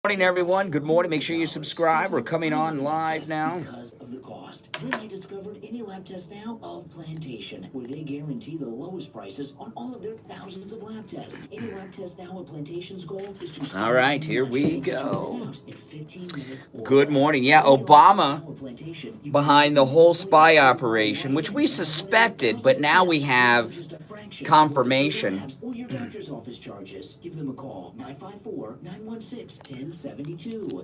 Morning, everyone. Good morning. Make sure you subscribe. We're coming on live now. Because of the cost. Then I discovered Any Lab Test Now of Plantation, where they guarantee the lowest prices on all of their thousands of lab tests. Any Lab Test Now of Plantation's goal is to All right, here we go. in 15 minutes or Good morning. Yeah, Obama behind the whole spy operation, which we suspected, but now we have confirmation. Or your doctor's office charges. Give them a call. 954-916-1072.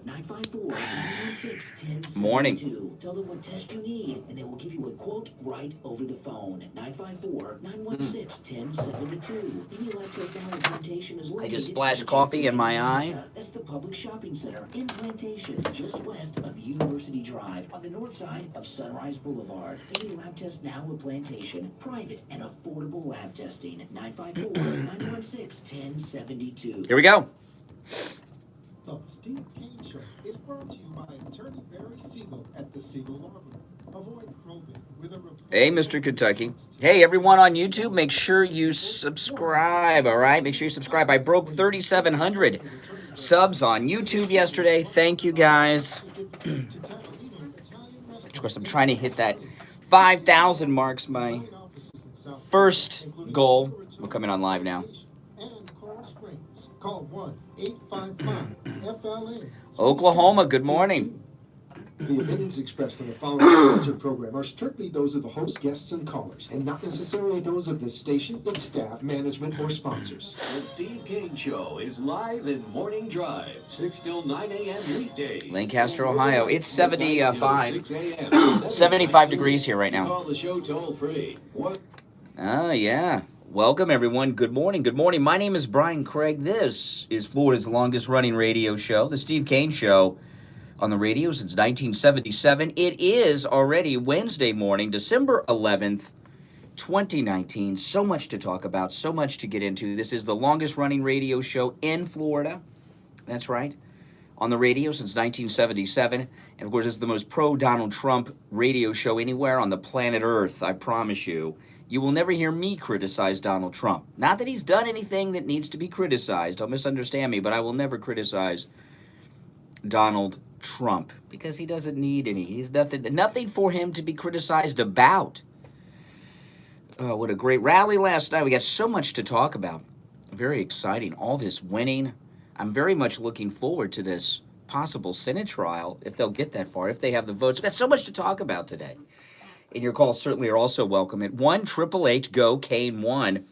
954-916-1072. Morning. Tell them what test you need, and they will give you a quote right over the phone. 954-916-1072. Any Lab Test Now in Plantation is located. I just splashed coffee in my eye. That's the public shopping center in Plantation, just west of University Drive, on the north side of Sunrise Boulevard. Any Lab Test Now in Plantation, private and affordable lab testing. 954-916-1072. Here we go. The Steve Kane Show is brought to you by Attorney Barry Siegel at the Siegel Law Group. Avoid probate with a Hey, Mr. Kentucky. Hey, everyone on YouTube, make sure you subscribe, all right? Make sure you subscribe. I broke 3,700 subs on YouTube yesterday. Thank you, guys. Of course, I'm trying to hit that 5,000 marks, my first goal. We're coming on live now. Call 1-855-FLA. Oklahoma, good morning. The opinions expressed on the following sponsored program are strictly those of the host, guests, and callers, and not necessarily those of this station, its staff, management, or sponsors. The Steve Kane Show is live in Morning Drive, 6 till 9 a.m. weekdays. Lancaster, Ohio. It's 75. 75 75 degrees here right now. Call the show toll free. Yeah. Welcome, everyone. Good morning. Good morning. My name is Brian Craig. This is Florida's longest-running radio show, The Steve Kane Show, on the radio since 1977. It is already Wednesday morning, December 11th, 2019. So much to talk about, so much to get into. This is the longest-running radio show in Florida. That's right. On the radio since 1977. And, of course, it's the most pro-Donald Trump radio show anywhere on the planet Earth, I promise you. You will never hear me criticize Donald Trump. Not that he's done anything that needs to be criticized. Don't misunderstand me, but I will never criticize Donald Trump because he doesn't need any. He's nothing for him to be criticized about. What a great rally last night. We got so much to talk about. Very exciting. All this winning. I'm very much looking forward to this possible Senate trial, if they'll get that far, if they have the votes. We've got so much to talk about today. And your calls certainly are also welcome at 1-888-GO-KANE-1.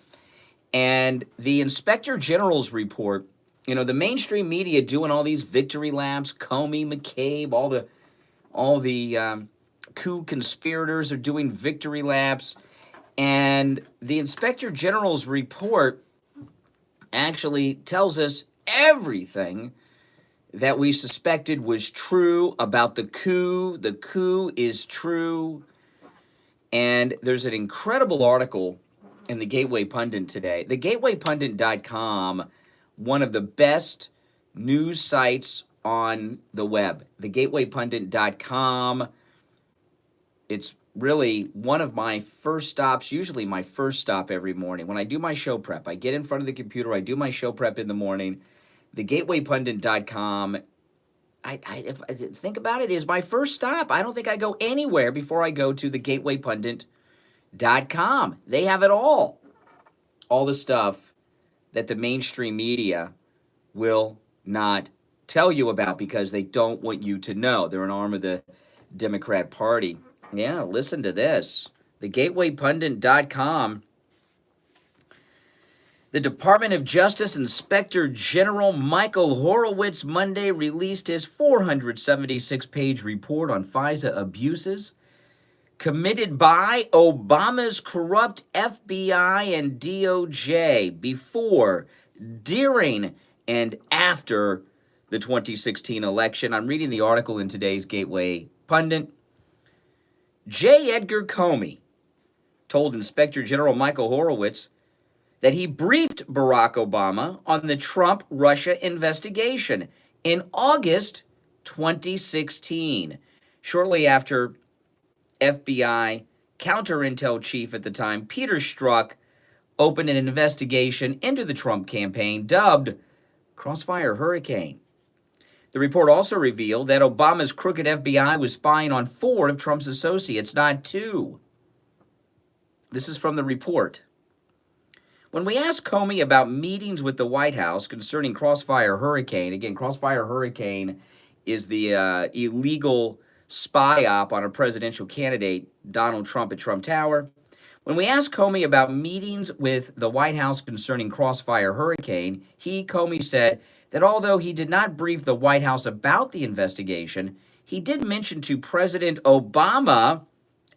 And the Inspector General's report, you know, the mainstream media doing all these victory laps, Comey, McCabe, all the coup conspirators are doing victory laps. And the Inspector General's report actually tells us everything that we suspected was true about the coup. The coup is true. And there's an incredible article in the Gateway Pundit today. The GatewayPundit.com, one of the best news sites on the web. The GatewayPundit.com, it's really one of my first stops, usually my first stop every morning. When I do my show prep, I get in front of the computer, I do my show prep in the morning. The GatewayPundit.com, if I think about it, is my first stop. I don't think I go anywhere before I go to the GatewayPundit.com. They have it all. All the stuff that the mainstream media will not tell you about because they don't want you to know. They're an arm of the Democrat Party. Yeah, listen to this. The GatewayPundit.com. The Department of Justice Inspector General Michael Horowitz Monday released his 476-page report on FISA abuses committed by Obama's corrupt FBI and DOJ before, during, and after the 2016 election. I'm reading the article in today's Gateway Pundit. J. Edgar Comey told Inspector General Michael Horowitz that he briefed Barack Obama on the Trump-Russia investigation in August 2016, shortly after FBI counterintel chief at the time, Peter Strzok, opened an investigation into the Trump campaign dubbed Crossfire Hurricane. The report also revealed that Obama's crooked FBI was spying on 4 of Trump's associates, not 2. This is from the report. When we asked Comey about meetings with the White House concerning Crossfire Hurricane, again, Crossfire Hurricane is the illegal spy op on a presidential candidate, Donald Trump, at Trump Tower. When we asked Comey about meetings with the White House concerning Crossfire Hurricane, Comey said that although he did not brief the White House about the investigation, he did mention to President Obama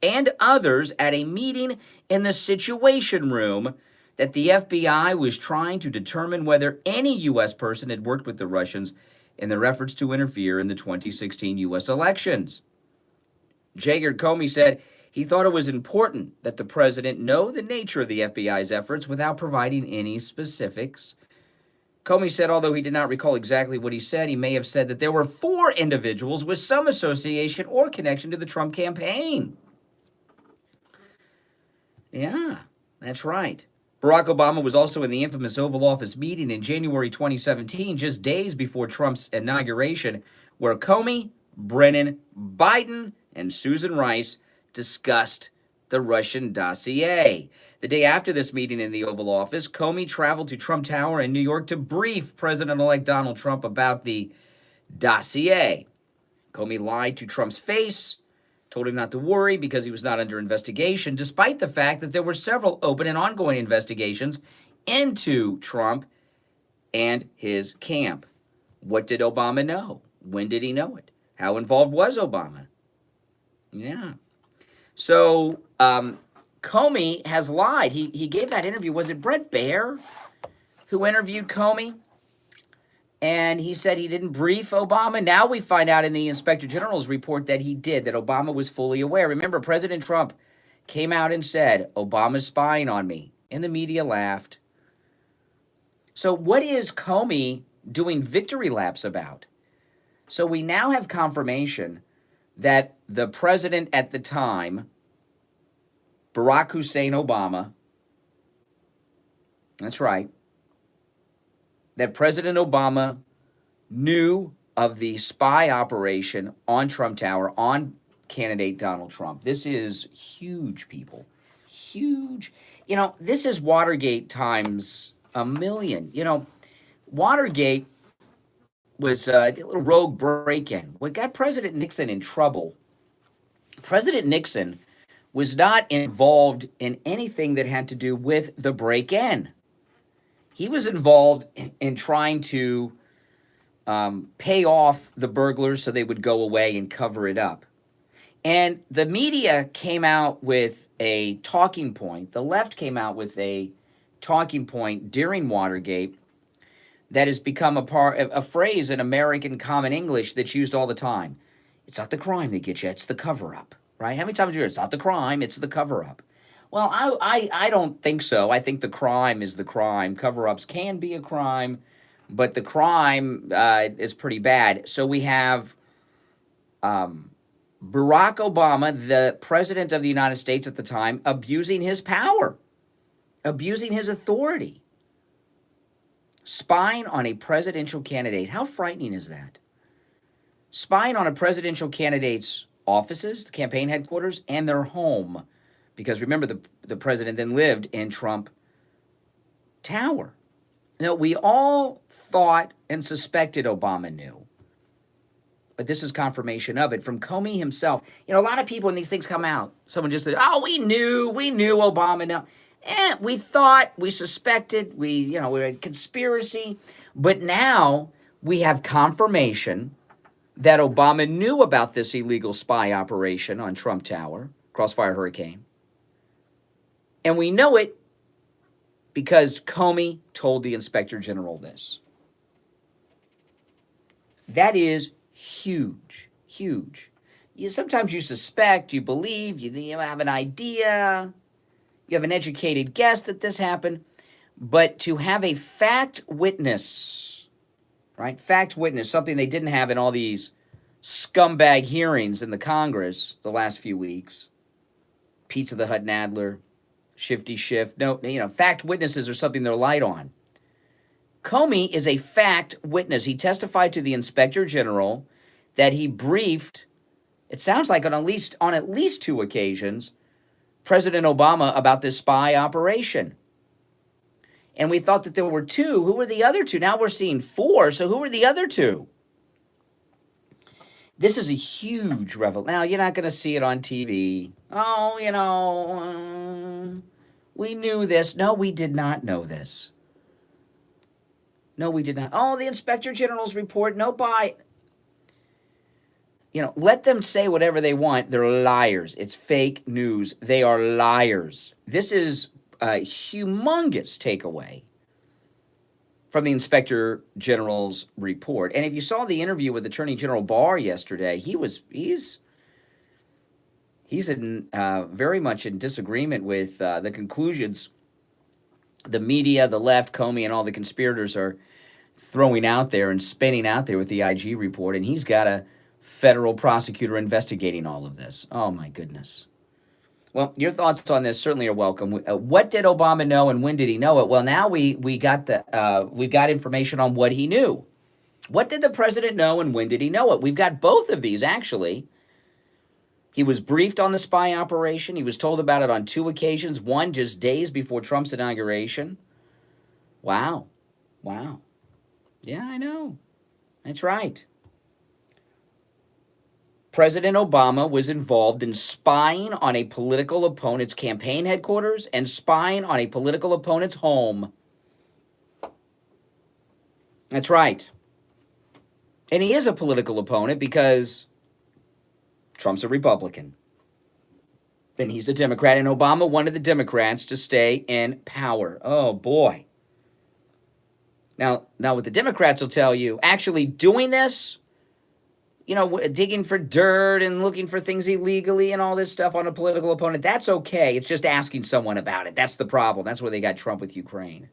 and others at a meeting in the Situation Room that the FBI was trying to determine whether any U.S. person had worked with the Russians in their efforts to interfere in the 2016 U.S. elections. Jared Comey said he thought it was important that the president know the nature of the FBI's efforts without providing any specifics. Comey said, although he did not recall exactly what he said, he may have said that there were 4 individuals with some association or connection to the Trump campaign. Yeah, that's right. Barack Obama was also in the infamous Oval Office meeting in January 2017, just days before Trump's inauguration, where Comey, Brennan, Biden, and Susan Rice discussed the Russian dossier. The day after this meeting in the Oval Office, Comey traveled to Trump Tower in New York to brief President-elect Donald Trump about the dossier. Comey lied to Trump's face, told him not to worry because he was not under investigation, despite the fact that there were several open and ongoing investigations into Trump and his camp. What did Obama know? When did he know it? How involved was Obama? Yeah. So Comey has lied. He gave that interview. Was it Bret Baier who interviewed Comey? And he said he didn't brief Obama. Now we find out in the Inspector General's report that he did, that Obama was fully aware. Remember, President Trump came out and said, Obama's spying on me. And the media laughed. So what is Comey doing victory laps about? So we now have confirmation that the president at the time, Barack Hussein Obama, that's right, that President Obama knew of the spy operation on Trump Tower, on candidate Donald Trump. This is huge, people. Huge. You know, this is Watergate times a million. You know, Watergate was a little rogue break-in. What got President Nixon in trouble, President Nixon was not involved in anything that had to do with the break-in. He was involved in trying to pay off the burglars so they would go away and cover it up. And the media came out with a talking point. The left came out with a talking point during Watergate that has become a phrase in American common English that's used all the time. It's not the crime that gets you, it's the cover-up, right? How many times do you hear, it's not the crime, it's the cover-up? Well, I don't think so. I think the crime is the crime. Cover-ups can be a crime, but the crime is pretty bad. So we have Barack Obama, the president of the United States at the time, abusing his power, abusing his authority, spying on a presidential candidate. How frightening is that? Spying on a presidential candidate's offices, the campaign headquarters, and their home. Because remember, the president then lived in Trump Tower. Now, we all thought and suspected Obama knew. But this is confirmation of it from Comey himself. You know, a lot of people, when these things come out, someone just said, oh, we knew Obama knew. We thought, we suspected, we're a conspiracy. But now we have confirmation that Obama knew about this illegal spy operation on Trump Tower, Crossfire Hurricane. And we know it because Comey told the Inspector General this. That is huge, huge. Sometimes you suspect, you believe, you have an idea, you have an educated guess that this happened, but to have a fact witness, right? Fact witness, something they didn't have in all these scumbag hearings in the Congress the last few weeks. Pizza the Hut Nadler, Shifty Schiff. No, fact witnesses are something they're light on. Comey is a fact witness. He testified to the Inspector General that he briefed, it sounds like on at least 2 occasions, President Obama about this spy operation. And we thought that there were 2. Who were the other 2? Now we're seeing 4. So who were the other 2? This is a huge revelation. Now, you're not going to see it on TV. Oh, we knew this. No, we did not know this. No, we did not. Oh, the Inspector General's report. No, let them say whatever they want. They're liars. It's fake news. They are liars. This is a humongous takeaway from the Inspector General's report. And if you saw the interview with Attorney General Barr yesterday, he's very much in disagreement with the conclusions the media, the left, Comey, and all the conspirators are throwing out there and spinning out there with the IG report. And he's got a federal prosecutor investigating all of this. Oh, my goodness. Well, your thoughts on this certainly are welcome. What did Obama know, and when did he know it? Well, now we got information on what he knew. What did the president know, and when did he know it? We've got both of these, actually. He was briefed on the spy operation. He was told about it on 2 occasions, one just days before Trump's inauguration. Wow. Yeah, I know. That's right. President Obama was involved in spying on a political opponent's campaign headquarters and spying on a political opponent's home. That's right. And he is a political opponent because Trump's a Republican. And he's a Democrat, and Obama wanted the Democrats to stay in power. Oh, boy. Now what the Democrats will tell you, actually doing this, digging for dirt and looking for things illegally and all this stuff on a political opponent, that's okay. It's just asking someone about it. That's the problem. That's where they got Trump with Ukraine.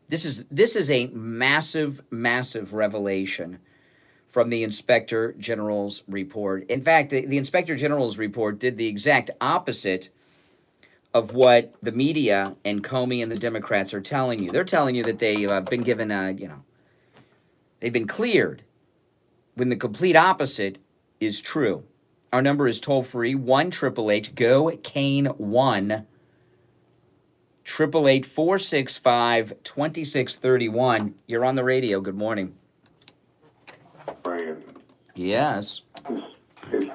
This is a massive, massive revelation from the Inspector General's report. In fact, the Inspector General's report did the exact opposite of what the media and Comey and the Democrats are telling you. They're telling you that they've been given they've been cleared, when the complete opposite is true. Our number is toll-free, 1-888-GO-CANE-1, 888-465-2631. You're on the radio. Good morning. Brian, Yes. is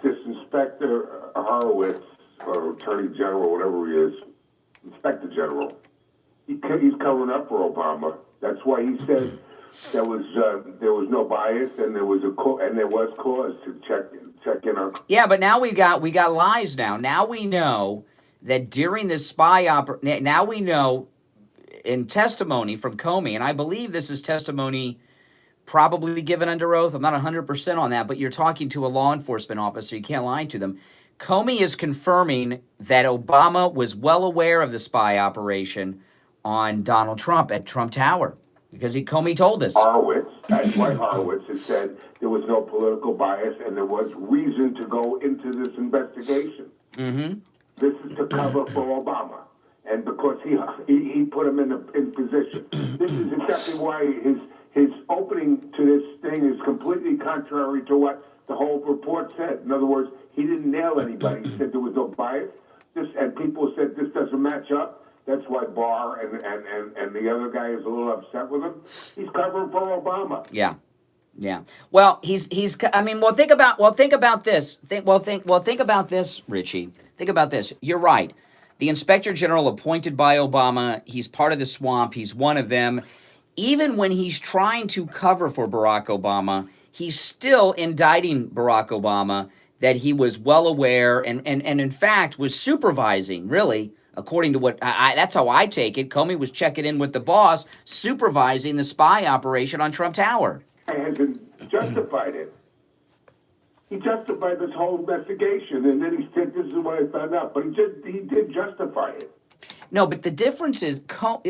this Inspector Horowitz, or Attorney General, whatever he is, Inspector General, he's covering up for Obama. That's why he said there was no bias and there was cause to check in on. Yeah, but now we got lies now. Now we know that during this spy operation, now we know in testimony from Comey, and I believe this is testimony probably given under oath. I'm not 100% on that, but you're talking to a law enforcement officer. You can't lie to them. Comey is confirming that Obama was well aware of the spy operation on Donald Trump at Trump Tower, because Comey told us. Horowitz, that's why Horowitz has said there was no political bias and there was reason to go into this investigation. Mm-hmm. This is to cover for Obama, and because he put him in position. This is exactly why his opening to this thing is completely contrary to what the whole report said. In other words, he didn't nail anybody. He said there was no bias. And people said this doesn't match up. That's why Barr and the other guy is a little upset with him. He's covering for Obama. Yeah. Well, he's. I mean, think about this. Think about this, Richie. Think about this. You're right. The Inspector General appointed by Obama. He's part of the swamp. He's one of them. Even when he's trying to cover for Barack Obama, he's still indicting Barack Obama that he was well aware and in fact was supervising, really, according to what that's how I take it. Comey was checking in with the boss, supervising the spy operation on Trump Tower. He hasn't justified it. He justified this whole investigation, and then he said, "This is what I found out." But he did justify it. No, but the difference is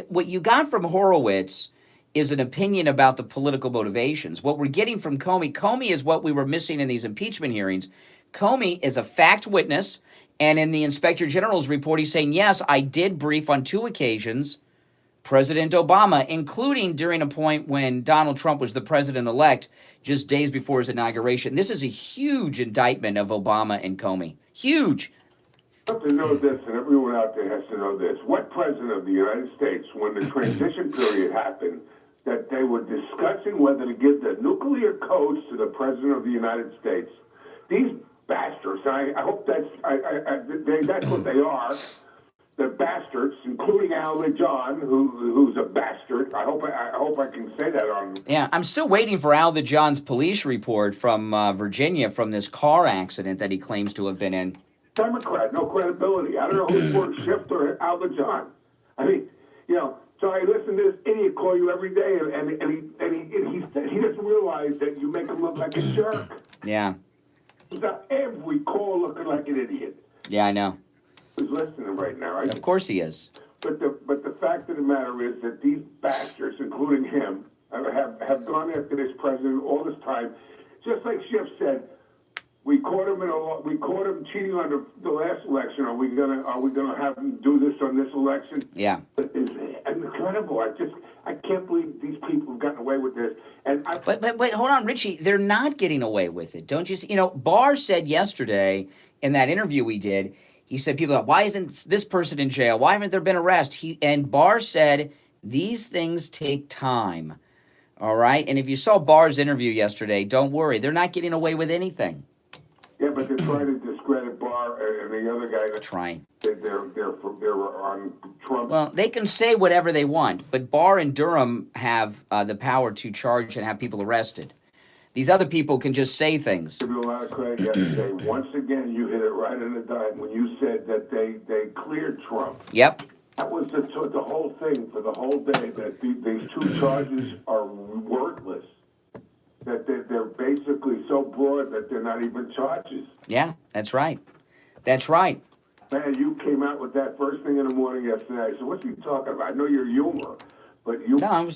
what you got from Horowitz is an opinion about the political motivations. What we're getting from Comey is what we were missing in these impeachment hearings. Comey is a fact witness, and in the Inspector General's report, he's saying, yes, I did brief on 2 occasions President Obama, including during a point when Donald Trump was the president-elect just days before his inauguration. This is a huge indictment of Obama and Comey. Huge. You have to know this, and everyone out there has to know this. What president of the United States, when the transition period happened, that they were discussing whether to give the nuclear codes to the president of the United States? These bastards, I hope that's what they are. The bastards, including Al John, who's a bastard. I hope I can say that on. Yeah, I'm still waiting for Al John's police report from Virginia from this car accident that he claims to have been in. Democrat, no credibility. I don't know who's worse, Schiff or Al John. I mean, so I listen to this idiot call you every day, and he doesn't realize that you make him look like a jerk. Yeah. He's got every call looking like an idiot. Yeah, I know. He's listening right now. Of course he is. But the fact of the matter is that these bastards, including him, have gone after this president all this time. Just like Schiff said, we caught him cheating on the last election. Are we gonna have him do this on this election? Yeah. It's incredible. I can't believe these people have gotten away with this. But hold on, Richie. They're not getting away with it. Don't you see? Barr said yesterday in that interview we did. He said, people are like, why isn't this person in jail? Why haven't there been arrests? And Barr said, these things take time. All right? And if you saw Barr's interview yesterday, don't worry. They're not getting away with anything. Yeah, but they're trying to discredit Barr and the other guy. Trying. They're on Trump. Well, they can say whatever they want, but Barr and Durham have the power to charge and have people arrested. These other people can just say things. Give you a lot of credit yesterday. Once again, you hit it right on the dime when you said that they cleared Trump. Yep. That was the whole thing for the whole day, that these two charges are wordless. That they're basically so broad that they're not even charges. Yeah, that's right. That's right. Man, you came out with that first thing in the morning yesterday. So what's he talking about? I know you're humor, but you... Yeah,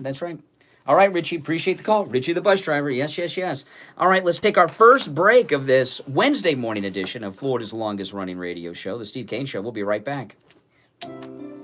that's right. All right, Richie, appreciate the call. Richie the bus driver, yes. All right, let's take our first break of this Wednesday morning edition of Florida's longest running radio show, The Steve Kane Show. We'll be right back.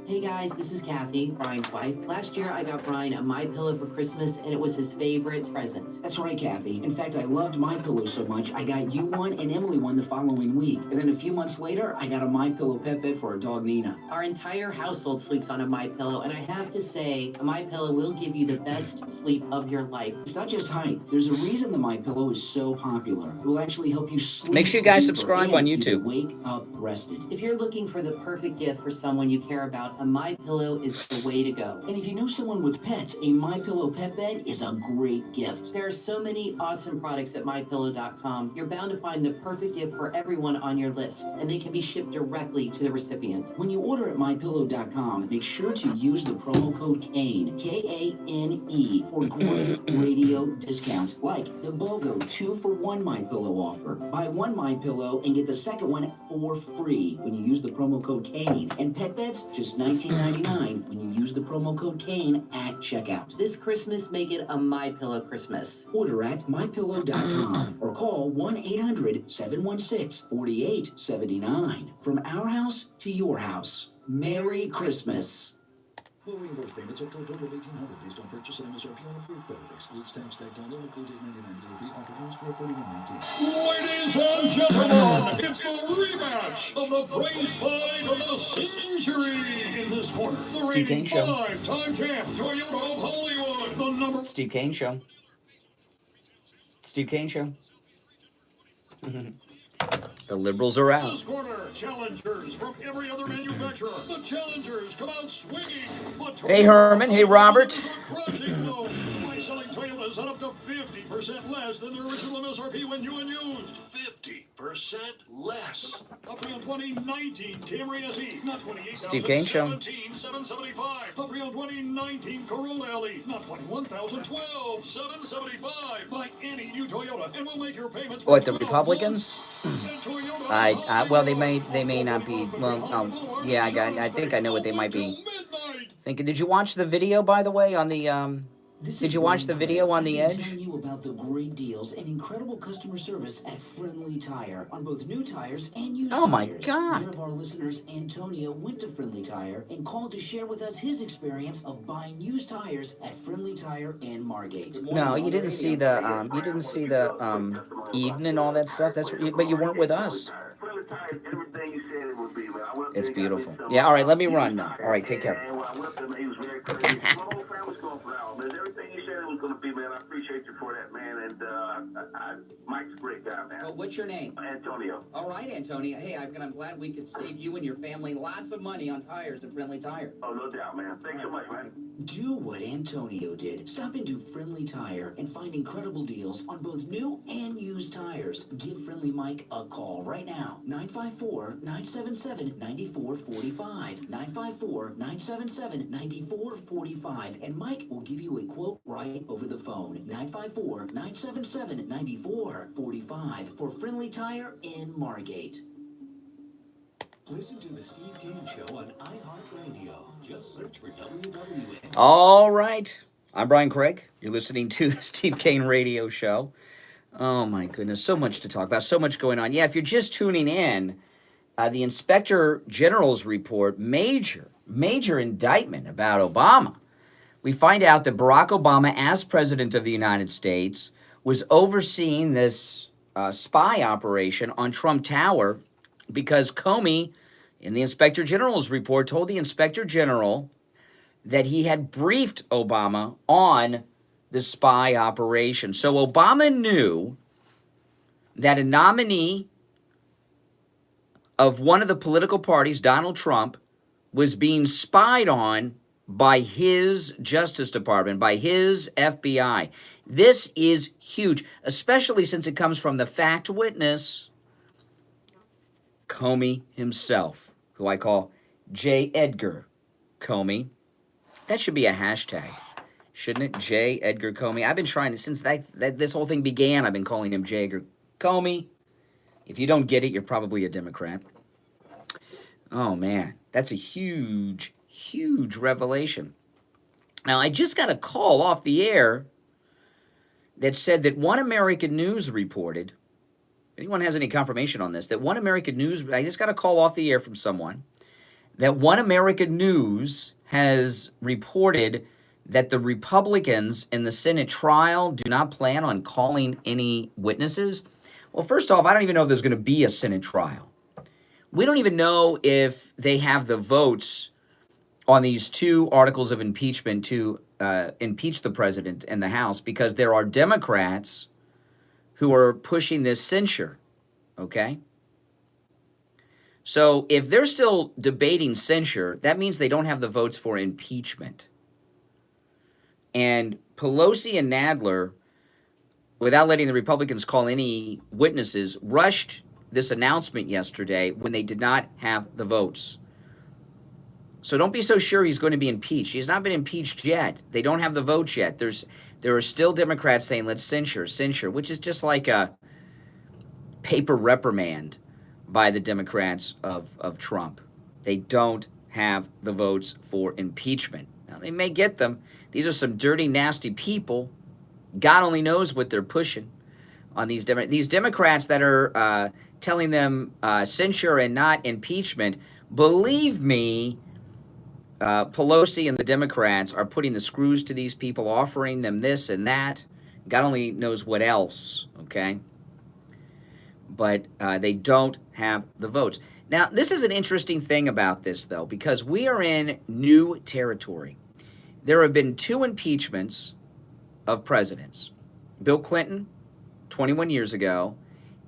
Hey guys, this is Kathy, Brian's wife. Last year I got Brian a MyPillow for Christmas and it was his favorite present. That's right, Kathy. In fact, I loved MyPillow so much, I got you one and Emily one the following week. And then a few months later, I got a MyPillow pet bed for our dog, Nina. Our entire household sleeps on a MyPillow, and I have to say, a MyPillow will give you the best sleep of your life. It's not just height. There's a reason the MyPillow is so popular. It will actually help you sleep. Make sure you guys deeper subscribe on and YouTube. Wake up rested. If you're looking for the perfect gift for someone you care about, a MyPillow is the way to go. And if you know someone with pets, a MyPillow pet bed is a great gift. There are so many awesome products at MyPillow.com. You're bound to find the perfect gift for everyone on your list, and they can be shipped directly to the recipient. When you order at MyPillow.com, make sure to use the promo code KANE, K-A-N-E, for great radio discounts, like the BOGO 2-for-1 MyPillow offer. Buy one MyPillow and get the second one for free when you use the promo code KANE. And pet beds, just $19.99 when you use the promo code KANE at checkout. This Christmas, make it a MyPillow Christmas. Order at MyPillow.com or call 1-800-716-4879. From our house to your house. Merry Christmas. Will reimburse payments up to a total of $1,800 based on purchase at MSRP on approved code. Excludes tax, tag title, includes $8.99 delivery. Offer ends 12/31/19. Ladies and gentlemen, it's the rematch of the praise fight of the century. In this corner, the Steve reigning Kane Show. five-time champ, Toyota of Hollywood, the number... Steve Kane Show. Steve Kane Show. The liberals are out. This corner, challengers from every other manufacturer. The challengers come out swinging. But Hey, Herman. Hey, Robert. Crushing blow by selling Toyotas at up to 50% less than their original MSRP when new and used. 50% less. April 2019 Camry SE, not 28,717, Steve Kane Show. 775. April 2019 Corolla LE, not 21,012, 775. Buy any new Toyota and we'll make your payments. What, the Republicans? Well, they may not be. Well, yeah, I think I know what they might be thinking. Did you watch the video, by the way, on the This Did is you watch Brian the video Craig. on the I've been Edge? telling you about the great deals and incredible customer service at Friendly Tire on both new tires and used Oh my tires. God. One of our listeners, Antonio, went to Friendly Tire and called to share with us his experience of buying used tires at Friendly Tire in Margate. No, you didn't see the Eden and all that stuff. That's what but you weren't with us. It's beautiful. Yeah, all right, let me run now. All right, take care. Everything you said it was going to be, man. I appreciate you for that, man. And Mike's a great guy, man. Well, what's your name? Antonio. All right, Antonio. Hey, I'm glad we could save you and your family lots of money on tires at Friendly Tire. Oh, no doubt, man. Thanks so much, man. Do what Antonio did. Stop into Friendly Tire and find incredible deals on both new and used tires. Give Friendly Mike a call right now. 954-977-9445. 954-977-9445. And Mike will give you a quote right over the phone. 954-977-9445 for Friendly Tire in Margate. Listen to the Steve Kane Show on iHeartRadio. Just search for WWN. All right. I'm Brian Craig. You're listening to the Steve Kane Radio Show. Oh, my goodness. So much to talk about. So much going on. Yeah, if you're just tuning in, the Inspector General's report, major indictment about Obama. We find out that Barack Obama, as President of the United States, was overseeing this spy operation on Trump Tower because Comey, in the Inspector General's report, told the Inspector General that he had briefed Obama on the spy operation. So Obama knew that a nominee of one of the political parties, Donald Trump, was being spied on by his Justice Department, by his FBI. This is huge, especially since it comes from the fact witness, Comey himself, who I call J. Edgar Comey. That should be a hashtag, shouldn't it? J. Edgar Comey. I've been trying to, since this whole thing began, I've been calling him J. Edgar Comey. If you don't get it, you're probably a Democrat. Oh, man, that's a huge revelation. Now, I just got a call off the air that said that One American News reported, if anyone has any confirmation on this, that One American News, I just got a call off the air from someone, that One American News has reported that the Republicans in the Senate trial do not plan on calling any witnesses. Well, first off, I don't even know if there's going to be a Senate trial. We don't even know if they have the votes on these two articles of impeachment to impeach the president and the House, because there are Democrats who are pushing this censure, okay? So if they're still debating censure, that means they don't have the votes for impeachment. And Pelosi and Nadler, without letting the Republicans call any witnesses, rushed this announcement yesterday when they did not have the votes. So don't be so sure he's going to be impeached. He's not been impeached yet. They don't have the votes yet. There are still Democrats saying, let's censure, which is just like a paper reprimand by the Democrats of Trump. They don't have the votes for impeachment. Now, they may get them. These are some dirty, nasty people. God only knows what they're pushing on these Democrats that are telling them censure and not impeachment. Believe me, Pelosi and the Democrats are putting the screws to these people, offering them this and that. God only knows what else, okay? But they don't have the votes. Now, this is an interesting thing about this, though, because we are in new territory. There have been 2 impeachments of presidents. Bill Clinton, 21 years ago,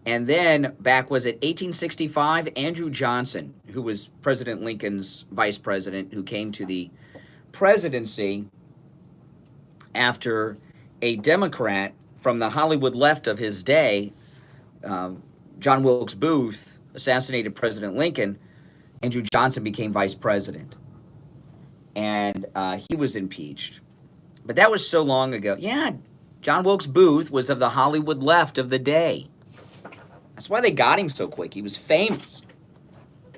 and then back, was it 1865, Andrew Johnson, who was President Lincoln's vice president, who came to the presidency after a Democrat from the Hollywood left of his day, John Wilkes Booth, assassinated President Lincoln. Andrew Johnson became vice president. And he was impeached. But that was so long ago. Yeah, John Wilkes Booth was of the Hollywood left of the day. That's why they got him so quick. He was famous.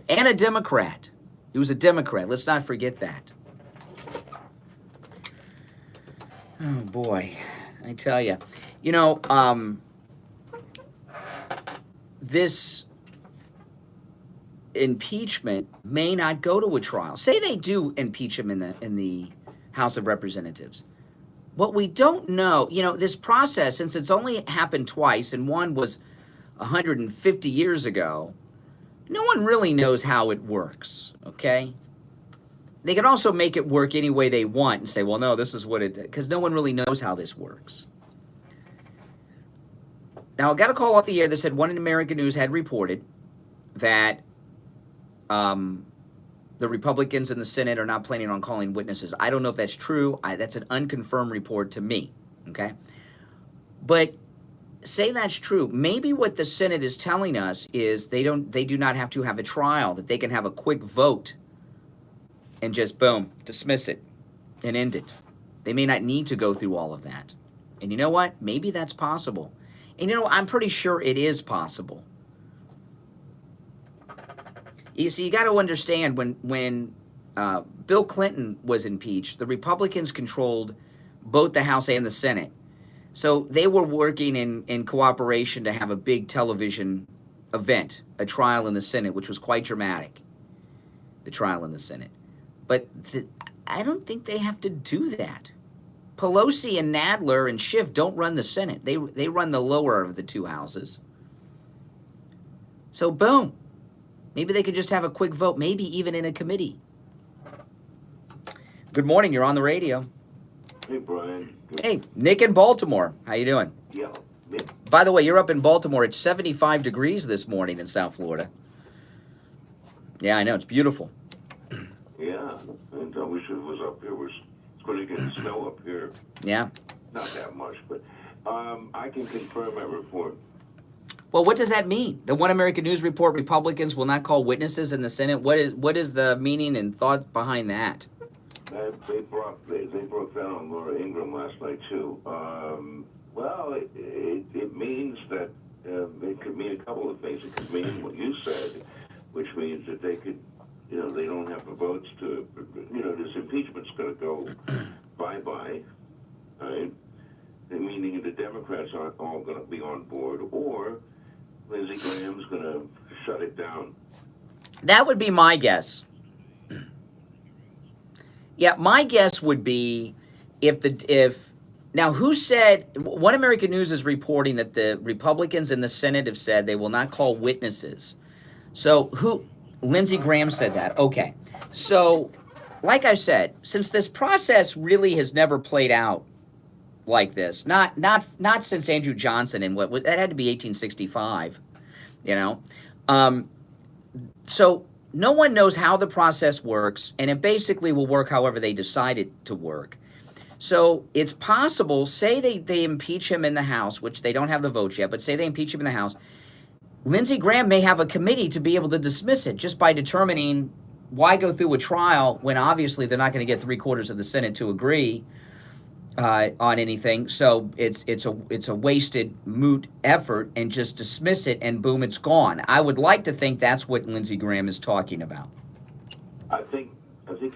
And a Democrat. He was a Democrat. Let's not forget that. Oh, boy. I tell you. This impeachment may not go to a trial. Say they do impeach him in the House of Representatives. What we don't know, this process, since it's only happened twice, and one was 150 years ago, no one really knows how it works, okay? They can also make it work any way they want and say, well, no, this is what it, because no one really knows how this works. Now, I got a call off the air that said one in American News had reported that the Republicans in the Senate are not planning on calling witnesses. I don't know if that's true. That's an unconfirmed report to me, okay? But say that's true. Maybe what the Senate is telling us is they do not have to have a trial, that they can have a quick vote and just, boom, dismiss it and end it. They may not need to go through all of that. And you know what? Maybe that's possible. And I'm pretty sure it is possible. You see, you got to understand when Bill Clinton was impeached, the Republicans controlled both the House and the Senate. So they were working in cooperation to have a big television event, a trial in the Senate, which was quite dramatic, the trial in the Senate. But I don't think they have to do that. Pelosi and Nadler and Schiff don't run the Senate. They run the lower of the two houses. So boom. Maybe they could just have a quick vote, maybe even in a committee. Good morning, you're on the radio. Hey, Brian. Hey, Nick in Baltimore. How you doing? Yeah. By the way, you're up in Baltimore. It's 75 degrees this morning in South Florida. Yeah, I know. It's beautiful. Yeah. And I wish it was up here. It's going to get snow up here. Yeah. Not that much, but I can confirm my report. Well, what does that mean? The One American News report, Republicans will not call witnesses in the Senate. What is the meaning and thought behind that? They broke that on Laura Ingraham last night, too. Well, it means that it could mean a couple of things. It could mean what you said, which means that they could, they don't have the votes to, this impeachment's going to go bye-bye, right? Meaning the Democrats aren't all going to be on board, or Lindsey Graham's going to shut it down. That would be my guess. Yeah, my guess would be now who said, One American News is reporting that the Republicans in the Senate have said they will not call witnesses. So Lindsey Graham said that. Okay. So, like I said, since this process really has never played out like this, not since Andrew Johnson and that had to be 1865, so no one knows how the process works, and it basically will work however they decide it to work. So it's possible, say they impeach him in the House, which they don't have the votes yet, but say they impeach him in the House, Lindsey Graham may have a committee to be able to dismiss it just by determining why go through a trial when obviously they're not going to get 3/4 of the Senate to agree on anything. So it's a wasted, moot effort, and just dismiss it, and boom, it's gone. I would like to think that's what Lindsey Graham is talking about. I think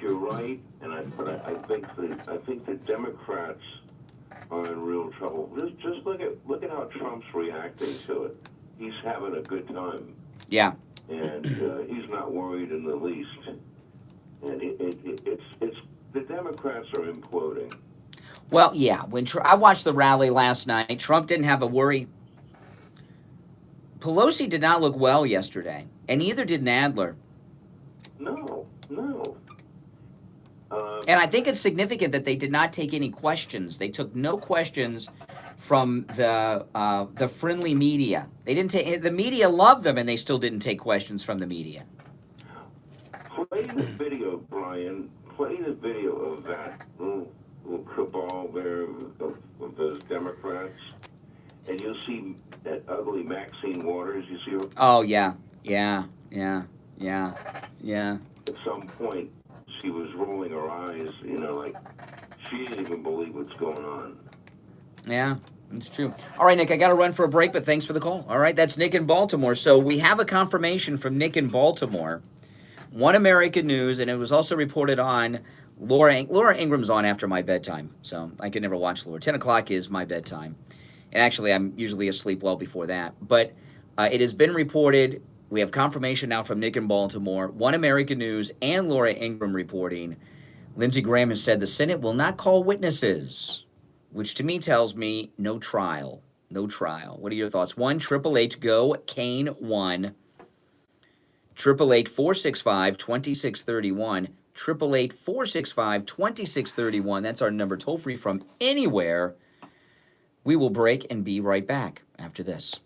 you're right, and I think the Democrats are in real trouble. Just look at how Trump's reacting to it. He's having a good time. Yeah. And he's not worried in the least. And it's the Democrats are imploding. Well, yeah. When I watched the rally last night, Trump didn't have a worry. Pelosi did not look well yesterday, and neither did Nadler. No. And I think it's significant that they did not take any questions. They took no questions from the friendly media. They didn't take. The media loved them, and they still didn't take questions from the media. Play the video, Brian. Play the video of that little cabal there of those Democrats, and you'll see that ugly Maxine Waters. You see her? Oh yeah. At some point, she was rolling her eyes, like she didn't even believe what's going on. Yeah, it's true. All right, Nick, I got to run for a break, but thanks for the call. All right, that's Nick in Baltimore. So we have a confirmation from Nick in Baltimore, One American News, and it was also reported on Laura Ingram's on after my bedtime, so I can never watch Laura. 10 o'clock is my bedtime. And actually, I'm usually asleep well before that. But it has been reported, we have confirmation now from Nick in Baltimore, One American News, and Laura Ingram reporting. Lindsey Graham has said the Senate will not call witnesses, which to me tells me no trial. No trial. What are your thoughts? 1-888-GO-CANE 1. 888-465-2631. 888-465-2631. That's our number, toll free from anywhere. We will break and be right back after this.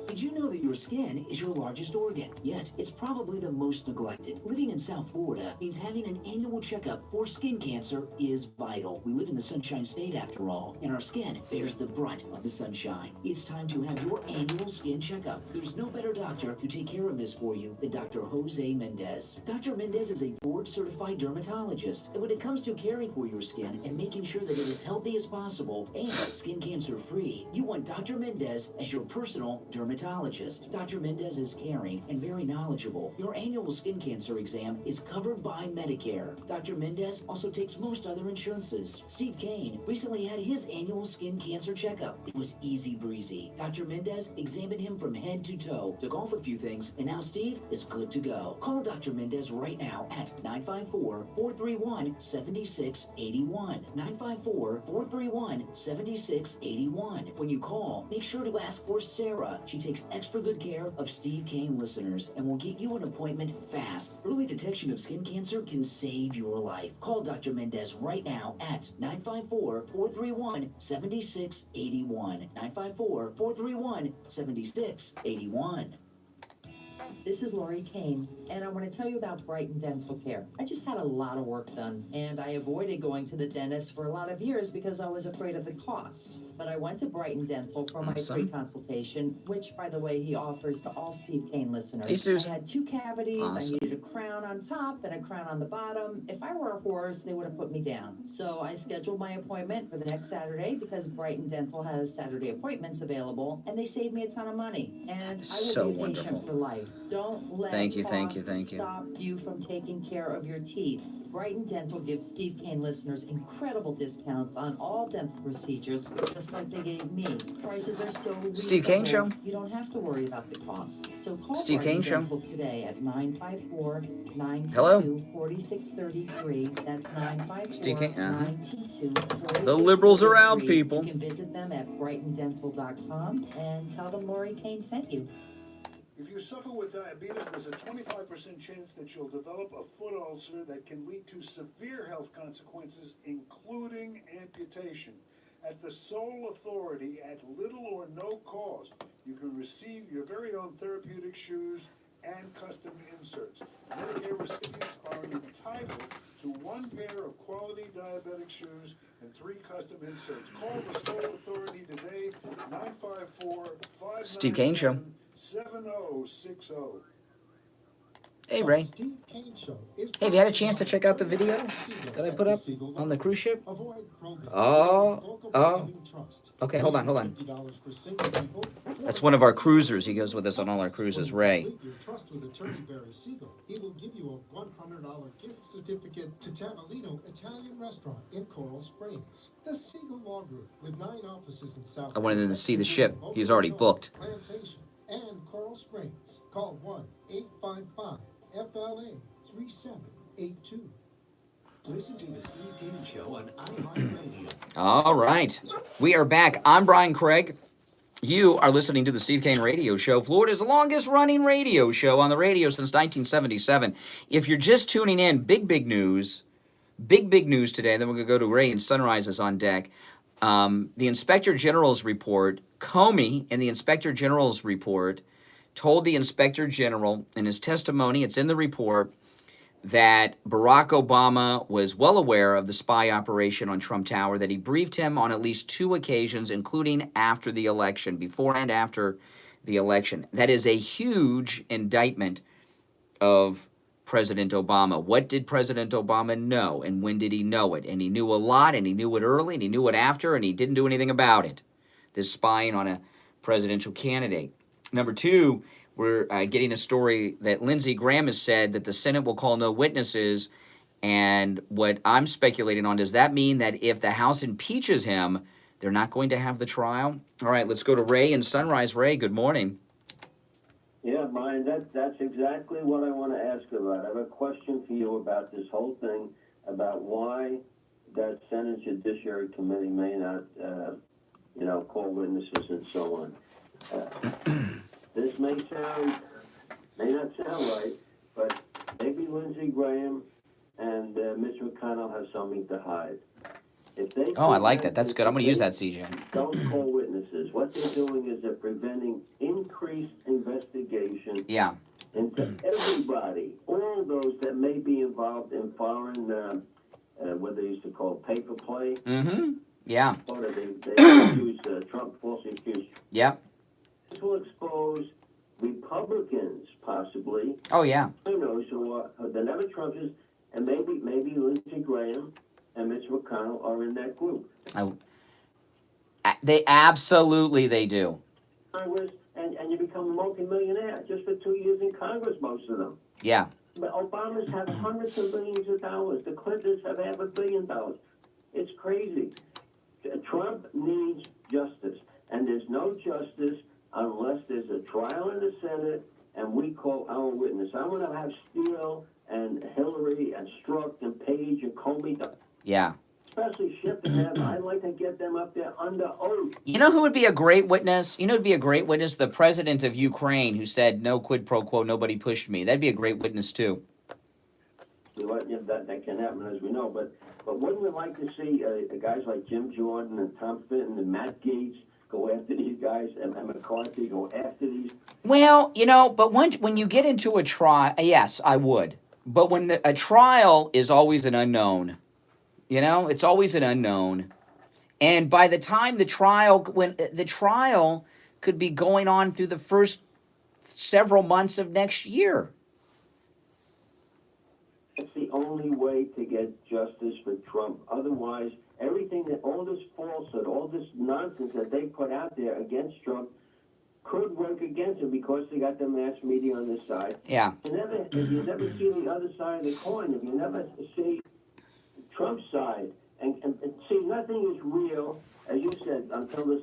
Did you know that your skin is your largest organ? Yet, it's probably the most neglected. Living in South Florida means having an annual checkup for skin cancer is vital. We live in the Sunshine State after all, and our skin bears the brunt of the sunshine. It's time to have your annual skin checkup. There's no better doctor to take care of this for you than Dr. Jose Mendez. Dr. Mendez is a board-certified dermatologist, and when it comes to caring for your skin and making sure that it is healthy as possible and skin cancer-free, you want Dr. Mendez as your personal dermatologist. Dr. Mendez is caring and very knowledgeable. Your annual skin cancer exam is covered by Medicare. Dr. Mendez also takes most other insurances. Steve Kane recently had his annual skin cancer checkup. It was easy breezy. Dr. Mendez examined him from head to toe, took off a few things, and now Steve is good to go. Call Dr. Mendez right now at 954-431-7681. 954-431-7681. When you call, make sure to ask for Sarah. She takes extra good care of Steve Kane listeners and will get you an appointment fast. Early detection of skin cancer can save your life. Call Dr. Mendez right now at 954-431-7681. 954-431-7681. This is Lori Kane, and I want to tell you about Brighton Dental Care. I just had a lot of work done, and I avoided going to the dentist for a lot of years because I was afraid of the cost. But I went to Brighton Dental for my free consultation, which, by the way, he offers to all Steve Kane listeners. Hey, Susan. I had 2 cavities, Awesome. I needed a crown on top and a crown on the bottom. If I were a horse, they would have put me down. So I scheduled my appointment for the next Saturday because Brighton Dental has Saturday appointments available, and they saved me a ton of money. And I So will be a wonderful. patient for life. Don't let Thank you. costs stop you from taking care of your teeth. Brighton Dental gives Steve Kane listeners incredible discounts on all dental procedures, just like they gave me. Prices are so reasonable. Steve Kane Show. You don't have to worry about the cost. So call Steve Brighton Kane Show. Dental today at 954-922-4633. Hello? 4633. That's Steve Kane, 954-922-4633. The liberals are out, people. You can visit them at brightonddental.com and tell them Lori Kane sent you. If you suffer with diabetes, there's a 25% chance that you'll develop a foot ulcer that can lead to severe health consequences, including amputation. At the sole authority, at little or no cost, you can receive your very own therapeutic shoes and custom inserts. Medicare recipients are entitled to 1 pair of quality diabetic shoes and 3 custom inserts. Call the sole authority today, 954-597-7060. Steve Kane Show. Hey, Ray. Steve Kane Show is Hey, have you had a chance to check out the video that I put up on the cruise ship? Okay, hold on. That's one of our cruisers. He goes with us on all our cruises, Ray. Your trust with attorney Barry Siegel. He will give you a $100 gift certificate to Tavolino Italian Restaurant in Coral Springs. The Siegel Law Group with 9 offices in South. I wanted him to see the ship. He's already booked. Plantation and Coral Springs. Call 1-855-FLA-3782. Listen to the Steve Kane Show on iHeartRadio. All right. We are back. I'm Brian Craig. You are listening to the Steve Kane Radio Show, Florida's longest running radio show on the radio since 1977. If you're just tuning in, big news. Big news today. Then we're going to go to Ray and Sunrise is on deck. The Inspector General's report, Comey in the Inspector General's report, told the Inspector General in his testimony, it's in the report, that Barack Obama was well aware of the spy operation on Trump Tower, that he briefed him on at least 2 occasions, including after the election, before and after the election. That is a huge indictment of President Obama. What did President Obama know, and when did he know it? And he knew a lot, and he knew it early, and he knew it after, and he didn't do anything about it. This spying on a presidential candidate. Number 2, we're getting a story that Lindsey Graham has said that the Senate will call no witnesses, And what I'm speculating on, does that mean that if the House impeaches him, they're not going to have the trial? All right, let's go to Ray in Sunrise. Ray, good morning. Yeah, Brian, that's exactly what I want to ask about. I have a question for you about this whole thing, about why that Senate Judiciary Committee may not, call witnesses and so on. This may not sound right, but maybe Lindsey Graham and Mitch McConnell have something to hide. If they I like that. That's good. I'm going to use that, CJ. Don't call witnesses. What they're doing is they're preventing increased investigation into everybody, all those that may be involved in foreign, what they used to call paper play. Mm-hmm. Yeah. Or they accuse Trump falsely accused. Yeah. This will expose Republicans, possibly. Oh, yeah. Who knows who are the never Trumpers, and maybe Lindsey Graham and Mitch McConnell are in that group. They absolutely do. Congress, and you become a multimillionaire just for 2 years in Congress, most of them. Yeah. But Obama's have hundreds of millions of dollars. The Clintons have $500 million. It's crazy. Trump needs justice, and there's no justice unless there's a trial in the Senate and we call our witness. I want to have Steele and Hillary and Strzok and Page and Comey. Yeah. Especially Schiff and them. I'd like to get them up there under oath. You know who would be a great witness? The president of Ukraine, who said, no quid pro quo, nobody pushed me. That'd be a great witness, too. That can happen, as we know. But wouldn't we like to see guys like Jim Jordan and Tom Fitton and Matt Gaetz go after these guys, and McCarthy go after these? Well, but when you get into a trial, yes, I would. But when a trial is always an unknown, it's always an unknown. And by the time the trial could be going on through the first several months of next year. It's the only way to get justice for Trump. Otherwise, all this falsehood, all this nonsense that they put out there against Trump could work against him because they got the mass media on this side. Yeah. If you never see the other side of the coin, if you never see Trump's side, and see, nothing is real, as you said, until this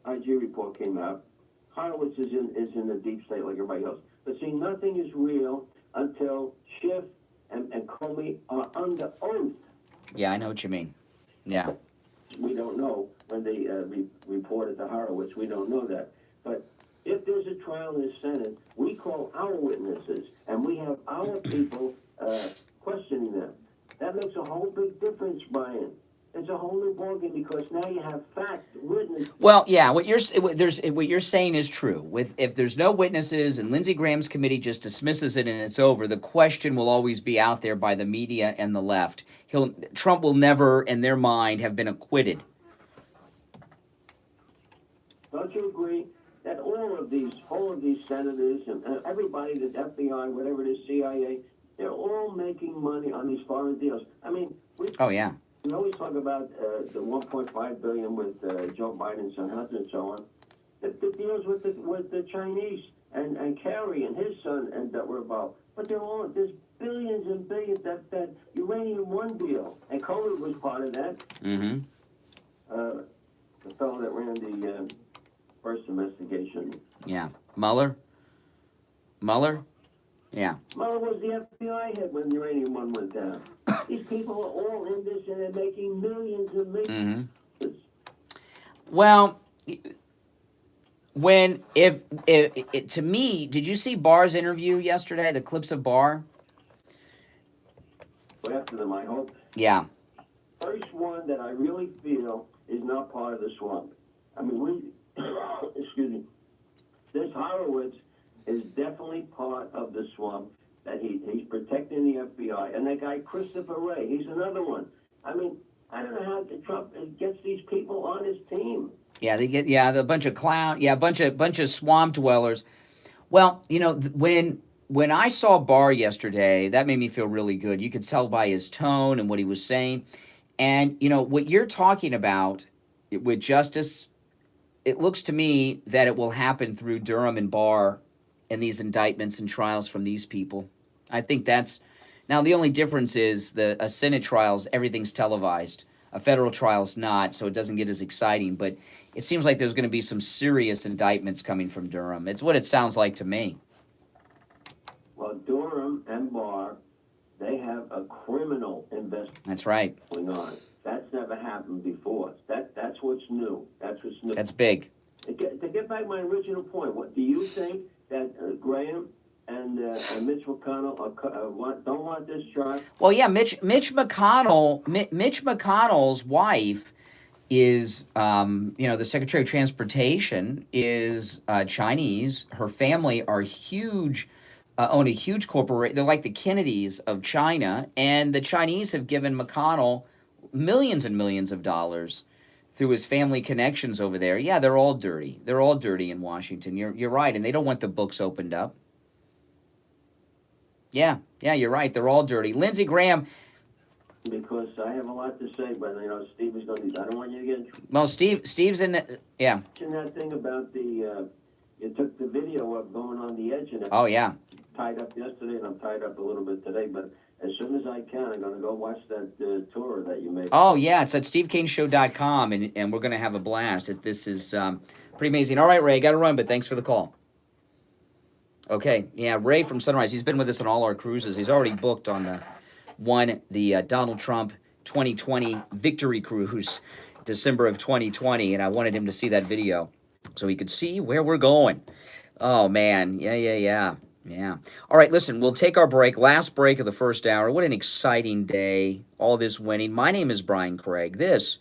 IG report came out. Horowitz is in the deep state like everybody else. But see, nothing is real until Schiff and Comey are under oath. Yeah, I know what you mean. Yeah. We don't know when they reported to Horowitz. We don't know that. But if there's a trial in the Senate, we call our witnesses, and we have our people questioning them. That makes a whole big difference, Brian. It's a whole new ballgame because now you have fact witness. Well, yeah, what you're saying is true. If there's no witnesses and Lindsey Graham's committee just dismisses it and it's over, the question will always be out there by the media and the left. Trump will never, in their mind, have been acquitted. Don't you agree that all of these senators and everybody, the FBI, whatever it is, CIA, they're all making money on these foreign deals? I mean, oh yeah. We always talk about the $1.5 billion with Joe Biden's son Hunter and so on. The deals with the Chinese and Kerry and his son and that were involved. But there's billions and billions that Uranium One deal, and Comey was part of that. Mm-hmm. The fellow that ran the first investigation. Yeah, Mueller. Yeah. Mueller was the FBI head when Uranium One went down. These people are all in this, and they're making millions and millions. Mm-hmm. Well, if to me, did you see Barr's interview yesterday? The clips of Barr. Well, after them, I hope. Yeah. First one that I really feel is not part of the swamp. I mean, excuse me. This Horowitz is definitely part of the swamp. That he's protecting the FBI. And that guy, Christopher Wray, he's another one. I mean, I don't know how Trump gets these people on his team. Yeah, a bunch of a bunch of swamp dwellers. Well, when I saw Barr yesterday, that made me feel really good. You could tell by his tone and what he was saying. And, what you're talking about with justice, it looks to me that it will happen through Durham and Barr and these indictments and trials from these people. I think that's Now, the only difference is a Senate trials, everything's televised. A federal trial's not, so it doesn't get as exciting. But it seems like there's going to be some serious indictments coming from Durham. It's what it sounds like to me. Well, Durham and Barr, they have a criminal investigation. That's right. Going on. That's never happened before. That's what's new. That's what's new. That's big. To get back my original point, what do you think that Graham and Mitch McConnell don't want this charge? Well, yeah, Mitch McConnell's wife is, the Secretary of Transportation is Chinese. Her family are huge, own a huge corporation. They're like the Kennedys of China, and the Chinese have given McConnell millions and millions of dollars through his family connections over there. Yeah, they're all dirty. They're all dirty in Washington. You're right, and they don't want the books opened up. Yeah, you're right. They're all dirty. Lindsey Graham. Because I have a lot to say, but Steve is going to. I don't want you to get in trouble. Well, Steve's in the. Yeah. That thing about you took the video of going on the edge and. Oh yeah. Tied up yesterday, and I'm tied up a little bit today, but as soon as I can, I'm going to go watch that tour that you made. Oh, yeah, it's at stevekaneshow.com, and we're going to have a blast. This is pretty amazing. All right, Ray, got to run, but thanks for the call. Okay, yeah, Ray from Sunrise, he's been with us on all our cruises. He's already booked on the Donald Trump 2020 Victory Cruise, December of 2020, and I wanted him to see that video so he could see where we're going. Oh, man, yeah. All right, listen, we'll take our break. Last break of the first hour. What an exciting day. All this winning. My name is Brian Craig. This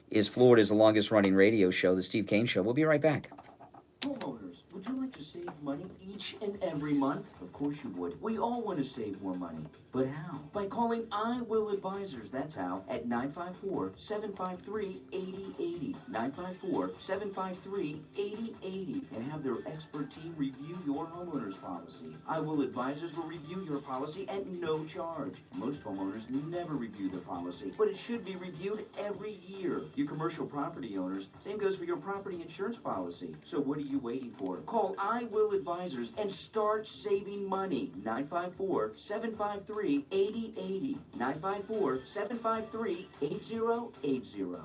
is Florida's longest-running radio show, The Steve Kane Show. We'll be right back. Homeowners, would you like to save money each and every month? Of course you would. We all want to save more money. But how? By calling I Will Advisors. That's how. At 954-753-8080. 954-753-8080. And have their expert team review your homeowner's policy. I Will Advisors will review your policy at no charge. Most homeowners never review their policy, but it should be reviewed every year. You commercial property owners, same goes for your property insurance policy. So what are you waiting for? Call I Will Advisors and start saving money. 954-753-8080. 954-753-8080.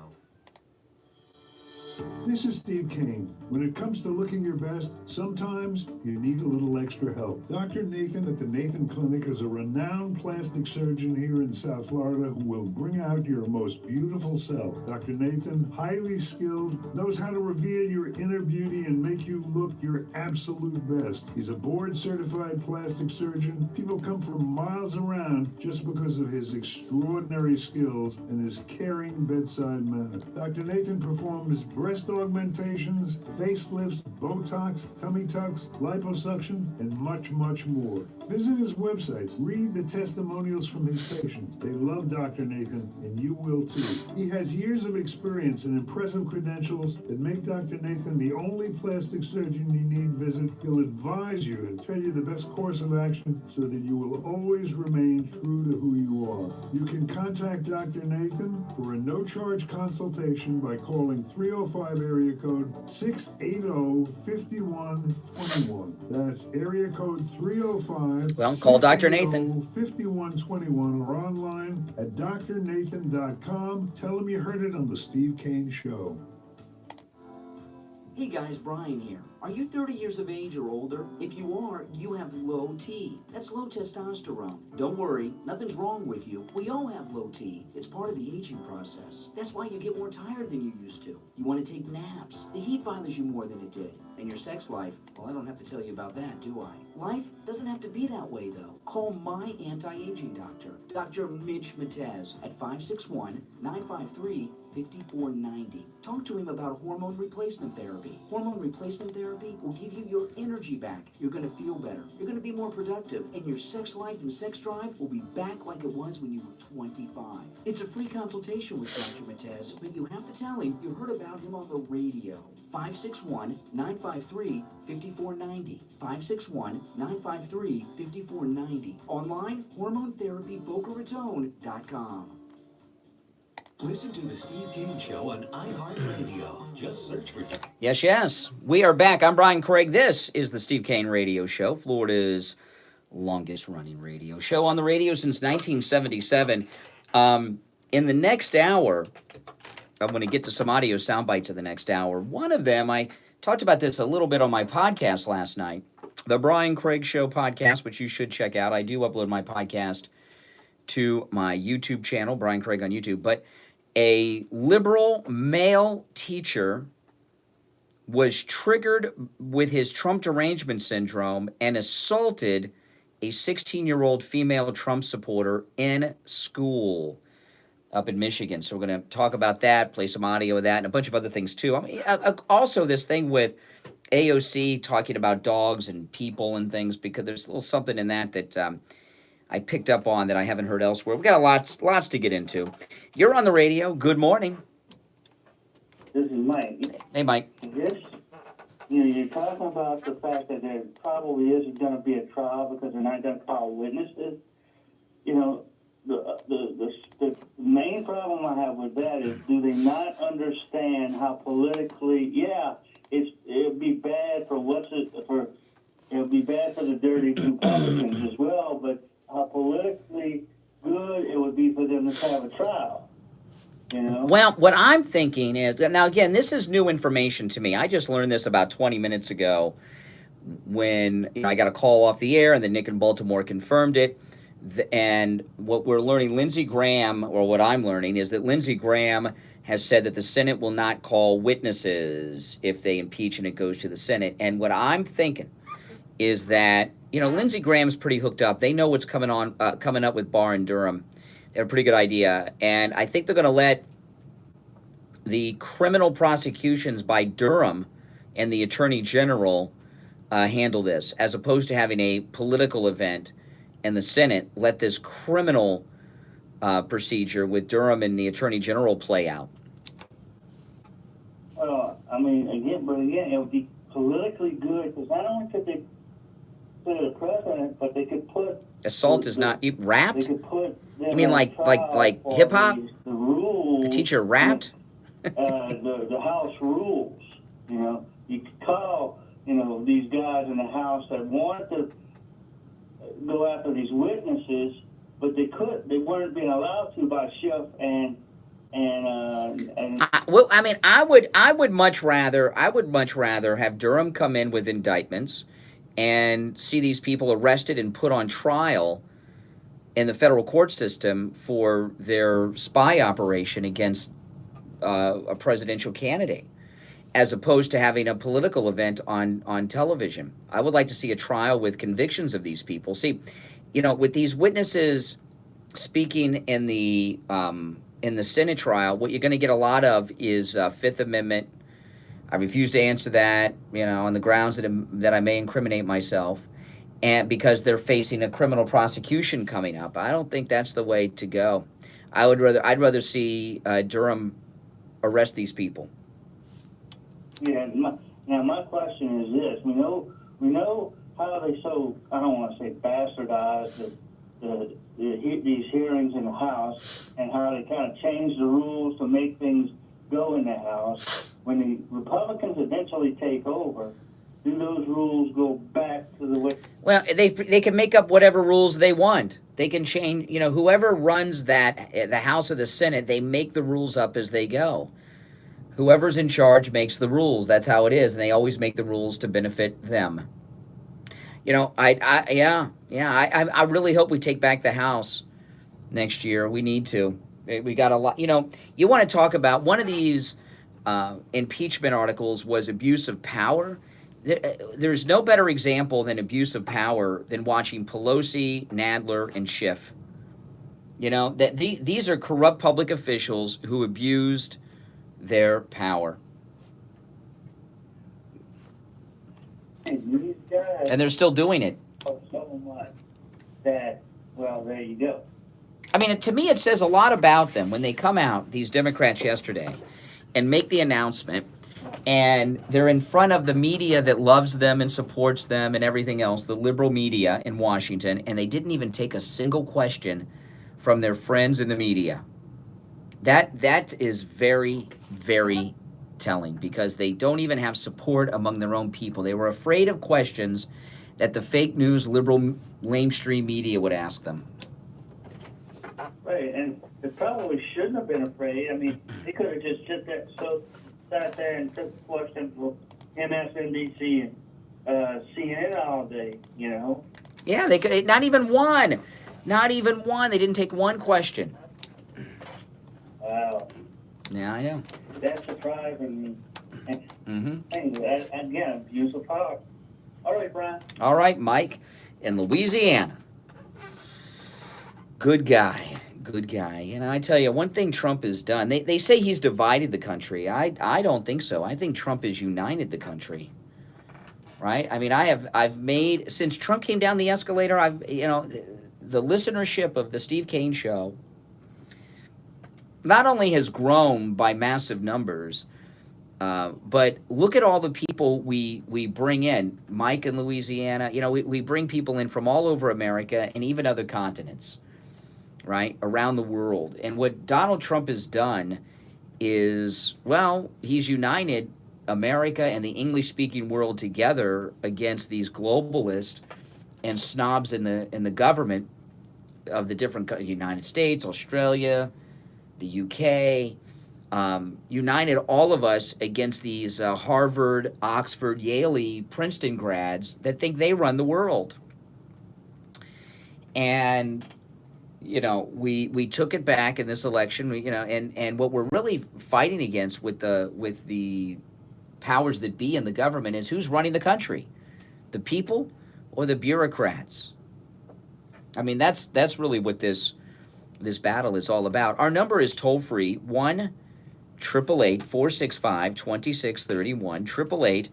This is Steve Kane. When it comes to looking your best, sometimes you need a little extra help. Dr. Nathan at the Nathan Clinic is a renowned plastic surgeon here in South Florida who will bring out your most beautiful self. Dr. Nathan, highly skilled, knows how to reveal your inner beauty and make you look your absolute best. He's a board-certified plastic surgeon. People come from miles around just because of his extraordinary skills and his caring bedside manner. Dr. Nathan performs breast augmentations, facelifts, Botox, tummy tucks, liposuction, and much, much more. Visit his website. Read the testimonials from his patients. They love Dr. Nathan, and you will too. He has years of experience and impressive credentials that make Dr. Nathan the only plastic surgeon you need visit. He'll advise you and tell you the best course of action so that you will always remain true to who you are. You can contact Dr. Nathan for a no-charge consultation by calling 305 area code 680-5121. That's area code 305. Well, call Dr. Nathan. 5121 or online at drnathan.com. Tell him you heard it on the Steve Kane Show. Hey guys, Brian here. Are you 30 years of age or older? If you are, you have low T. That's low testosterone. Don't worry, nothing's wrong with you. We all have low T. It's part of the aging process. That's why you get more tired than you used to. You want to take naps. The heat bothers you more than it did. And your sex life, well, I don't have to tell you about that, do I? Life doesn't have to be that way, though. Call my anti-aging doctor, Dr. Mitch Matez, at 561-953-5490. Talk to him about hormone replacement therapy. Hormone replacement therapy will give you your energy back. You're going to feel better. You're going to be more productive. And your sex life and sex drive will be back like it was when you were 25. It's a free consultation with Dr. Matez, but you have to tell him you heard about him on the radio. 561-953-5490. 561-953-5490. Online, hormonetherapybocaratone.com. Listen to the Steve Kane Show on iHeartRadio. Just search for... Yes. We are back. I'm Brian Craig. This is the Steve Kane Radio Show, Florida's longest running radio show on the radio since 1977. In the next hour, I'm going to get to some audio sound bites in the next hour. One of them, I talked about this a little bit on my podcast last night, the Brian Craig Show podcast, which you should check out. I do upload my podcast to my YouTube channel, Brian Craig on YouTube. But a liberal male teacher was triggered with his Trump derangement syndrome and assaulted a 16-year-old female Trump supporter in school up in Michigan. So we're going to talk about that, play some audio of that, and a bunch of other things too. I mean, also this thing with AOC talking about dogs and people and things, because there's a little something in that I picked up on that I haven't heard elsewhere. We got lots to get into. You're on the radio. Good morning. This is Mike. Hey, Mike. You're talking about the fact that there probably isn't going to be a trial because they're not going to call witnesses. The main problem I have with that is, do they not understand how politically? Yeah, it'll be bad for it'll be bad for the dirty Republicans as well, but how politically good it would be for them to have a trial. Well, what I'm thinking is, now again, this is new information to me. I just learned this about 20 minutes ago when I got a call off the air, and then Nick in Baltimore confirmed it. And what we're learning, Lindsey Graham, or what I'm learning, is that Lindsey Graham has said that the Senate will not call witnesses if they impeach and it goes to the Senate. And what I'm thinking is that, Lindsey Graham's pretty hooked up. They know what's coming up with Barr and Durham. They have a pretty good idea. And I think they're going to let the criminal prosecutions by Durham and the Attorney General handle this, as opposed to having a political event and the Senate let this criminal procedure with Durham and the Attorney General play out. Again, it would be politically good, because not only could they put a president, but they could put assault is not rapped. They could put. You mean like hip hop? The rules. A teacher rapped. The House rules. You could call these guys in the House that wanted to go after these witnesses, but they weren't being allowed to by Schiff and. I would much rather have Durham come in with indictments and see these people arrested and put on trial in the federal court system for their spy operation against a presidential candidate, as opposed to having a political event on television. I would like to see a trial with convictions of these people. See, with these witnesses speaking in the Senate trial, what you're going to get a lot of is Fifth Amendment. I refuse to answer that, on the grounds that I may incriminate myself, and because they're facing a criminal prosecution coming up. I don't think that's the way to go. I'd rather see Durham arrest these people. Yeah. My question is this: we know how they I don't want to say bastardized these hearings in the House, and how they kind of change the rules to make things go in the House. When the Republicans eventually take over, do those rules go back to the way? Well, they can make up whatever rules they want. They can change. Whoever runs the House or the Senate, they make the rules up as they go. Whoever's in charge makes the rules. That's how it is, and they always make the rules to benefit them. I really hope we take back the House next year. We need to. We got a lot. You want to talk about one of these impeachment articles was abuse of power. There's no better example than abuse of power than watching Pelosi, Nadler, and Schiff. These are corrupt public officials who abused their power. And they're still doing it. So much that, well, there you go. To me, it says a lot about them when they come out, these Democrats yesterday, and make the announcement, and they're in front of the media that loves them and supports them and everything else, the liberal media in Washington, and they didn't even take a single question from their friends in the media. That is very, very telling, because they don't even have support among their own people. They were afraid of questions. that the fake news, liberal, lamestream media would ask them. Right, and they probably shouldn't have been afraid. I mean, they could have just sat there and took the question from MSNBC and CNN all day, you know? Yeah, they could, not even one. Not even one. They didn't take one question. Wow. Yeah, I know. That's surprising me. Mm-hmm. Anyway, again, abuse of power. All right, Brian. All right, Mike in Louisiana. Good guy. Good guy. And I tell you, one thing Trump has done, they say he's divided the country. I don't think so. I think Trump has united the country. Right? I mean, I've made, since Trump came down the escalator, the listenership of the Steve Kane Show not only has grown by massive numbers, but look at all the people we bring in. Mike in Louisiana, we bring people in from all over America and even other continents, right, around the world. And what Donald Trump has done is, well, he's united America and the English-speaking world together against these globalists and snobs in the government of the different United States, Australia, the UK, united all of us against these Harvard, Oxford, Yale, Princeton grads that think they run the world. And we took it back in this election. And what we're really fighting against with the powers that be in the government is who's running the country, the people or the bureaucrats. I mean, that's really what this battle is all about. Our number is toll free 1-888-465-2631.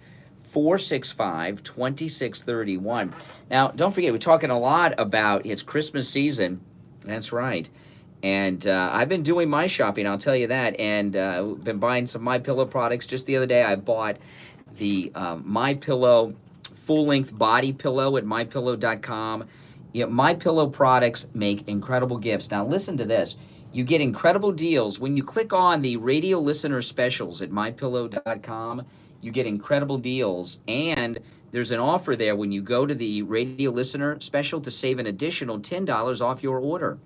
888-465-2631. Now, don't forget, we're talking a lot about it's Christmas season. That's right. And I've been doing my shopping, I'll tell you that, and been buying some MyPillow products. Just the other day, I bought the MyPillow full-length body pillow at MyPillow.com. MyPillow products make incredible gifts. Now, listen to this. You get incredible deals. When you click on the radio listener specials at MyPillow.com, you get incredible deals. And there's an offer there when you go to the radio listener special to save an additional $10 off your order.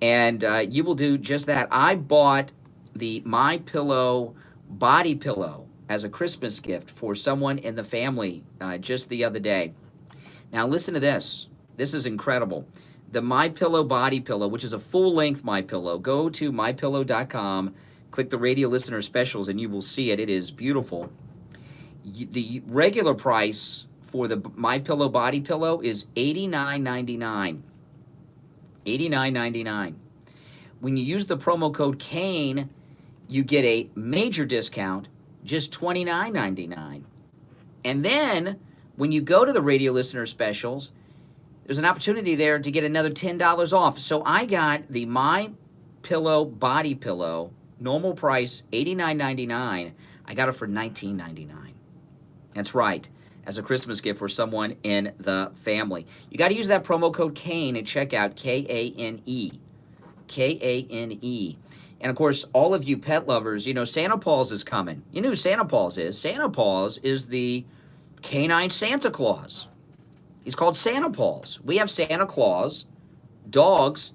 And you will do just that. I bought the MyPillow body pillow as a Christmas gift for someone in the family just the other day. Now listen to this. This is incredible. The MyPillow body pillow, which is a full-length MyPillow, go to MyPillow.com, click the radio listener specials, and you will see it. It is beautiful. The regular price for the MyPillow body pillow is $89.99. $89.99. When you use the promo code Kane, you get a major discount, just $29.99. And then when you go to the radio listener specials, there's an opportunity there to get another $10 off. So I got the MyPillow body pillow, normal price $89.99. I got it for $19.99. That's right, as a Christmas gift for someone in the family. You got to use that promo code Kane at checkout, K-A-N-E. K-A-N-E. And, of course, all of you pet lovers, Santa Paws is coming. You know who Santa Paws is? Santa Paws is the canine Santa Claus. He's called Santa Paws. We have Santa Claus. Dogs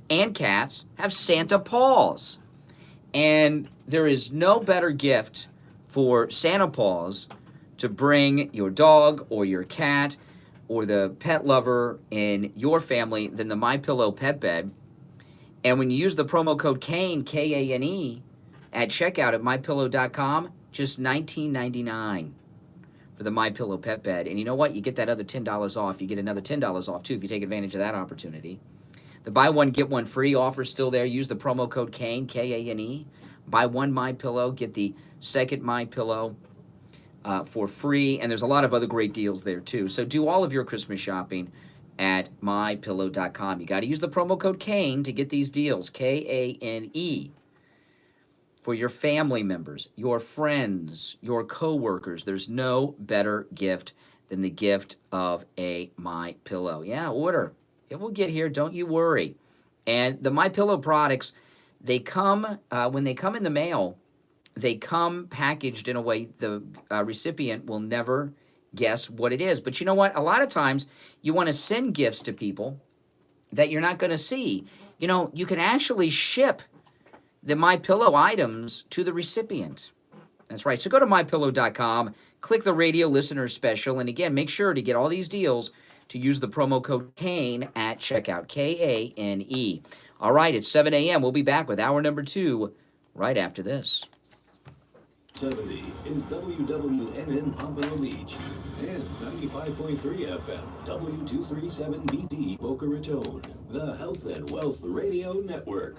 and cats have Santa Paws. And there is no better gift for Santa Paws to bring your dog or your cat or the pet lover in your family than the MyPillow pet bed. And when you use the promo code Kane, K-A-N-E, at checkout at MyPillow.com, just $19.99 for the MyPillow pet bed. And you know what? You get that other $10 off. You get another $10 off, too, if you take advantage of that opportunity. The buy one, get one free offer is still there. Use the promo code Kane, K-A-N-E. Buy one MyPillow, get the second MyPillow for free. And there's a lot of other great deals there, too. So do all of your Christmas shopping at MyPillow.com. You got to use the promo code Kane to get these deals, K-A-N-E. For your family members, your friends, your coworkers, there's no better gift than the gift of a MyPillow. Yeah, order. It will get here, don't you worry. And the MyPillow products, they come, when they come in the mail, they come packaged in a way the recipient will never guess what it is. But you know what? A lot of times you want to send gifts to people that you're not going to see. You know, you can actually ship the MyPillow items to the recipient. That's right. So go to MyPillow.com, click the radio listener special, and again, make sure to get all these deals to use the promo code KANE at checkout, K-A-N-E. All right, it's 7 a.m. We'll be back with hour number 2 right after this. 70 is WWNN Pompano Beach and 95.3 FM W237BD Boca Raton, the Health and Wealth Radio Network.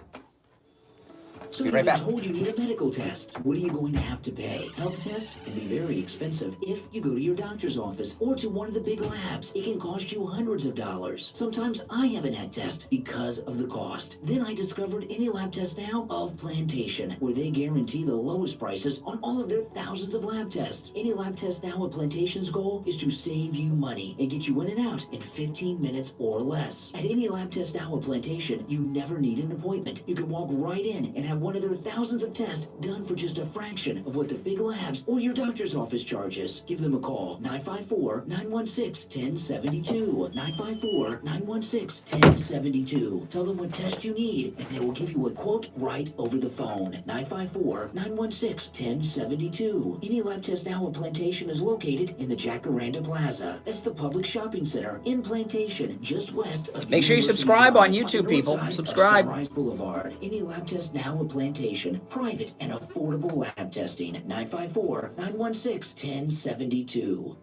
So Be you've right been back. told you need a medical test. What are you going to have to pay? Health tests can be very expensive if you go to your doctor's office or to one of the big labs. It can cost you hundreds of dollars. Sometimes I haven't had tests because of the cost. Then I discovered Any Lab Test Now of Plantation, where they guarantee the lowest prices on all of their thousands of lab tests. Any Lab Test Now of Plantation's goal is to save you money and get you in and out in 15 minutes or less. At Any Lab Test Now of Plantation, you never need an appointment. You can walk right in and have one of their thousands of tests done for just a fraction of what the big labs or your doctor's office charges. Give them a call, 954-916-1072, 954-916-1072. Tell them what test you need, and they will give you a quote right over the phone, 954-916-1072. Any Lab Test Now in Plantation is located in the Jacaranda Plaza. That's the public shopping center in Plantation, just west of Make sure you University subscribe Drive on YouTube, the north people. side of Subscribe. Sunrise Boulevard. Any Lab Test Now in Plantation, private and affordable lab testing, 954-916-1072.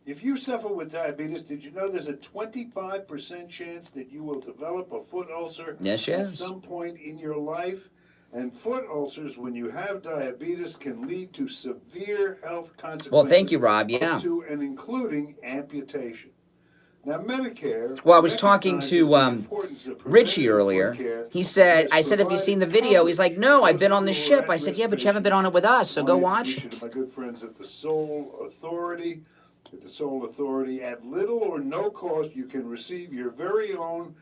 If you suffer with diabetes, did you know there's a 25% chance that you will develop a foot ulcer Yes, at yes. some point in your life? And foot ulcers, when you have diabetes, can lead to severe health consequences. Well, thank you, Rob. Yeah. Up to and including amputation. Now, Medicare. Well, I was talking to Richie earlier. He said, I said, have you seen the video? He's like, no, I've been on the ship. I said, yeah, but you haven't been on it with us, so go watch it. My good friends at the Soul Authority. At the Soul Authority, at little or no cost, you can receive your very own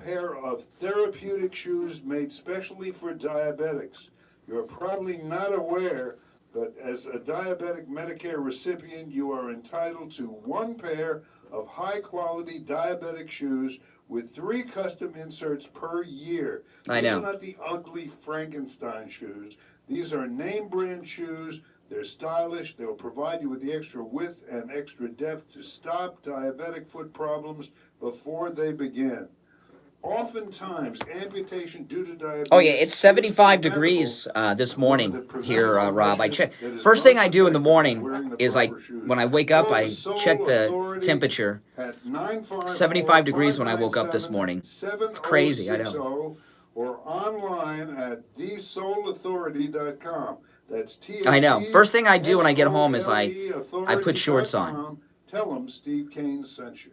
pair of therapeutic shoes made specially for diabetics. You're probably not aware, but as a diabetic Medicare recipient, you are entitled to one pair of high-quality diabetic shoes with 3 custom inserts per year. I know. These are not the ugly Frankenstein shoes. These are name-brand shoes. They're stylish. They'll provide you with the extra width and extra depth to stop diabetic foot problems before they begin. Oftentimes, amputation due to diabetes... Oh, yeah, it's 75 degrees this morning here, Rob. I check. First thing I do in the morning is when I wake up, I check the temperature. 75 degrees when I woke up this morning. It's crazy, I know. Or online at thesoulauthority.com. That's I know. First thing I do when I get home is I put shorts on. Tell them Steve Kane sent you.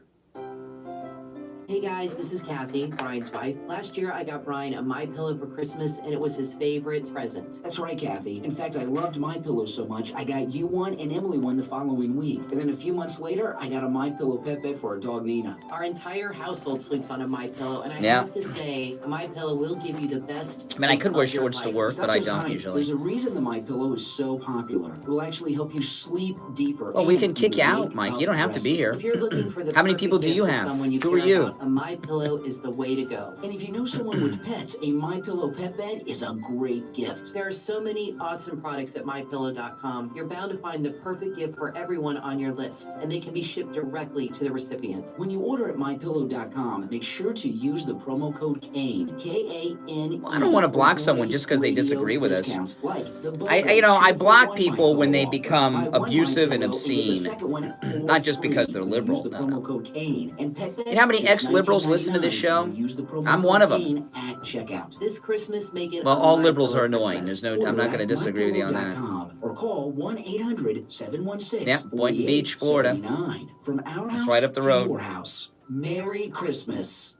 Hey guys, this is Kathy, Brian's wife. Last year I got Brian a MyPillow for Christmas and it was his favorite present. That's right, Kathy. In fact, I loved MyPillow so much, I got you one and Emily one the following week. And then a few months later, I got a MyPillow pet bed for our dog, Nina. Our entire household sleeps on a MyPillow, and I Yeah. have to say, a MyPillow will give you the best I mean, I could wear sleep of your shorts to life. work, It's but not I just don't height. usually. There's a reason the MyPillow is so popular. It will actually help you sleep deeper. Well, we and can kick you will out, wake Mike. up You don't have to be rested. here. If you're looking for the How many perfect people do gift you for have? someone you Who are care you? about, a MyPillow is the way to go. And if you know someone with pets, a MyPillow pet bed is a great gift. There are so many awesome products at MyPillow.com. You're bound to find the perfect gift for everyone on your list, and they can be shipped directly to the recipient. When you order at MyPillow.com, make sure to use the promo code KANE, K-A-N-E. Well, I don't want to block for someone just because they radio disagree with us. discounts, like the I block people when they MyPillow become offer. Buy one abusive and MyPillow and get the obscene. second one for Not just because free. they're Use liberal. the No, promo no. code KANE, and pet beds You know how many is ex-liberals listen to this $19.99. show? Use the promo I'm code one of them. KANE at checkout. This Christmas, make it Well, a all liberals MyPillow are annoying. Christmas. There's no. I'm not going to disagree with you on that. MyPillow.com or call 1-800-716-4879. Yeah, Boynton Beach, Florida. From our That's house right up the to road. your house. Merry Christmas.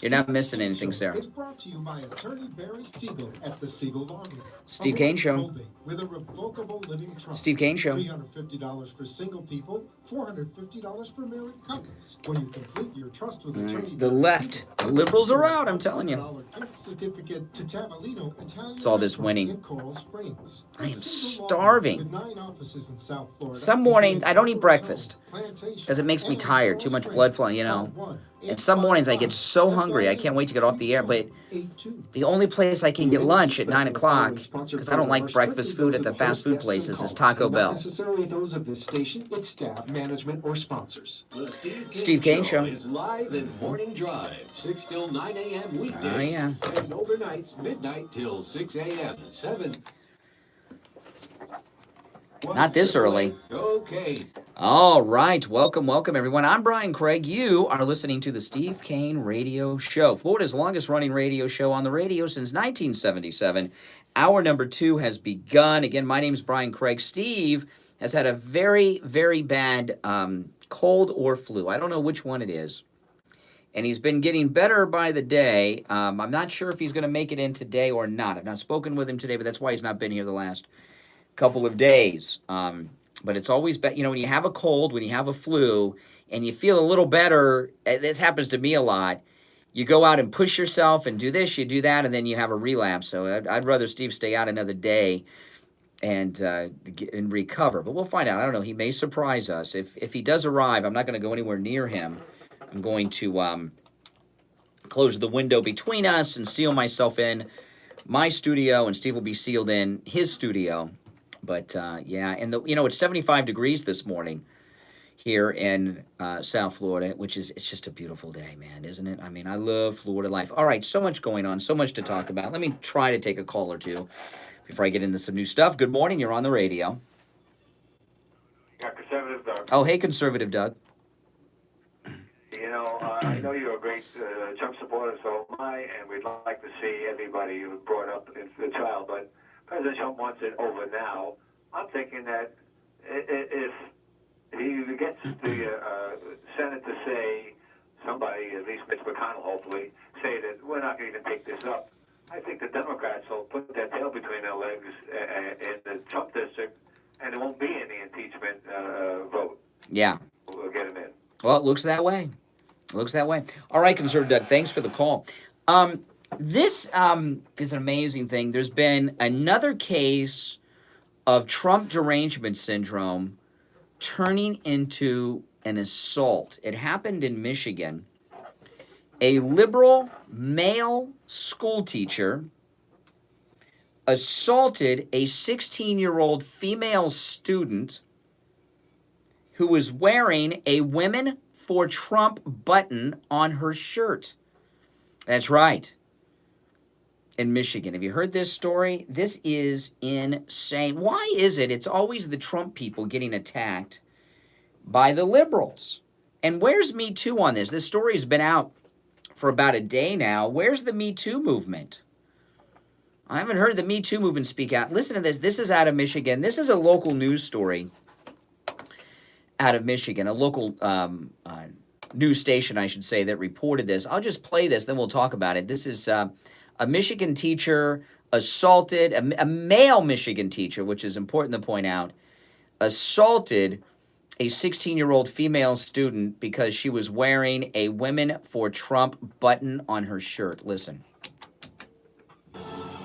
You're not missing anything, Sarah. It's brought to you by Attorney Barry Siegel at the Siegel Law Group. Steve Kane Show. Probate with a revocable living trust. Steve Kane Show. $350 for single people, $450 for married couples. When you complete your trust with Attorney The left, the liberals are out, I'm telling you. gift certificate to Tavolino Italian It's all this Restaurant winning. in Coral Springs. I am starving. With 9 offices in South Florida. Some mornings I don't eat breakfast because it makes me tired, too much blood flowing, you know. And some mornings I get so hungry, I can't wait to get off the air. But the only place I can get lunch at 9 o'clock, because I don't like breakfast food at the fast food places, is Taco Bell. Not necessarily those of this station, its staff, management, or sponsors. The Steve Kane Show. is live in Morning Drive, 6 till 9 a.m. weekdays. Oh, yeah. And overnights, midnight till 6 a.m. 7. Not this early. Okay. All right. Welcome, everyone. I'm Brian Craig. You are listening to the Steve Kane Radio Show, Florida's longest-running radio show on the radio since 1977. Hour number 2 has begun. Again, my name is Brian Craig. Steve has had a very, very bad cold or flu. I don't know which one it is. And he's been getting better by the day. I'm not sure if he's going to make it in today or not. I've not spoken with him today, but that's why he's not been here the last couple of days. But it's always better, when you have a cold, when you have a flu, and you feel a little better, this happens to me a lot, you go out and push yourself and do this, you do that, and then you have a relapse. So I'd rather Steve stay out another day and recover. But we'll find out. I don't know. He may surprise us. If he does arrive, I'm not going to go anywhere near him. I'm going to close the window between us and seal myself in my studio, and Steve will be sealed in his studio. But, yeah, and, it's 75 degrees this morning here in South Florida, it's just a beautiful day, man, isn't it? I mean, I love Florida life. All right, so much going on, so much to talk about. Let me try to take a call or two before I get into some new stuff. Good morning. You're on the radio. Got Conservative Doug. Oh, hey, Conservative Doug. I know you're a great Trump supporter, so am I, and we'd like to see everybody who brought up the trial, but President Trump wants it over now. I'm thinking that if he gets the Senate to say, somebody, at least Mitch McConnell hopefully, say that we're not going to even take this up, I think the Democrats will put their tail between their legs in the Trump district, and there won't be any impeachment vote. Yeah. We'll get him in. Well, it looks that way. All right, Conservative Doug, thanks for the call. This is an amazing thing. There's been another case of Trump derangement syndrome turning into an assault. It happened in Michigan. A liberal male school teacher assaulted a 16-year-old female student who was wearing a Women for Trump button on her shirt. That's right. In Michigan. Have you heard this story? This is insane. Why is it it's always the Trump people getting attacked by the liberals? And where's Me Too on this? This story has been out for about a day now. Where's the Me Too movement? I haven't heard the Me Too movement speak out. Listen to this. This is out of Michigan. This is a local news story out of Michigan, a local news station, I should say, that reported this. I'll just play this, then we'll talk about it. This is a Michigan teacher assaulted, a male Michigan teacher, which is important to point out, assaulted a 16-year-old female student because she was wearing a Women for Trump button on her shirt. Listen.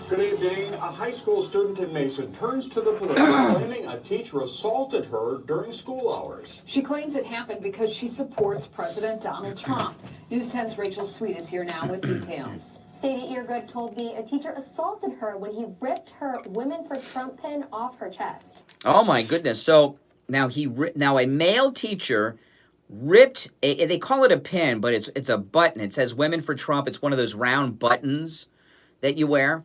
Good evening. A high school student in Mason turns to the police claiming a teacher assaulted her during school hours. She claims it happened because she supports President Donald Trump. News 10's Rachel Sweet is here now with details. Sadie Eargood told me a teacher assaulted her when he ripped her Women for Trump pin off her chest. Oh my goodness. So now a male teacher ripped they call it a pin, but it's a button. It says Women for Trump. It's one of those round buttons that you wear.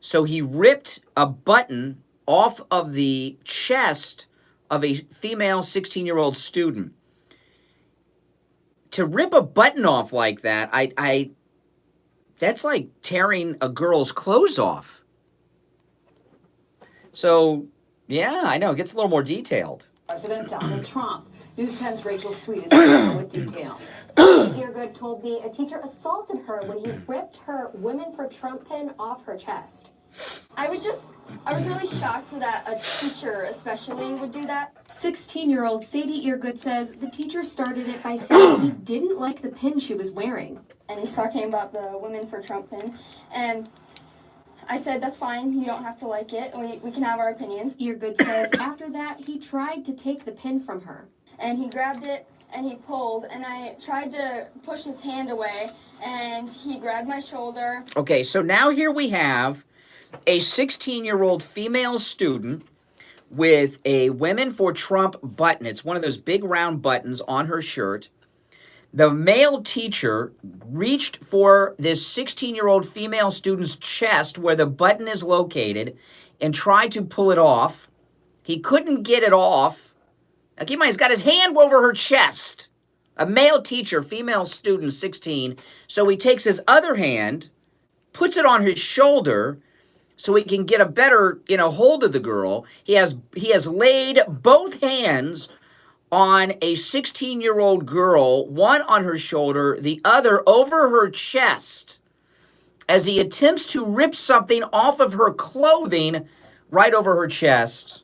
So he ripped a button off of the chest of a female 16-year-old student. To rip a button off like that, that's like tearing a girl's clothes off. So, yeah, I know. It gets a little more detailed. President Donald Trump. News 10's Rachel Sweet is here with details. Eargood told me a teacher assaulted her when he ripped her Women for Trump pin off her chest. I was really shocked that a teacher especially would do that. 16-year-old Sadie Eargood says the teacher started it by saying he didn't like the pin she was wearing. And he's talking about the Women for Trump pin. And I said, that's fine, you don't have to like it. We can have our opinions. Eargood says after that, he tried to take the pin from her. And he grabbed it and he pulled, and I tried to push his hand away, and he grabbed my shoulder. Okay, so now here we have a 16-year-old female student with a Women for Trump button. It's one of those big round buttons on her shirt. The male teacher reached for this 16-year-old female student's chest where the button is located and tried to pull it off. He couldn't get it off. Now, keep in mind, he's got his hand over her chest. A male teacher, female student, 16. So he takes his other hand, puts it on his shoulder so he can get a better, hold of the girl. He has laid both hands on a 16-year-old girl, one on her shoulder, the other over her chest, as he attempts to rip something off of her clothing right over her chest.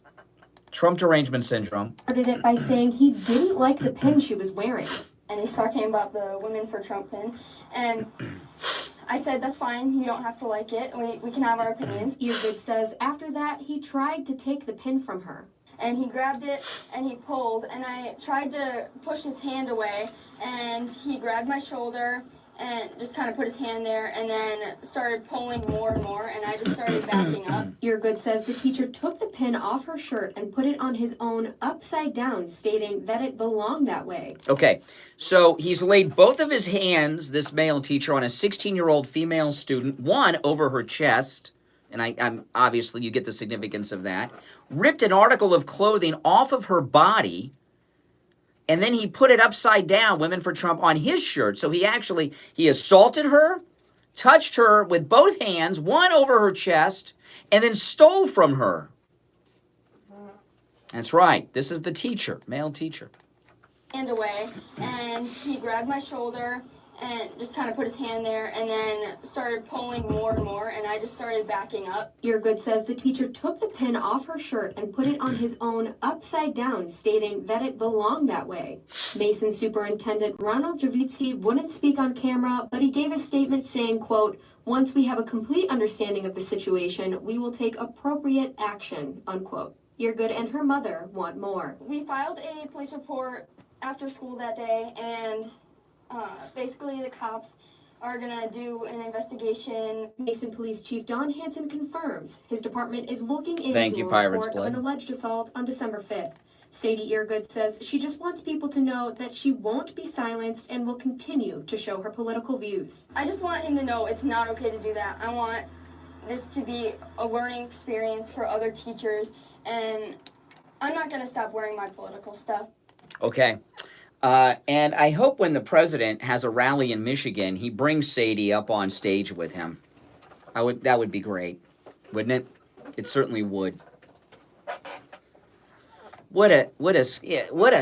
Trump Derangement syndrome. Started it by saying he didn't like the pin she was wearing. And he's talking about the Women for Trump pin. And I said, that's fine, you don't have to like it. We can have our opinions. Eargood says after that, he tried to take the pin from her. And he grabbed it and he pulled, and I tried to push his hand away, and he grabbed my shoulder and just kind of put his hand there and then started pulling more and more, and I just started backing up. Eargood says the teacher took the pin off her shirt and put it on his own upside down, stating that it belonged that way. Okay, so he's laid both of his hands, this male teacher, on a 16-year-old female student, one over her chest, and I'm obviously you get the significance of that, ripped an article of clothing off of her body, and then he put it upside down, Women for Trump, on his shirt. So he assaulted her, touched her with both hands, one over her chest, and then stole from her. That's right. This is the teacher, male teacher. Hand away, and he grabbed my shoulder and just kind of put his hand there and then started pulling more and more, and I just started backing up. Eargood says the teacher took the pin off her shirt and put it on his own upside down, stating that it belonged that way. Mason Superintendent Ronald Javitsky wouldn't speak on camera, but he gave a statement saying, quote, "Once we have a complete understanding of the situation, we will take appropriate action," unquote. Eargood and her mother want more. We filed a police report after school that day, and basically the cops are gonna do an investigation. Mason Police Chief Don Hansen confirms his department is looking into Thank you, a Pirates report of an alleged assault on December 5th. Sadie Eargood says she just wants people to know that she won't be silenced and will continue to show her political views. I just want him to know it's not okay to do that. I want this to be a learning experience for other teachers, and I'm not gonna stop wearing my political stuff. Okay. And I hope when the president has a rally in Michigan, he brings Sadie up on stage with him. That would be great, wouldn't it? It certainly would. What a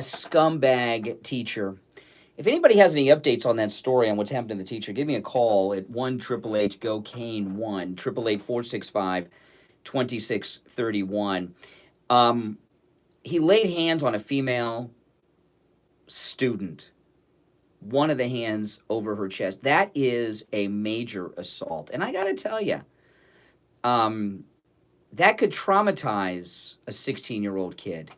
scumbag teacher. If anybody has any updates on that story on what's happened to the teacher, give me a call at 1-888-GO-CANE 1-888-465-2631. He laid hands on a female student, one of the hands over her chest. That is a major assault. And I got to tell you, that could traumatize a 16-year-old kid.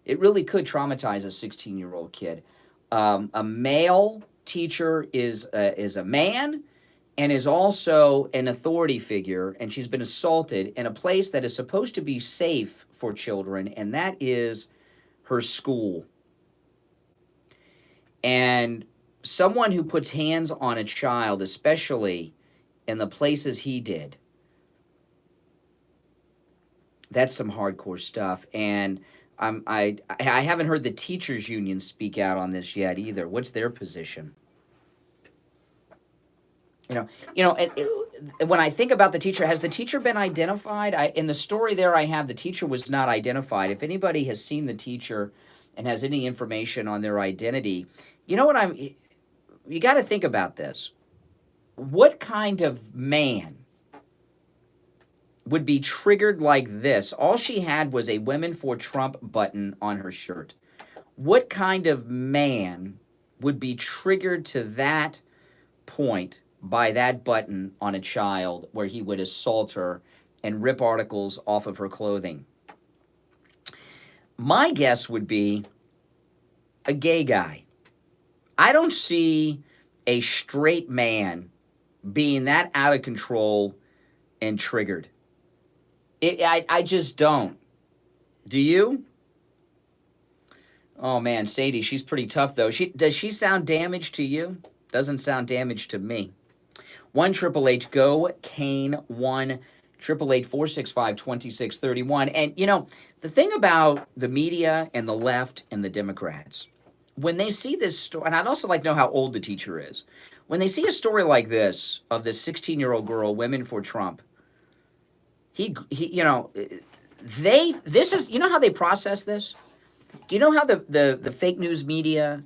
It really could traumatize a 16-year-old kid. A male teacher is a man and is also an authority figure, and she's been assaulted in a place that is supposed to be safe for children, and that is her school. And someone who puts hands on a child, especially in the places he did, that's some hardcore stuff. And I haven't heard the teachers union speak out on this yet either. What's their position? When I think about the teacher, has the teacher been identified? In the story there I have, the teacher was not identified. If anybody has seen the teacher, and has any information on their identity, you got to think about this. What kind of man would be triggered like this? All she had was a Women for Trump button on her shirt. What kind of man would be triggered to that point by that button on a child where he would assault her and rip articles off of her clothing? My guess would be a gay guy. I don't see a straight man being that out of control and triggered. I just don't. Do you? Oh, man, Sadie, she's pretty tough, though. Does she sound damaged to you? Doesn't sound damaged to me. 1-888-GO-CANE, 1-888-465-2631. And, the thing about the media and the left and the Democrats, when they see this story, and I'd also like to know how old the teacher is. When they see a story like this of this 16-year-old girl, Women for Trump, this is, how they process this? Do you know how the fake news media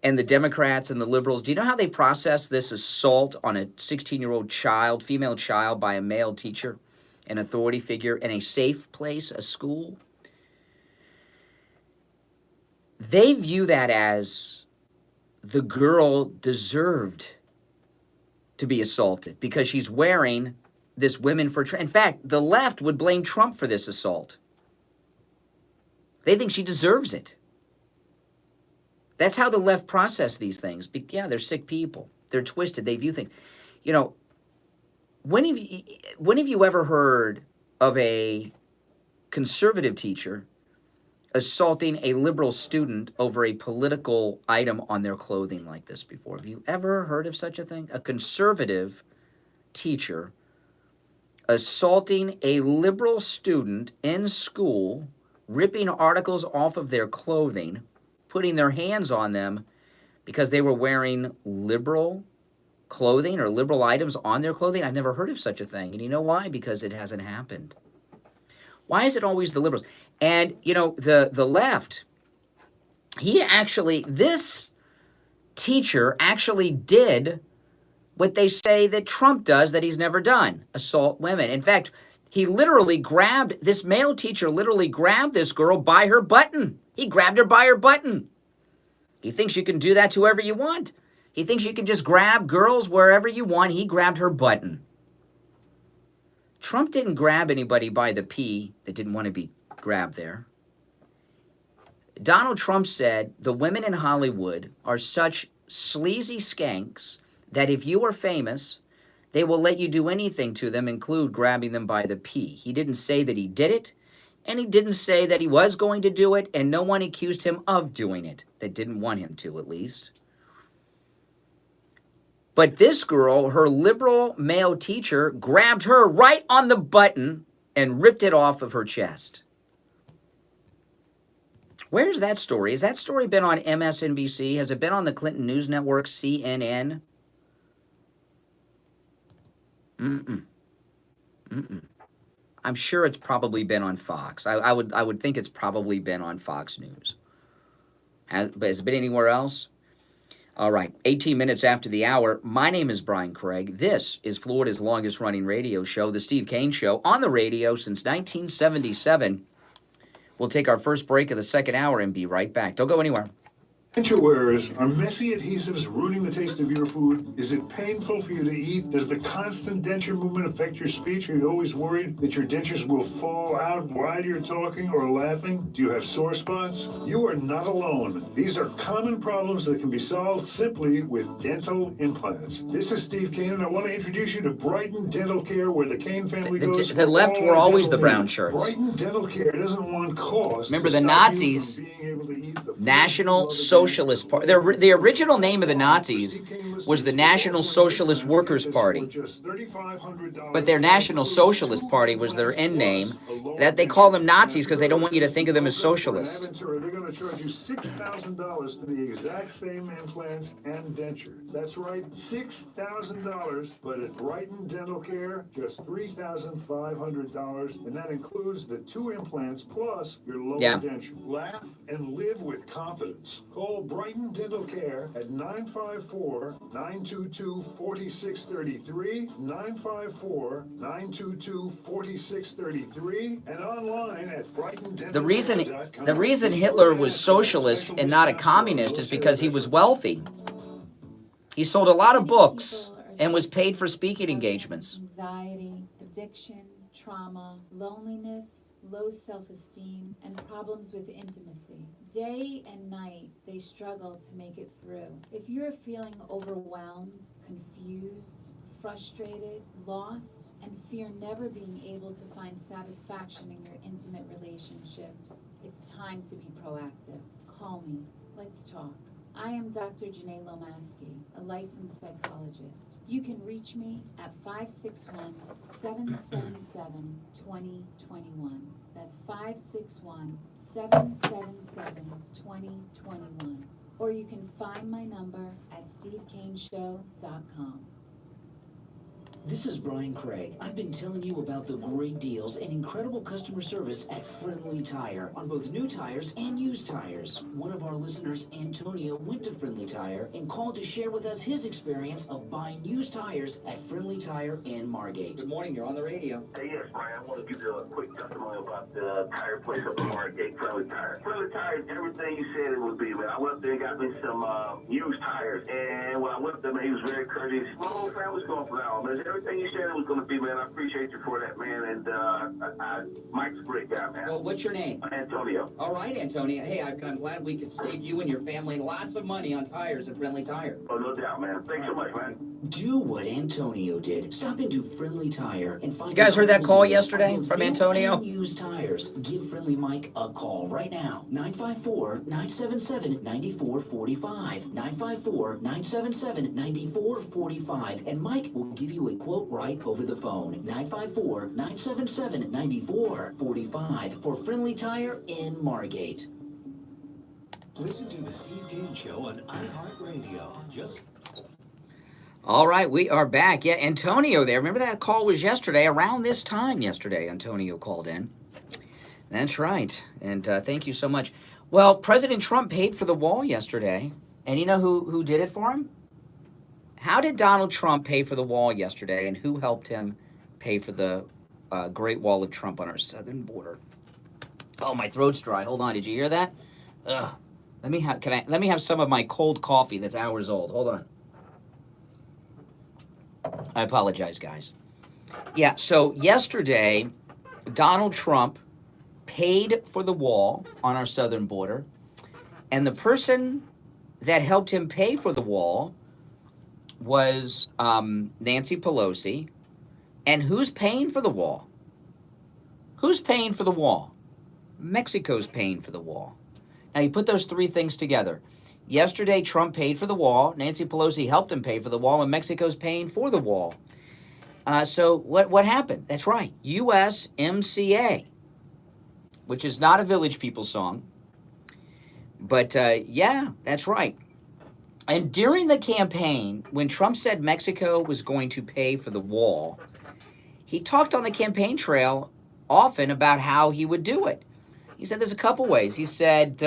and the Democrats and the liberals, do you know how they process this assault on a 16-year-old child, female child, by a male teacher, an authority figure in a safe place, a school? They view that as the girl deserved to be assaulted because she's wearing this Women for Trump. In fact, the left would blame Trump for this assault. They think she deserves it. That's how the left process these things. Yeah, they're sick people. They're twisted. They view things. When have you ever heard of a conservative teacher assaulting a liberal student over a political item on their clothing like this before? Have you ever heard of such a thing? A conservative teacher assaulting a liberal student in school, ripping articles off of their clothing, putting their hands on them because they were wearing liberal clothing or liberal items on their clothing? I've never heard of such a thing. And you know why? Because it hasn't happened. Why is it always the liberals? And, the left, this teacher actually did what they say that Trump does that he's never done, assault women. In fact, this male teacher literally grabbed this girl by her button. He grabbed her by her button. He thinks you can do that to whoever you want. He thinks you can just grab girls wherever you want. He grabbed her button. Trump didn't grab anybody by the pee that didn't want to be grabbed there. Donald Trump said the women in Hollywood are such sleazy skanks that if you are famous, they will let you do anything to them, include grabbing them by the pee. He didn't say that he did it, and he didn't say that he was going to do it, and no one accused him of doing it, that didn't want him to, at least. But this girl, her liberal male teacher, grabbed her right on the button and ripped it off of her chest. Where's that story? Has that story been on MSNBC? Has it been on the Clinton News Network, CNN? I'm sure it's probably been on Fox. I would think it's probably been on Fox News. But has it been anywhere else? All right, 18 minutes after the hour. My name is Brian Craig. This is Florida's longest running radio show, The Steve Kane Show, on the radio since 1977. We'll take our first break of the second hour and be right back. Don't go anywhere. Denture wearers, are messy adhesives ruining the taste of your food? Is it painful for you to eat? Does the constant denture movement affect your speech? Are you always worried that your dentures will fall out while you're talking or laughing? Do you have sore spots? You are not alone. These are common problems that can be solved simply with dental implants. This is Steve Kane, and I want to introduce you to Brighton Dental Care, where the Kane family goes. The left were always the brown shirts. Brighton Dental Care doesn't want cost. Remember the Nazis, National Socialist Party. The original name of the Nazis was the National Socialist Workers' Party. But their National Socialist Party was their end name. That they call them Nazis because they don't want you to think of them as socialists. They're going to charge you $6,000 for the exact same implants and denture. That's right, $6,000. But at Brighton Dental Care, just $3,500, and that includes the 2 implants plus your lower denture. Laugh and live with confidence. Call Brighton Dental Care at 954-922-4633, 954-922-4633, and online at BrightonDentalCare.com. The reason Hitler was socialist and not a communist is because he was wealthy. He sold a lot of books and was paid for speaking engagements. Anxiety, addiction, trauma, loneliness, low self-esteem, and problems with intimacy. Day and night, they struggle to make it through. If you're feeling overwhelmed, confused, frustrated, lost, and fear never being able to find satisfaction in your intimate relationships, it's time to be proactive. Call me. Let's talk. I am Dr. Janae Lomaski, a licensed psychologist. You can reach me at 561-777-2021. That's 561-777-2021. Or you can find my number at stevekaneshow.com. This is Brian Craig. I've been telling you about the great deals and incredible customer service at Friendly Tire on both new tires and used tires. One of our listeners, Antonio, went to Friendly Tire and called to share with us his experience of buying used tires at Friendly Tire in Margate. Good morning, you're on the radio. Hey, yes, Brian, I want to give you a quick testimony about the tire place up in Margate, Friendly Tire. Friendly Tire is everything you said it would be, man. I went up there and got me some used tires, and when I went up there, man, he was very courteous. My whole family's going for that one, man. Everything you said it was going to be, man. I appreciate you for that, man. And Mike's a great guy, man. Well, what's your name? Antonio. All right, Antonio. Hey, I'm glad we could save you and your family lots of money on tires at Friendly Tire. Oh, no doubt, man. Thanks so much, man. Do what Antonio did. Stop into Friendly Tire and find. You guys heard that call deals yesterday on both from new Antonio? and used tires. Give Friendly Mike a call right now. 954-977-9445. 954-977-9445. And Mike will give you a quote right over the phone. 954-977-9445 for Friendly Tire in Margate. Listen to the Steve Kane Show on iHeartRadio. All right, we are back. Yeah, Antonio there. Remember that call was yesterday, around this time yesterday, Antonio called in. That's right. And thank you so much. Well, President Trump paid for the wall yesterday. And you know who did it for him? How did Donald Trump pay for the wall yesterday? And who helped him pay for the Great Wall of Trump on our southern border? Oh, my throat's dry. Hold on. Did you hear that? Ugh. Let me have some of my cold coffee that's hours old. Hold on. I apologize, guys. Yeah, so yesterday, Donald Trump paid for the wall on our southern border, and the person that helped him pay for the wall was Nancy Pelosi. And who's paying for the wall? Who's paying for the wall? Mexico's paying for the wall. Now, you put those three things together. Yesterday, Trump paid for the wall. Nancy Pelosi helped him pay for the wall, and Mexico's paying for the wall. So what happened? That's right, USMCA, which is not a Village People song. But yeah, that's right. And during the campaign, when Trump said Mexico was going to pay for the wall, he talked on the campaign trail often about how he would do it. He said there's a couple ways. He said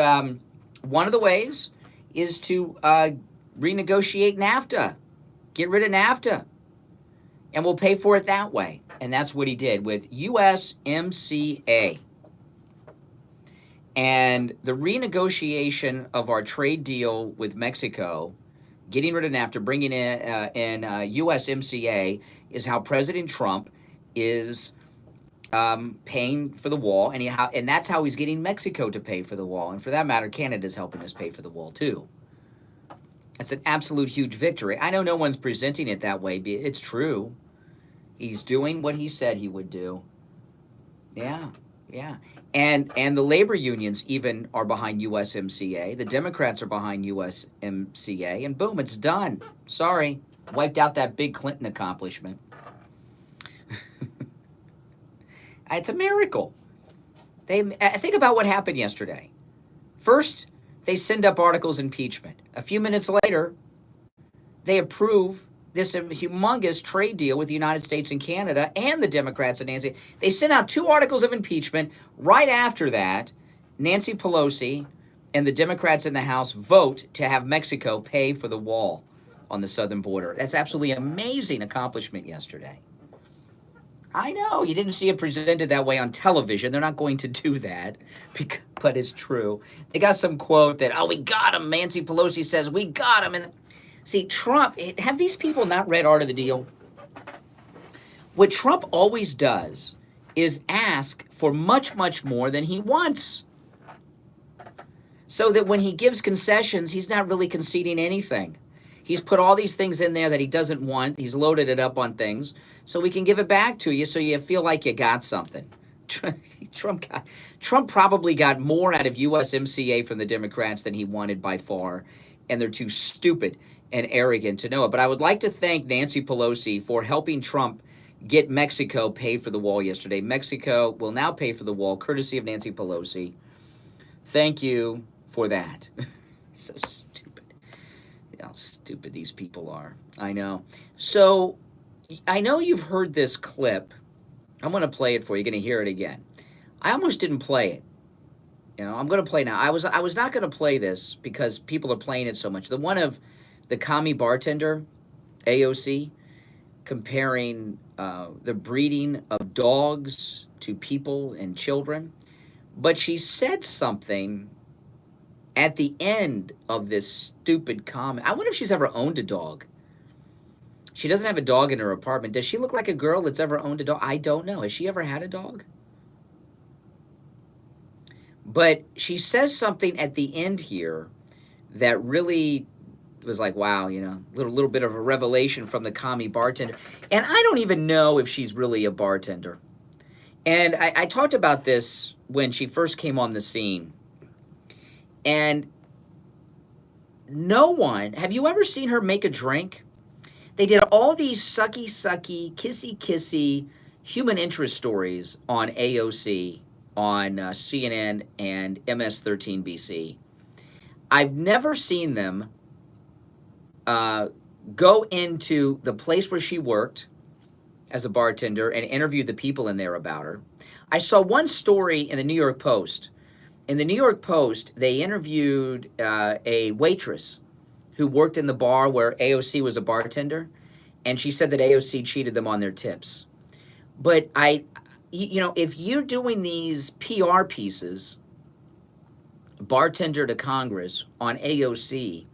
one of the ways is to renegotiate NAFTA, get rid of NAFTA, and we'll pay for it that way. And that's what he did with USMCA. And the renegotiation of our trade deal with Mexico, getting rid of NAFTA, bringing in USMCA, is how President Trump is paying for the wall, and that's how he's getting Mexico to pay for the wall. And for that matter, Canada's helping us pay for the wall too. That's an absolute huge victory. I know no one's presenting it that way, but it's true. He's doing what he said he would do. Yeah. Yeah. And the labor unions even are behind USMCA. The Democrats are behind USMCA. And boom, it's done. Sorry. Wiped out that big Clinton accomplishment. It's a miracle. Think about what happened yesterday. First, they send up articles of impeachment. A few minutes later, they approve this humongous trade deal with the United States and Canada and the Democrats and Nancy. They sent out 2 articles of impeachment. Right after that, Nancy Pelosi and the Democrats in the House vote to have Mexico pay for the wall on the southern border. That's absolutely amazing accomplishment yesterday. I know you didn't see it presented that way on television. They're not going to do that, but it's true. They got some quote that, oh, we got him. Nancy Pelosi says, we got him. And see, Trump, have these people not read Art of the Deal? What Trump always does is ask for much, much more than he wants. So that when he gives concessions, he's not really conceding anything. He's put all these things in there that he doesn't want. He's loaded it up on things so we can give it back to you so you feel like you got something. Trump probably got more out of USMCA from the Democrats than he wanted by far, and they're too stupid and arrogant to know it. But I would like to thank Nancy Pelosi for helping Trump get Mexico paid for the wall yesterday. Mexico will now pay for the wall, courtesy of Nancy Pelosi. Thank you for that. So stupid. How stupid these people are. I know. So, I know you've heard this clip. I'm going to play it for you. You're going to hear it again. I almost didn't play it. I'm going to play now. I was not going to play this because people are playing it so much. The one of the commie bartender, AOC, comparing the breeding of dogs to people and children. But she said something at the end of this stupid comment. I wonder if she's ever owned a dog. She doesn't have a dog in her apartment. Does she look like a girl that's ever owned a dog? I don't know. Has she ever had a dog? But she says something at the end here that really was like, wow, little bit of a revelation from the commie bartender. And I don't even know if she's really a bartender. And I talked about this when she first came on the scene. And no one, have you ever seen her make a drink? They did all these sucky, kissy, human interest stories on AOC, on CNN and MS-13BC. I've never seen them go into the place where she worked as a bartender and interview the people in there about her. I saw one story in the New York Post. In the New York Post, they interviewed a waitress who worked in the bar where AOC was a bartender, and she said that AOC cheated them on their tips. But if you're doing these PR pieces, bartender to Congress on AOC,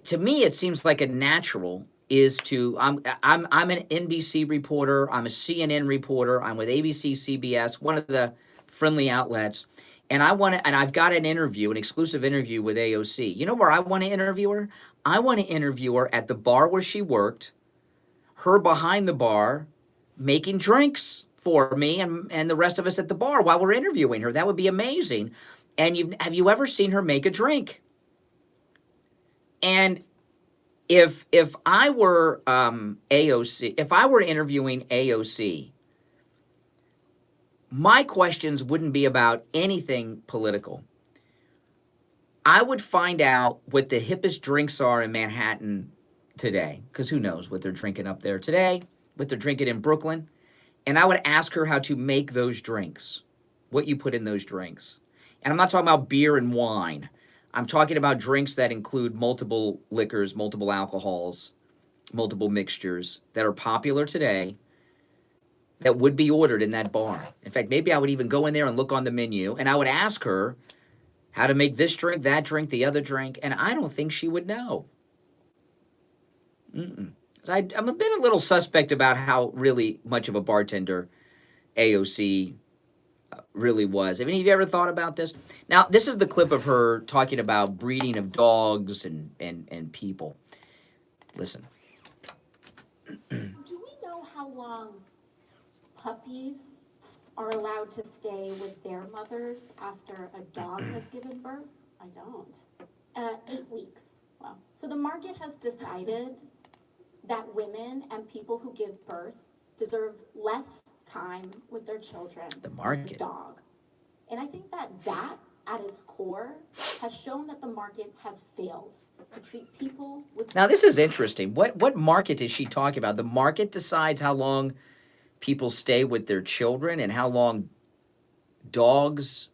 to me it seems like a natural is to I'm an NBC reporter, I'm a CNN reporter, I'm with ABC, CBS, one of the friendly outlets. And I've got an exclusive interview with AOC. You know where I want to interview her? I want to interview her at the bar where she worked, her behind the bar, making drinks for me and the rest of us at the bar while we're interviewing her. That would be amazing. And have you ever seen her make a drink? And if I were AOC, if I were interviewing AOC, my questions wouldn't be about anything political. I would find out what the hippest drinks are in Manhattan today, because who knows what they're drinking up there today, what they're drinking in Brooklyn. And I would ask her how to make those drinks, what you put in those drinks. And I'm not talking about beer and wine. I'm talking about drinks that include multiple liquors, multiple alcohols, multiple mixtures that are popular today, that would be ordered in that bar. In fact, maybe I would even go in there and look on the menu, and I would ask her how to make this drink, that drink, the other drink, and I don't think she would know. So I'm a bit a little suspect about how really much of a bartender AOC really was. Have any of you ever thought about this? Now, this is the clip of her talking about breeding of dogs and people. Listen. Do we know how long puppies are allowed to stay with their mothers after a dog has given birth? I don't. 8 weeks. Wow. So the market has decided that women and people who give birth deserve less time with their children The than market. a dog. And I think that at its core, has shown that the market has failed to treat people with... Now, this is interesting. What market is she talking about? The market decides how long people stay with their children and how long dogs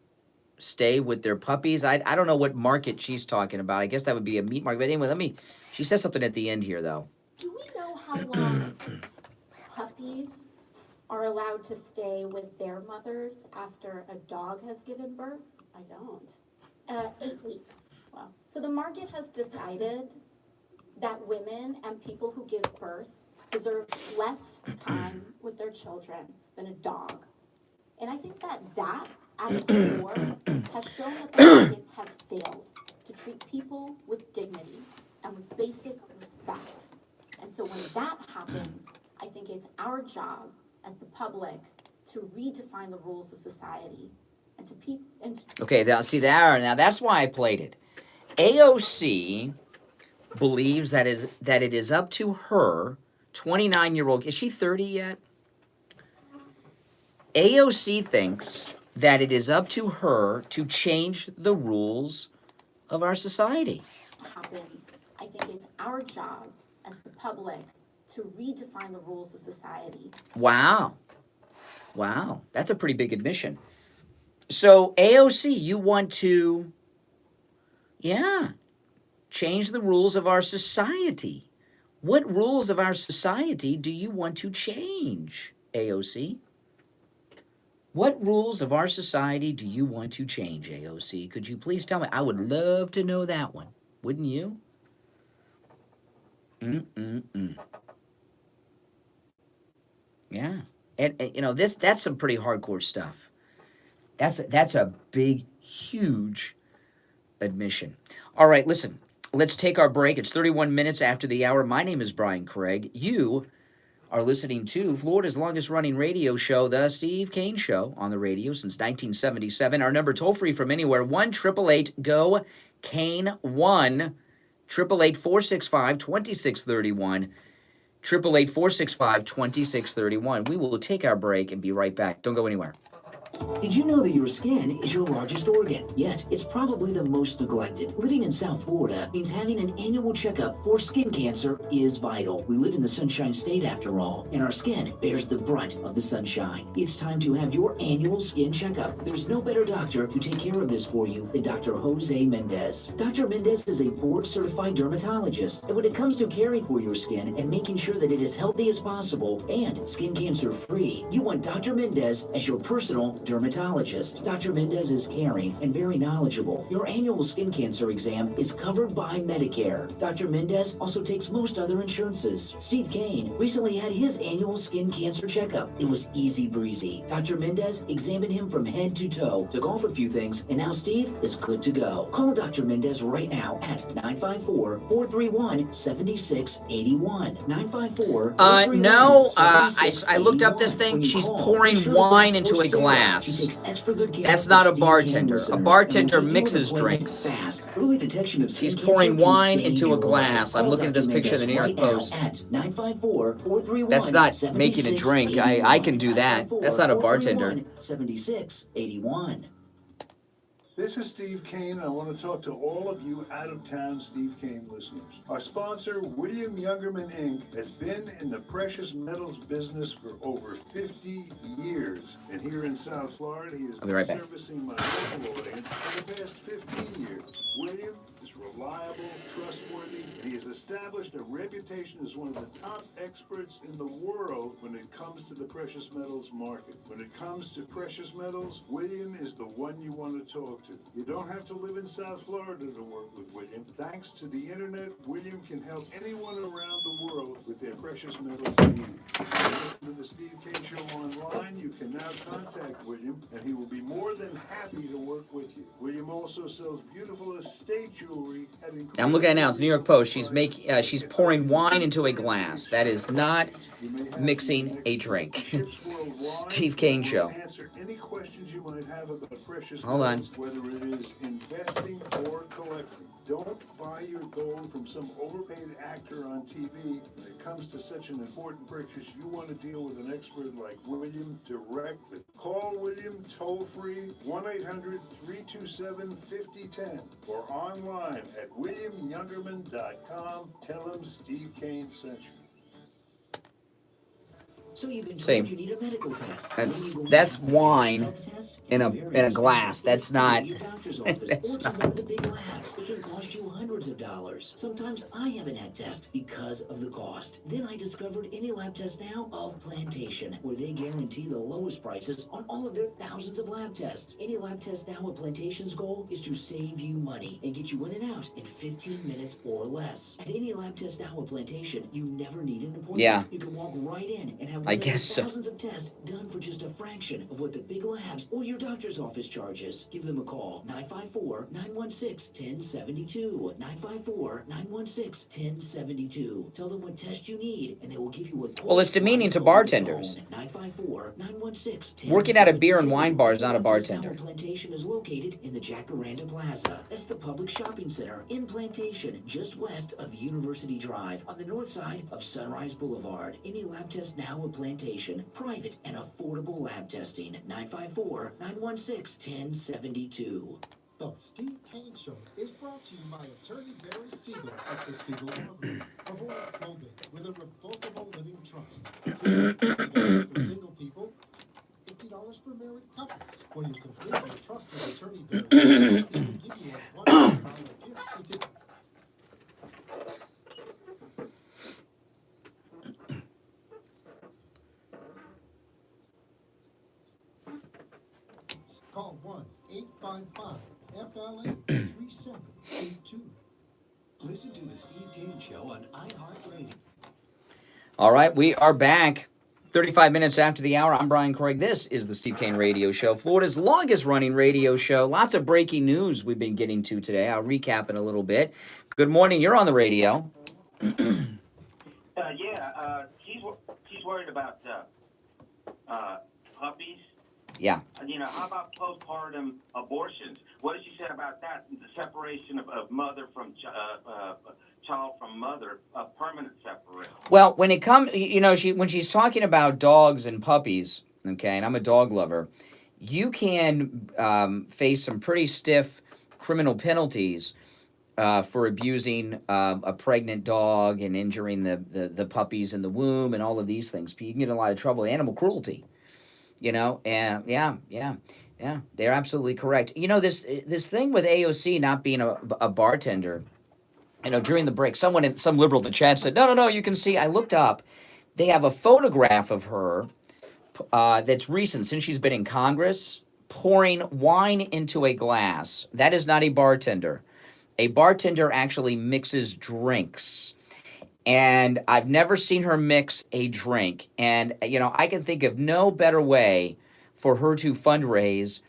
stay with their puppies. I don't know what market she's talking about. I guess that would be a meat market. But anyway, she says something at the end here, though. Do we know how long puppies are allowed to stay with their mothers after a dog has given birth? I don't. 8 weeks. Wow. So the market has decided that women and people who give birth deserve less time with their children than a dog. And I think that at its core has shown that the market has failed to treat people with dignity and with basic respect. And so when that happens, I think it's our job as the public to redefine the rules of society and to Okay, now see there. Now that's why I played it. AOC believes that it is up to her, 29-year-old. Is she 30 yet? AOC thinks that it is up to her to change the rules of our society. Happens. I think it's our job as the public to redefine the rules of society. Wow. Wow. That's a pretty big admission. So, AOC, you want to, change the rules of our society. What rules of our society do you want to change, AOC? What rules of our society do you want to change, AOC? Could you please tell me? I would love to know that one. Wouldn't you? Yeah. And you know, that's some pretty hardcore stuff. That's a big, huge admission. All right, listen, let's take our break. It's 31 minutes after the hour. My name is Brian Craig. You are listening to Florida's longest-running radio show, The Steve Kane Show, on the radio since 1977. Our number toll-free from anywhere, 1-888-GO-KANE, 1-888-465-2631, 888-465-2631. We will take our break and be right back. Don't go anywhere. Did you know that your skin is your largest organ? Yet, it's probably the most neglected. Living in South Florida means having an annual checkup for skin cancer is vital. We live in the Sunshine State after all, and our skin bears the brunt of the sunshine. It's time to have your annual skin checkup. There's no better doctor to take care of this for you than Dr. Jose Mendez. Dr. Mendez is a board-certified dermatologist, and when it comes to caring for your skin and making sure that it is healthy as possible and skin cancer-free, you want Dr. Mendez as your personal dermatologist. Dr. Mendez is caring and very knowledgeable. Your annual skin cancer exam is covered by Medicare. Dr. Mendez also takes most other insurances. Steve Kane recently had his annual skin cancer checkup. It was easy breezy. Dr. Mendez examined him from head to toe, took off a few things, and now Steve is good to go. Call Dr. Mendez right now at 954-431-7681. 954-431-7681. No, I looked up this thing. She's pouring wine into a glass. That's not a bartender. A bartender mixes drinks. She's pouring wine into a glass. I'm looking at this picture in the New York Post. That's not making a drink. I can do that. That's not a bartender. 7681. This is Steve Kane, and I want to talk to all of you out-of-town Steve Kane listeners. Our sponsor, William Youngerman, Inc., has been in the precious metals business for over 50 years. And here in South Florida, he has been servicing my local audience for the past 15 years. William is reliable, trustworthy, and he has established a reputation as one of the top experts in the world when it comes to the precious metals market. When it comes to precious metals, William is the one you want to talk to. You don't have to live in South Florida to work with William. Thanks to the internet, William can help anyone around the world with their precious metals needs. If you listen to the Steve Kane Show online, you can now contact William, and he will be more than happy to work with you. William also sells beautiful estate jewelry at I'm looking at it now. It's New York Post. She's she's pouring wine into a glass. That is not mixing a drink. Steve Kane Show. Answer any questions you might have about precious Hold on. metals, whether it is investing or collecting. Don't buy your gold from some overpaid actor on TV. When it comes to such an important purchase, you want to deal with an expert like William directly. Call William toll-free 1-800-327-5010 or online at williamyoungerman.com. Tell him Steve Kane sent you. So you've been Same. told you need a medical test. That's wine in a glass. That's not. Your doctor's office or to one of the big labs. It can cost you hundreds of dollars. Sometimes I haven't had tests because of the cost. Then I discovered Any Lab Test Now of Plantation, where they guarantee the lowest prices on all of their thousands of lab tests. Any Lab Test Now of Plantation's goal is to save you money and get you in and out in 15 minutes or less. At Any Lab Test Now of Plantation, you never need an appointment. Yeah. You can walk right in and have I guess so. thousands of tests done for just a fraction of what the big labs or your doctor's office charges. Give them a call, 954-916-1072, 954-916-1072. Tell them what test you need, and they will give you a Well, it's demeaning to bartenders. 954-916-1072. Working at a beer and wine bar is not a bartender. Plantation is located in the Jacaranda Plaza. That's the public shopping center in Plantation, just west of University Drive, on the north side of Sunrise Boulevard. Any Lab Test Now at Plantation, private and affordable lab testing. 954-916-1072. The Steve Kane Show is brought to you by attorney Barry Siegel at the Siegel Law Group. Avoid probate with a revocable living trust. $50 for single people, $50 for married couples. When you complete your trust with attorney Barry, he will give you a $100 gift certificate. Call 1-855-FLA-3782. Listen to the Steve Kane Show on iHeartRadio. All right, we are back. 35 minutes after the hour. I'm Brian Craig. This is the Steve Kane Radio Show, Florida's longest running radio show. Lots of breaking news we've been getting to today. I'll recap in a little bit. Good morning. You're on the radio. She's worried about puppies. Yeah. You know, how about postpartum abortions? What did she say about that? The separation of mother from child from mother, a permanent separation. Well, when it comes, when she's talking about dogs and puppies, okay, and I'm a dog lover, you can face some pretty stiff criminal penalties for abusing a pregnant dog and injuring the puppies in the womb and all of these things. You can get in a lot of trouble. Animal cruelty. And yeah, they're absolutely correct. This thing with AOC not being a bartender, during the break, some liberal in the chat said, no, you can see, I looked up, they have a photograph of her that's recent, since she's been in Congress, pouring wine into a glass. That is not a bartender. A bartender actually mixes drinks. And I've never seen her mix a drink. And, I can think of no better way for her to fundraise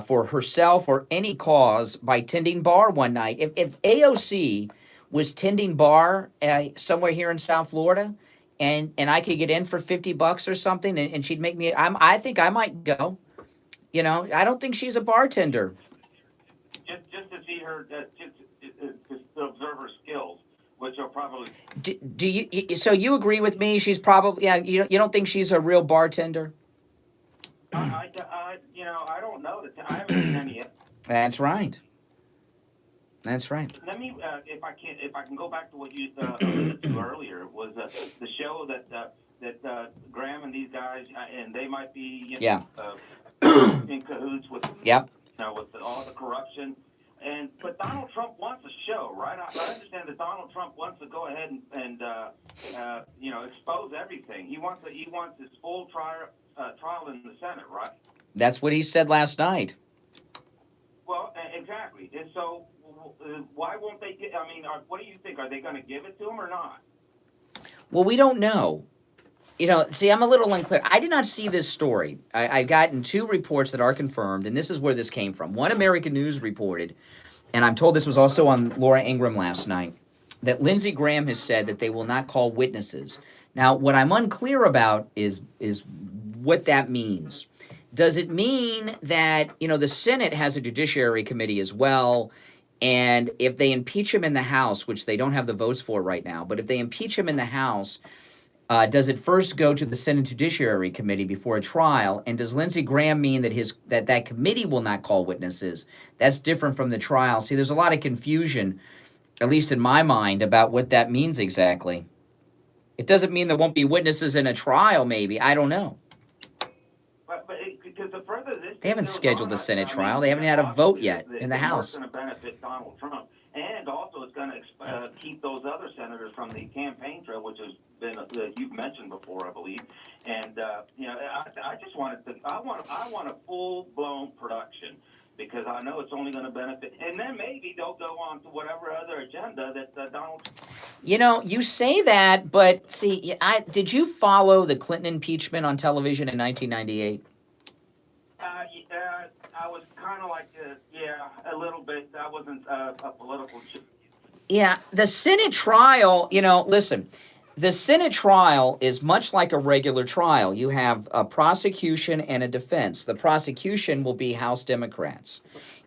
for herself or any cause by tending bar one night. If AOC was tending bar somewhere here in South Florida, and I could get in for $50 or something, and she'd make me, I think I might go. I don't think she's a bartender. Just to see her, just to observe her skills. Which are probably. Do you? So you agree with me? She's probably. Yeah. You don't think she's a real bartender? I don't know. I haven't seen any yet. That's right. That's right. Let me, if I can go back to what you alluded to earlier, was the show that Graham and these guys, and they might be, in cahoots with. Yep. With all the corruption. But Donald Trump wants a show, right? I understand that Donald Trump wants to go ahead and expose everything. He wants his full trial in the Senate, right? That's what he said last night. Well, exactly. And so, why won't they get? What do you think? Are they going to give it to him or not? Well, we don't know. See, I'm a little unclear. I did not see this story. I've gotten two reports that are confirmed, and this is where this came from. One American News reported, and I'm told this was also on Laura Ingraham last night, that Lindsey Graham has said that they will not call witnesses. Now, what I'm unclear about is what that means. Does it mean that, the Senate has a judiciary committee as well, and if they impeach him in the House, which they don't have the votes for right now, but if they impeach him in the House, does it first go to the Senate Judiciary Committee before a trial? And does Lindsey Graham mean that that committee will not call witnesses? That's different from the trial. See, there's a lot of confusion, at least in my mind, about what that means exactly. It doesn't mean there won't be witnesses in a trial, maybe. I don't know. Because the further this They haven't scheduled the Senate trial. They haven't had a vote yet in the House. It's going to benefit Donald Trump, and also it's going to keep those other senators from the campaign trail, which has been you've mentioned before, I believe. And I just wanted to. I want a full-blown production, because I know it's only going to benefit. And then maybe they'll go on to whatever other agenda that Donald. You say that, but see, did you follow the Clinton impeachment on television in 1998? I was kind of like, a little bit. I wasn't a political. Yeah, the Senate trial, listen, the Senate trial is much like a regular trial. You have a prosecution and a defense. The prosecution will be House Democrats,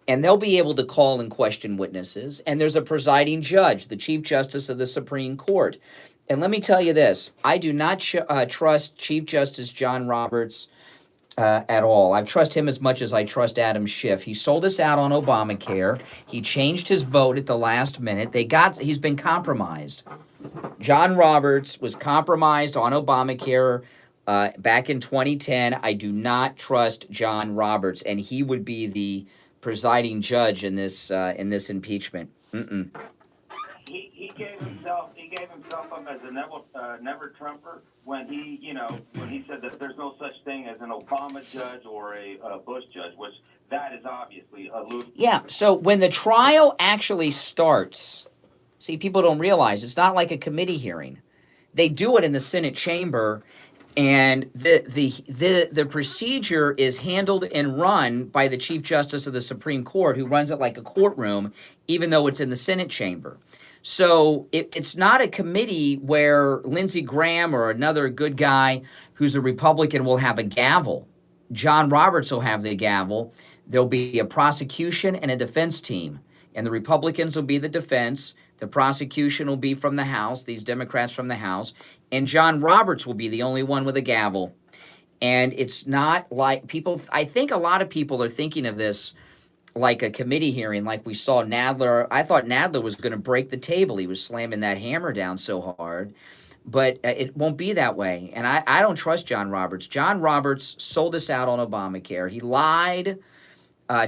and they'll be able to call and question witnesses. And there's a presiding judge, the Chief Justice of the Supreme Court. And let me tell you this, I do not trust Chief Justice John Roberts at all. I trust him as much as I trust Adam Schiff. He sold us out on Obamacare. He changed his vote at the last minute. He's been compromised. John Roberts was compromised on Obamacare back in 2010. I do not trust John Roberts, and he would be the presiding judge in this impeachment. He gave himself up as a never Trumper when he said that there's no such thing as an Obama judge or a Bush judge, which that is obviously a loose. Yeah, so when the trial actually starts, see, people don't realize it's not like a committee hearing. They do it in the Senate chamber, and the procedure is handled and run by the Chief Justice of the Supreme Court, who runs it like a courtroom, even though it's in the Senate chamber. So it's not a committee where Lindsey Graham or another good guy who's a Republican will have a gavel. John Roberts will have the gavel. There'll be a prosecution and a defense team, and the Republicans will be the defense. The prosecution will be from the House, these Democrats from the House, and John Roberts will be the only one with a gavel. And it's not like I think a lot of people are thinking of this like a committee hearing, like we saw Nadler. I thought Nadler was going to break the table. He was slamming that hammer down so hard. But it won't be that way. And I don't trust John Roberts. John Roberts sold us out on Obamacare. He lied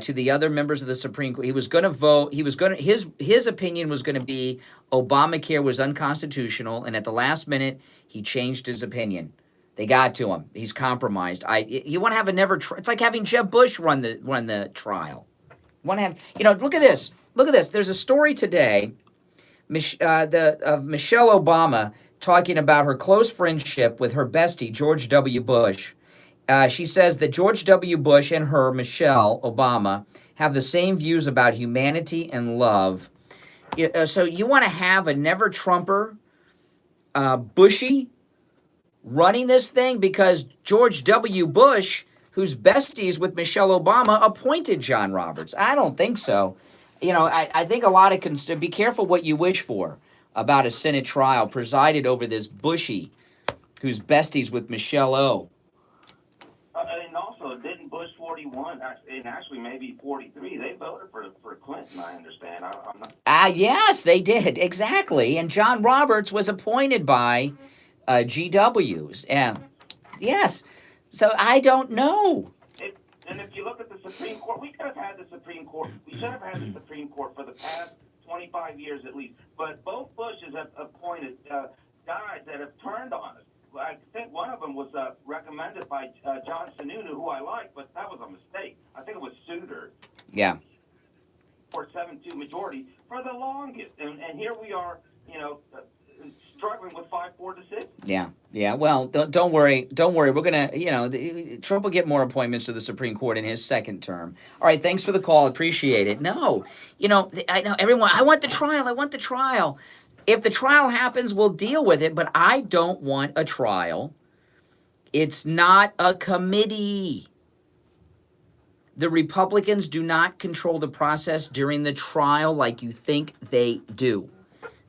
to the other members of the Supreme Court. He was going to vote. His opinion was going to be Obamacare was unconstitutional. And at the last minute, he changed his opinion. They got to him. He's compromised. You want to have it's like having Jeb Bush run the trial. Want to have, look at this. Look at this. There's a story today of Michelle Obama talking about her close friendship with her bestie, George W. Bush. She says that George W. Bush and her, Michelle Obama, have the same views about humanity and love. So you want to have a never-Trumper, Bushy, running this thing because George W. Bush, who's besties with Michelle Obama, appointed John Roberts. I don't think so. I think a lot of be careful what you wish for about a Senate trial presided over this Bushy, who's besties with Michelle O. And also, didn't Bush 41, and actually maybe 43, they voted for Clinton, I understand. I'm not... Yes, they did, exactly. And John Roberts was appointed by GWs. Yes. So I don't know. And if you look at the Supreme Court, we could have had the Supreme Court. We should have had the Supreme Court for the past 25 years at least. But both Bushes have appointed guys that have turned on us. I think one of them was recommended by John Sununu, who I like, but that was a mistake. I think it was Souter. Yeah. For 7-2 majority for the longest. And here we are, struggling with 5-4 to 6. Yeah. Well, don't worry. We're gonna, Trump will get more appointments to the Supreme Court in his second term. All right. Thanks for the call. Appreciate it. No, I know everyone. I want the trial. If the trial happens, we'll deal with it, but I don't want a trial. It's not a committee. The Republicans do not control the process during the trial like you think they do.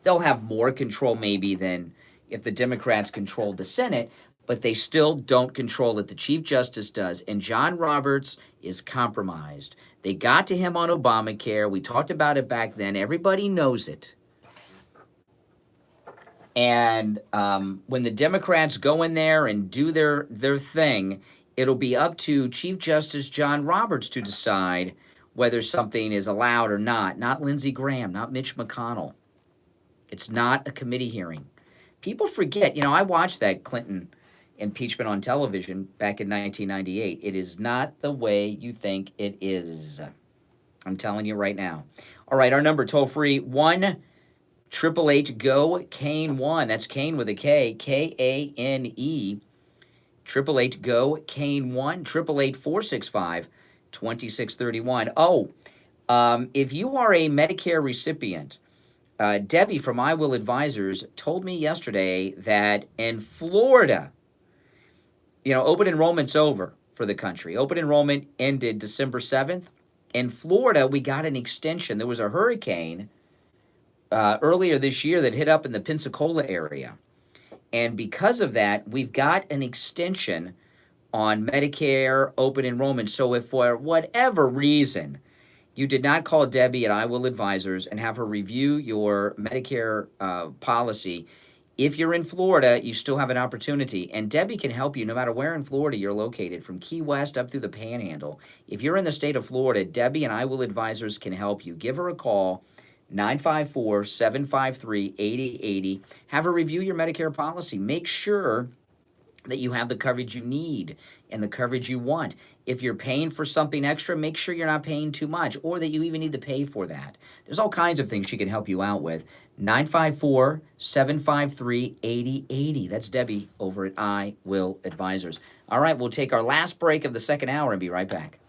They'll have more control maybe than if the Democrats controlled the Senate, but they still don't control it. The Chief Justice does, and John Roberts is compromised. They got to him on Obamacare. We talked about it back then. Everybody knows it. And when the Democrats go in there and do their thing, it'll be up to Chief Justice John Roberts to decide whether something is allowed or not Lindsey Graham, not Mitch McConnell. It's not a committee hearing. People forget, I watched that Clinton impeachment on television back in 1998. It is not the way you think it is. I'm telling you right now. All right, our number toll free, 1-888-GO-KANE1. That's Kane with a K, K-A-N-E. 888-GO-KANE1, 888-465-2631. Oh, if you are a Medicare recipient, Debbie from I Will Advisors told me yesterday that in Florida, open enrollment's over for the country. Open enrollment ended December 7th. In Florida, we got an extension. There was a hurricane earlier this year that hit up in the Pensacola area. And because of that, we've got an extension on Medicare open enrollment. So if for whatever reason you did not call Debbie at I Will Advisors and have her review your Medicare policy, if you're in Florida, you still have an opportunity. And Debbie can help you no matter where in Florida you're located, from Key West up through the Panhandle. If you're in the state of Florida, Debbie and I Will Advisors can help you. Give her a call. 954-753-8080. Have her review your Medicare policy. Make sure that you have the coverage you need and the coverage you want. If you're paying for something extra, make sure you're not paying too much or that you even need to pay for that. There's all kinds of things she can help you out with. 954-753-8080. That's Debbie over at I Will Advisors. All right, we'll take our last break of the second hour and be right back.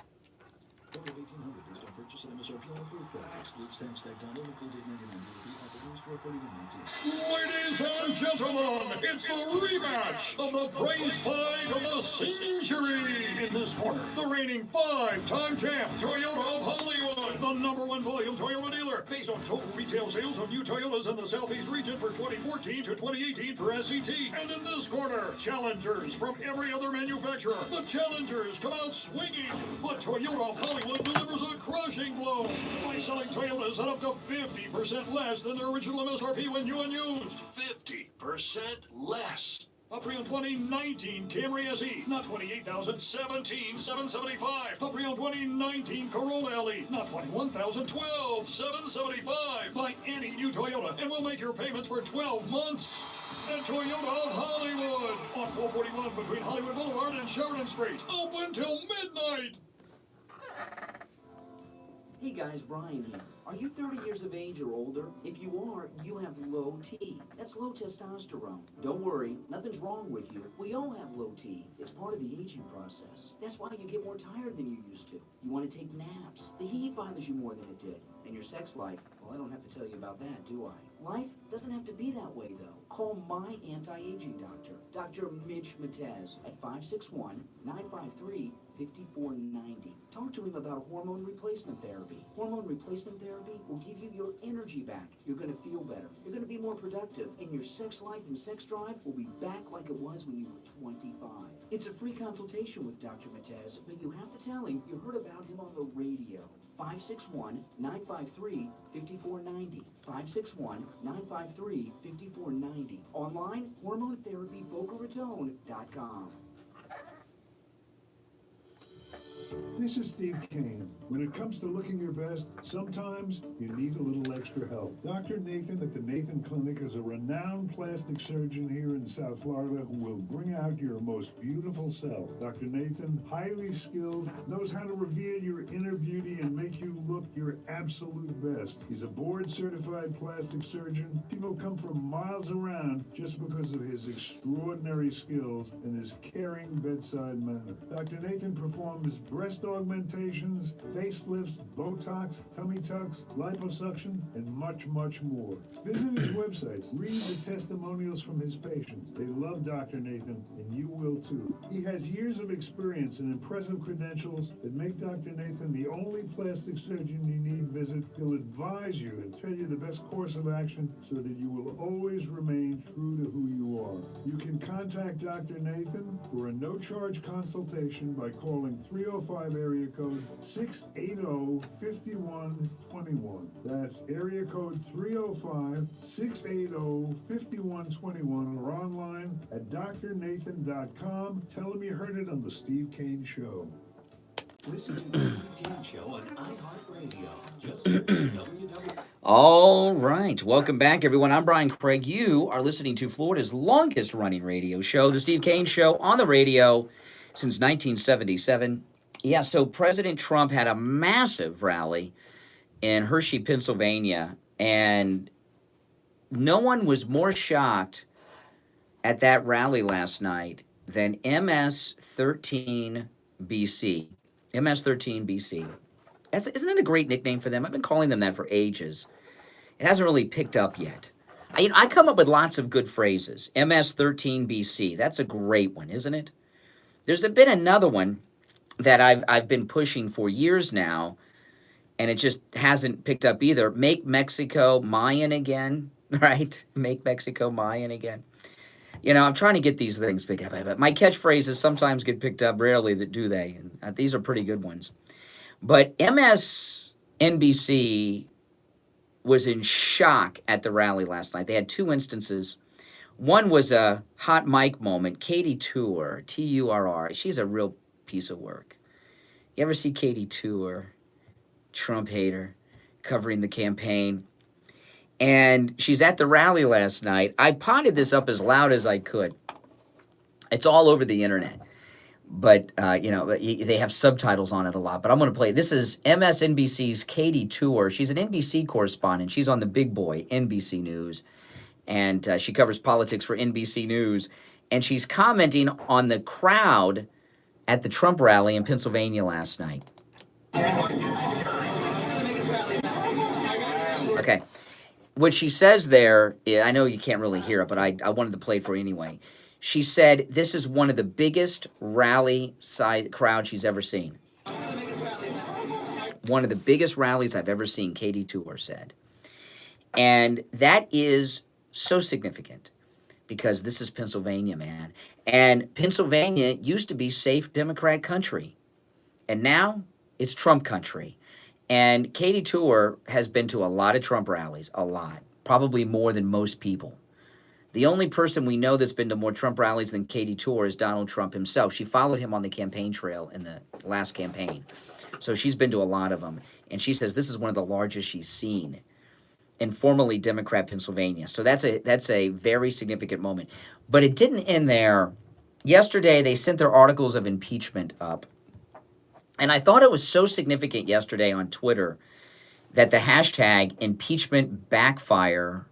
Ladies and gentlemen, it's the rematch of the praise fight of the century. In this corner, the reigning 5-time champ, Toyota of Hollywood, the #1 volume Toyota dealer, based on total retail sales of new Toyotas in the Southeast region for 2014 to 2018 for SCT. And in this corner, challengers from every other manufacturer. The challengers come out swinging, but Toyota of Hollywood delivers a crushing blow by selling Toyotas at up to 50% less than their original MSRP when new and used. 50% less. A pre-owned 2019 Camry SE, not $28,000, $17,775. A pre-owned 2019 Corolla LE, not $21,000, $12,775. Buy any new Toyota and we'll make your payments for 12 months. At Toyota of Hollywood, on 441 between Hollywood Boulevard and Sheridan Street. Open till midnight. Hey guys, Brian here. Are you 30 years of age or older? If you are, you have low T. That's low testosterone. Don't worry, nothing's wrong with you. We all have low T. It's part of the aging process. That's why you get more tired than you used to. You want to take naps. The heat bothers you more than it did. And your sex life, well, I don't have to tell you about that, do I? Life doesn't have to be that way, though. Call my anti-aging doctor, Dr. Mitch Matez, at 561-953-5490. Talk to him about hormone replacement therapy. Hormone replacement therapy will give you your energy back. You're going to feel better. You're going to be more productive. And your sex life and sex drive will be back like it was when you were 25. It's a free consultation with Dr. Matez, but you have to tell him you heard about him on the radio. 561-953-5490. 561-953-5490. Online, hormonetherapybocaratone.com. This is Steve Kane. When it comes to looking your best, sometimes you need a little extra help. Dr. Nathan at the Nathan Clinic is a renowned plastic surgeon here in South Florida who will bring out your most beautiful self. Dr. Nathan, highly skilled, knows how to reveal your inner beauty and make you look your absolute best. He's a board-certified plastic surgeon. People come from miles around just because of his extraordinary skills and his caring bedside manner. Dr. Nathan performs breast augmentations, facelifts, Botox, tummy tucks, liposuction, and much, much more. Visit his website, read the testimonials from his patients. They love Dr. Nathan, and you will too. He has years of experience and impressive credentials that make Dr. Nathan the only plastic surgeon you need. Visit. He'll advise you and tell you the best course of action so that you will always remain true to who you are. You can contact Dr. Nathan for a no-charge consultation by calling 305 area code 680-5121. That's area code 305-680-5121 or online at drnathan.com. Tell him you heard it on The Steve Kane Show. Listen to the Steve Kane Show on iHeartRadio. Just search www. All right. Welcome back, everyone. I'm Brian Craig. You are listening to Florida's longest running radio show, The Steve Kane Show, on the radio since 1977. Yeah, so President Trump had a massive rally in Hershey, Pennsylvania, and no one was more shocked at that rally last night than MS-13BC. MS-13BC. Isn't that a great nickname for them? I've been calling them that for ages. It hasn't really picked up yet. I come up with lots of good phrases. MS-13BC. That's a great one, isn't it? There's been another one that I've been pushing for years now, and it just hasn't picked up either. Make Mexico Mayan again, right? Make Mexico Mayan again. You know, I'm trying to get these things picked up. My catchphrases sometimes get picked up, rarely do they. And these are pretty good ones. But MSNBC was in shock at the rally last night. They had two instances. One was a hot mic moment. Katie Tour, T-U-R-R. She's a real piece of work. You ever see Katie Tour, Trump hater, covering the campaign? And she's at the rally last night. I potted this up as loud as I could. It's all over the internet. But, they have subtitles on it a lot. But I'm going to play. This is MSNBC's Katie Tour. She's an NBC correspondent. She's on the big boy, NBC News. And she covers politics for NBC News. And she's commenting on the crowd at the Trump rally in Pennsylvania last night. Okay. What she says there, I know you can't really hear it, but I wanted to play it for you anyway. She said this is one of the biggest rally crowds she's ever seen. One of the biggest rallies I've ever seen, Katie Tour said. And that is so significant because this is Pennsylvania, man. And Pennsylvania used to be safe Democrat country. And now it's Trump country. And Katie Tour has been to a lot of Trump rallies, a lot, probably more than most people. The only person we know that's been to more Trump rallies than Katie Tour is Donald Trump himself. She followed him on the campaign trail in the last campaign. So she's been to a lot of them. And she says this is one of the largest she's seen in formerly Democrat Pennsylvania. So that's a very significant moment. But it didn't end there. Yesterday, they sent their articles of impeachment up. And I thought it was so significant yesterday on Twitter that the hashtag impeachment backfire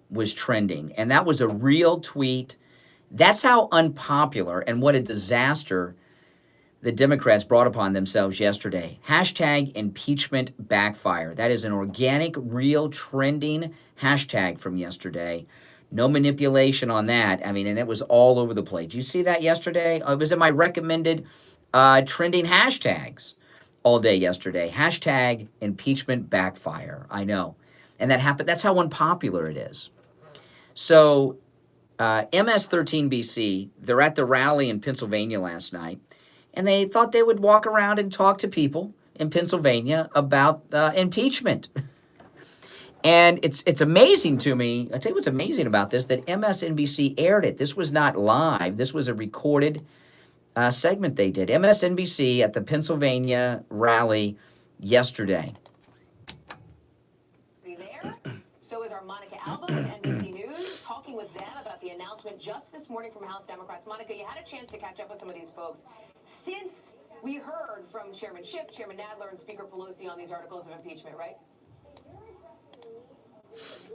was trending. And that was a real tweet. That's how unpopular and what a disaster the Democrats brought upon themselves yesterday. Hashtag impeachment backfire. That is an organic, real, trending hashtag from yesterday. No manipulation on that. I mean, and it was all over the place. You see that yesterday? It was in my recommended trending hashtags all day yesterday. Hashtag impeachment backfire. I know. And that happened. That's how unpopular it is. So MS-13BC, they're at the rally in Pennsylvania last night, and they thought they would walk around and talk to people in Pennsylvania about impeachment. And it's amazing to me. I'll tell you what's amazing about this, that MSNBC aired it. This was not live. This was a recorded segment they did. MSNBC at the Pennsylvania rally yesterday. So is our Monica Alba with NBC News, talking with them about the announcement just this morning from House Democrats. Monica, you had a chance to catch up with some of these folks. Since we heard from Chairman Schiff, Chairman Nadler, and Speaker Pelosi on these articles of impeachment, right?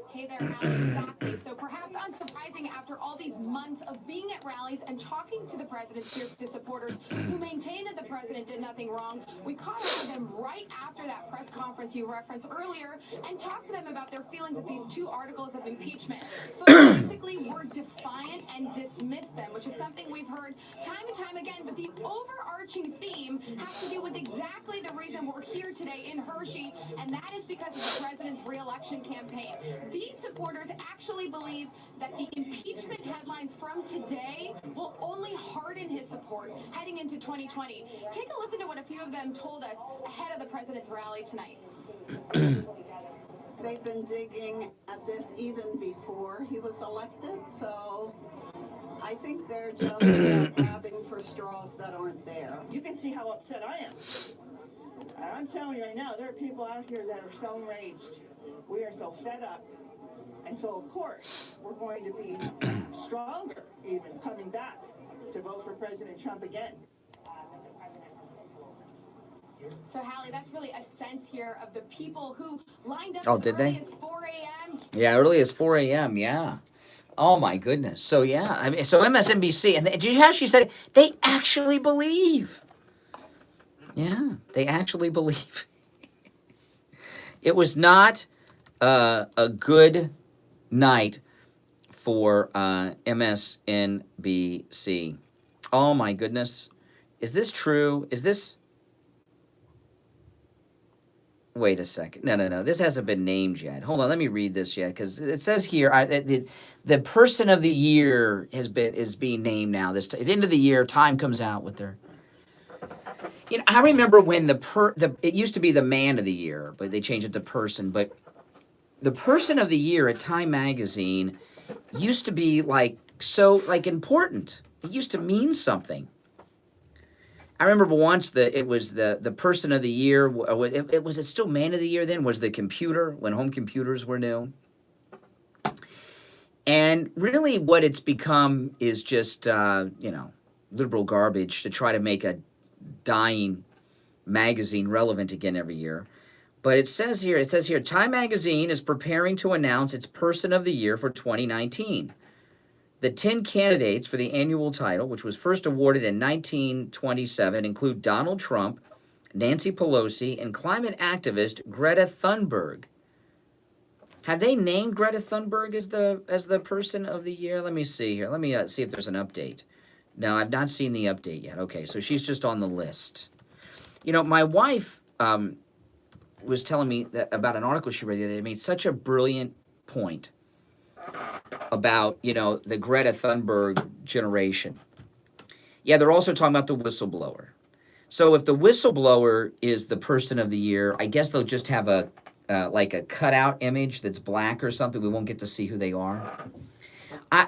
Hey there, Alex. Exactly. So perhaps unsurprising after all these months of being at rallies and talking to the president's fiercest supporters who maintain that the president did nothing wrong. We caught up with them right after that press conference you referenced earlier and talked to them about their feelings of these 2 articles of impeachment. Folks basically were defiant and dismissed them, which is something we've heard time and time again. But the overarching theme has to do with exactly the reason we're here today in Hershey, and that is because of the president's re-election campaign. These supporters actually believe that the impeachment headlines from today will only harden his support heading into 2020. Take a listen to what a few of them told us ahead of the president's rally tonight. They've been digging at this even before he was elected, so I think they're just grabbing for straws that aren't there. You can see how upset I am. I'm telling you right now, there are people out here that are so enraged. We are so fed up. And so, of course, we're going to be stronger, even coming back to vote for President Trump again. So, Hallie, that's really a sense here of the people who lined up Oh, did they? as 4 a.m. Yeah, early as 4 a.m., yeah. Oh, my goodness. So, yeah, I mean, so MSNBC, and did you hear how she said it? They actually believe. Yeah, they actually believe. It was not a good night for MSNBC. Oh, my goodness. Is this true? Is this... Wait a second. No. This hasn't been named yet. Hold on. Let me read this yet, because it says here the person of the year is being named now. At the end of the year, Time comes out with their. You know, I remember when it used to be the man of the year, but they changed it to person. But the person of the year at Time magazine used to be so important. It used to mean something. I remember once it was the person of the year. Was it still man of the year then? Was the computer, when home computers were new? And really what it's become is just, liberal garbage to try to make a dying magazine relevant again every year. But it says here, Time magazine is preparing to announce its person of the year for 2019. The 10 candidates for the annual title, which was first awarded in 1927, include Donald Trump, Nancy Pelosi, and climate activist Greta Thunberg. Have they named Greta Thunberg as the person of the year? Let me see here. Let me see if there's an update. No, I've not seen the update yet. Okay, so she's just on the list. You know, my wife was telling me about an article she read the other day. It made such a brilliant point about, the Greta Thunberg generation. Yeah, they're also talking about the whistleblower. So if the whistleblower is the person of the year, I guess they'll just have a cutout image that's black or something. We won't get to see who they are.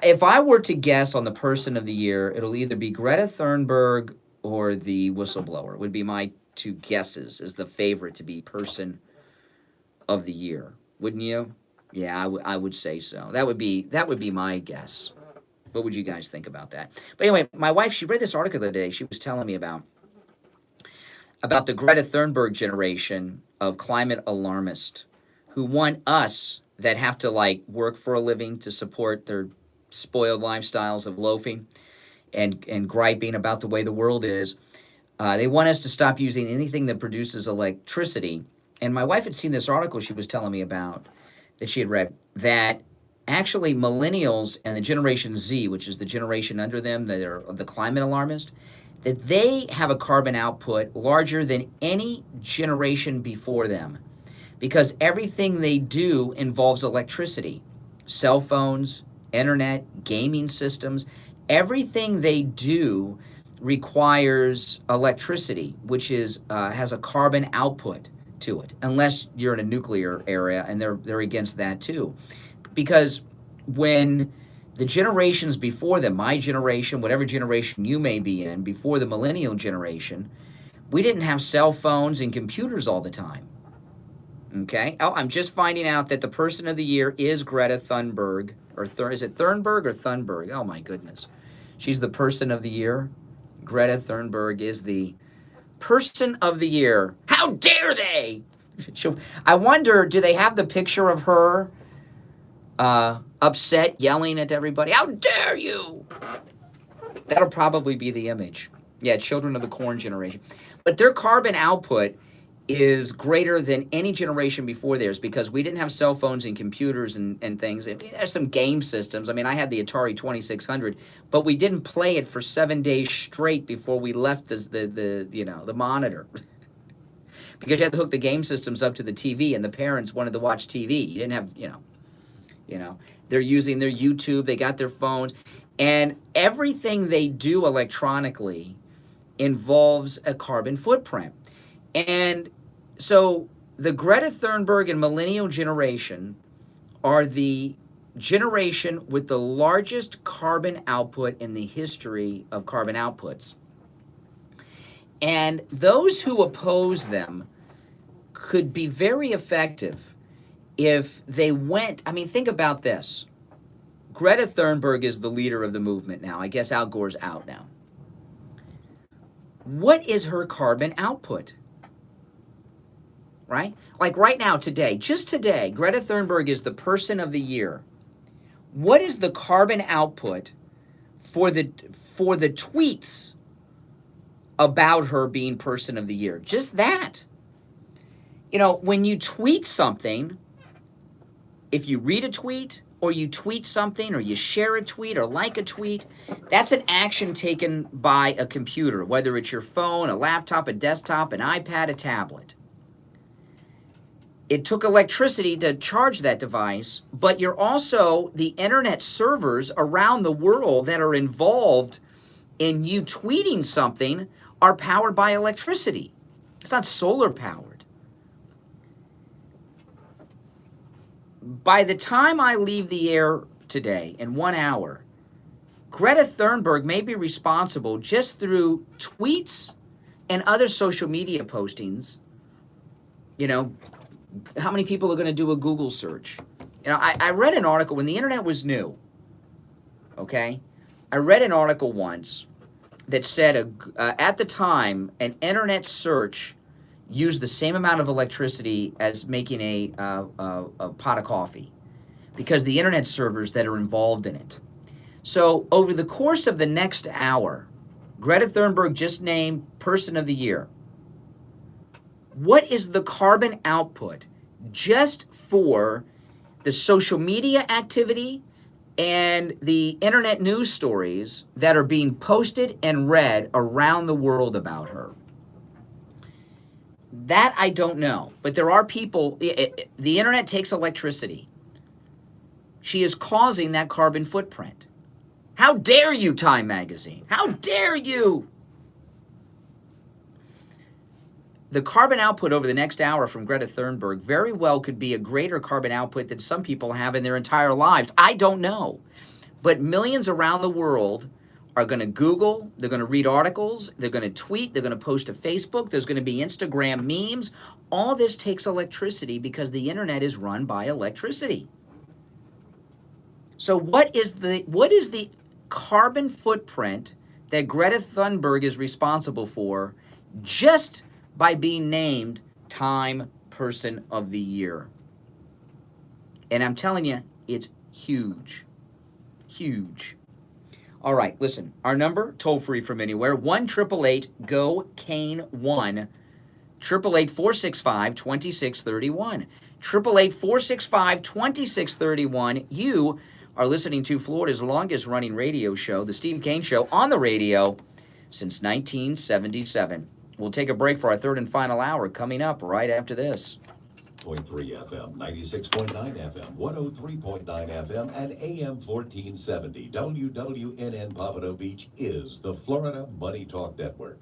If I were to guess on the person of the year, it'll either be Greta Thunberg or the whistleblower would be my two guesses as the favorite to be person of the year. Wouldn't you? Yeah, I would say so. That would be my guess. What would you guys think about that? But anyway, my wife, she read this article the other day. She was telling me about the Greta Thunberg generation of climate alarmists who want us that have to work for a living to support their spoiled lifestyles of loafing and griping about the way the world is. They want us to stop using anything that produces electricity. And my wife had seen this article she was telling me about that she had read, that actually millennials and the Generation Z, which is the generation under them that are the climate alarmist, that they have a carbon output larger than any generation before them because everything they do involves electricity. Cell phones, internet, gaming systems, everything they do requires electricity, which has a carbon output to it, unless you're in a nuclear area, and they're against that too. Because when the generations before them, my generation, whatever generation you may be in, before the millennial generation, we didn't have cell phones and computers all the time. Okay? Oh, I'm just finding out that the person of the year is Greta Thunberg, is it Thunberg or Thunberg? Oh my goodness. She's the person of the year. Greta Thunberg is the person of the year. How dare they? I wonder, do they have the picture of her upset, yelling at everybody. How dare you? That'll probably be the image. Yeah, children of the corn generation. But their carbon output is greater than any generation before theirs because we didn't have cell phones and computers and things. There's some game systems. I mean, I had the Atari 2600, but we didn't play it for 7 days straight before we left the monitor. Because you had to hook the game systems up to the TV, and the parents wanted to watch TV. You didn't have, they're using their YouTube, they got their phones, and everything they do electronically involves a carbon footprint. And so the Greta Thunberg and millennial generation are the generation with the largest carbon output in the history of carbon outputs. And those who oppose them could be very effective if they went, I mean, think about this. Greta Thunberg is the leader of the movement now. I guess Al Gore's out now. What is her carbon output? Right? Like right now, today, just today, Greta Thunberg is the person of the year. What is the carbon output for the tweets about her being person of the year? Just that. When you tweet something, if you read a tweet or you tweet something or you share a tweet or like a tweet, that's an action taken by a computer, whether it's your phone, a laptop, a desktop, an iPad, a tablet. It took electricity to charge that device, but you're also the internet servers around the world that are involved in you tweeting something are powered by electricity. It's not solar powered. By the time I leave the air today in 1 hour, Greta Thunberg may be responsible just through tweets and other social media postings. How many people are going to do a Google search? I read an article when the internet was new. Okay? I read an article once that said at the time, an internet search used the same amount of electricity as making a pot of coffee because the internet servers that are involved in it. So over the course of the next hour, Greta Thunberg just named Person of the Year. What is the carbon output just for the social media activity and the internet news stories that are being posted and read around the world about her? That I don't know. But there are people, the internet takes electricity. She is causing that carbon footprint. How dare you, Time Magazine? How dare you? The carbon output over the next hour from Greta Thunberg very well could be a greater carbon output than some people have in their entire lives. I don't know. But millions around the world are going to Google, they're going to read articles, they're going to tweet, they're going to post to Facebook, there's going to be Instagram memes. All this takes electricity because the internet is run by electricity. So what is the carbon footprint that Greta Thunberg is responsible for just by being named Time Person of the Year? And I'm telling you, it's huge. Huge. All right, listen. Our number, toll-free from anywhere, 1-888-GO-CANE-1, 888-465-2631, 888-465-2631. You are listening to Florida's longest-running radio show, The Steve Kane Show, on the radio since 1977. We'll take a break for our third and final hour coming up right after this. 96.3 FM, 96.9 FM, 103.9 FM, and AM 1470. WWNN Pompano Beach is the Florida Money Talk Network.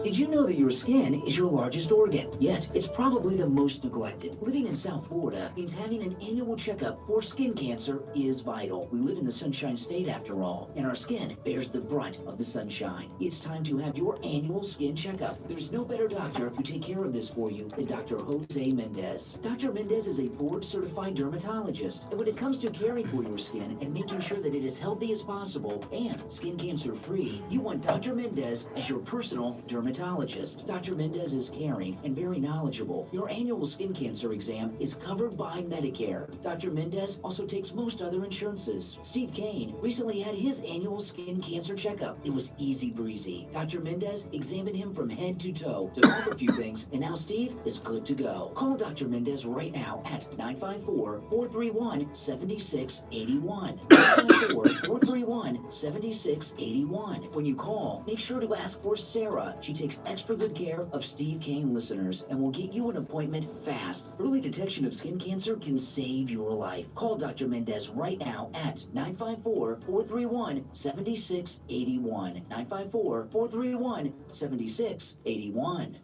Did you know that your skin is your largest organ? Yet, it's probably the most neglected. Living in South Florida means having an annual checkup for skin cancer is vital. We live in the Sunshine State after all, and our skin bears the brunt of the sunshine. It's time to have your annual skin checkup. There's no better doctor to take care of this for you than Dr. Jose Mendez. Dr. Mendez is a board-certified dermatologist, and when it comes to caring for your skin and making sure that it is healthy as possible and skin cancer-free, you want Dr. Mendez as your personal dermatologist. Dr. Mendez is caring and very knowledgeable. Your annual skin cancer exam is covered by Medicare. Dr. Mendez also takes most other insurances. Steve Kane recently had his annual skin cancer checkup. It was easy breezy. Dr. Mendez examined him from head to toe, took off a few things, and now Steve is good to go. Call Dr. Mendez right now at 954-431-7681. 954-431-7681. When you call, make sure to ask for Sarah. She takes extra good care of Steve Kane listeners and will get you an appointment fast. Early detection of skin cancer can save your life. Call Dr. Mendez right now at 954-431-7681. 954-431-7681.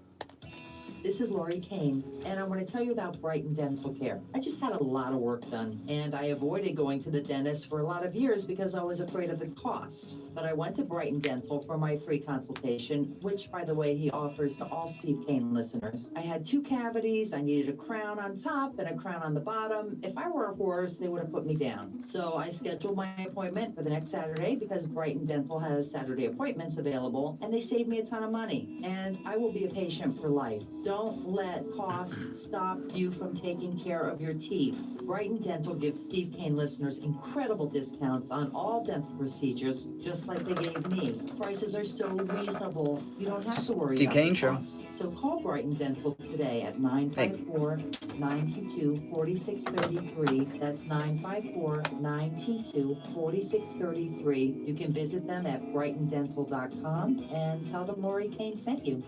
This is Lori Kane, and I want to tell you about Brighton Dental Care. I just had a lot of work done, and I avoided going to the dentist for a lot of years because I was afraid of the cost. But I went to Brighton Dental for my free consultation, which, by the way, he offers to all Steve Kane listeners. I had 2 cavities, I needed a crown on top and a crown on the bottom. If I were a horse, they would have put me down. So I scheduled my appointment for the next Saturday because Brighton Dental has Saturday appointments available, and they saved me a ton of money. And I will be a patient for life. Don't let cost stop you from taking care of your teeth. Brighton Dental gives Steve Kane listeners incredible discounts on all dental procedures, just like they gave me. Prices are so reasonable, you don't have to worry Steve about Kane the Show. cost. So call Brighton Dental today at 954-922-4633. That's 954-922-4633. You can visit them at brightondental.com and tell them Lori Kane sent you.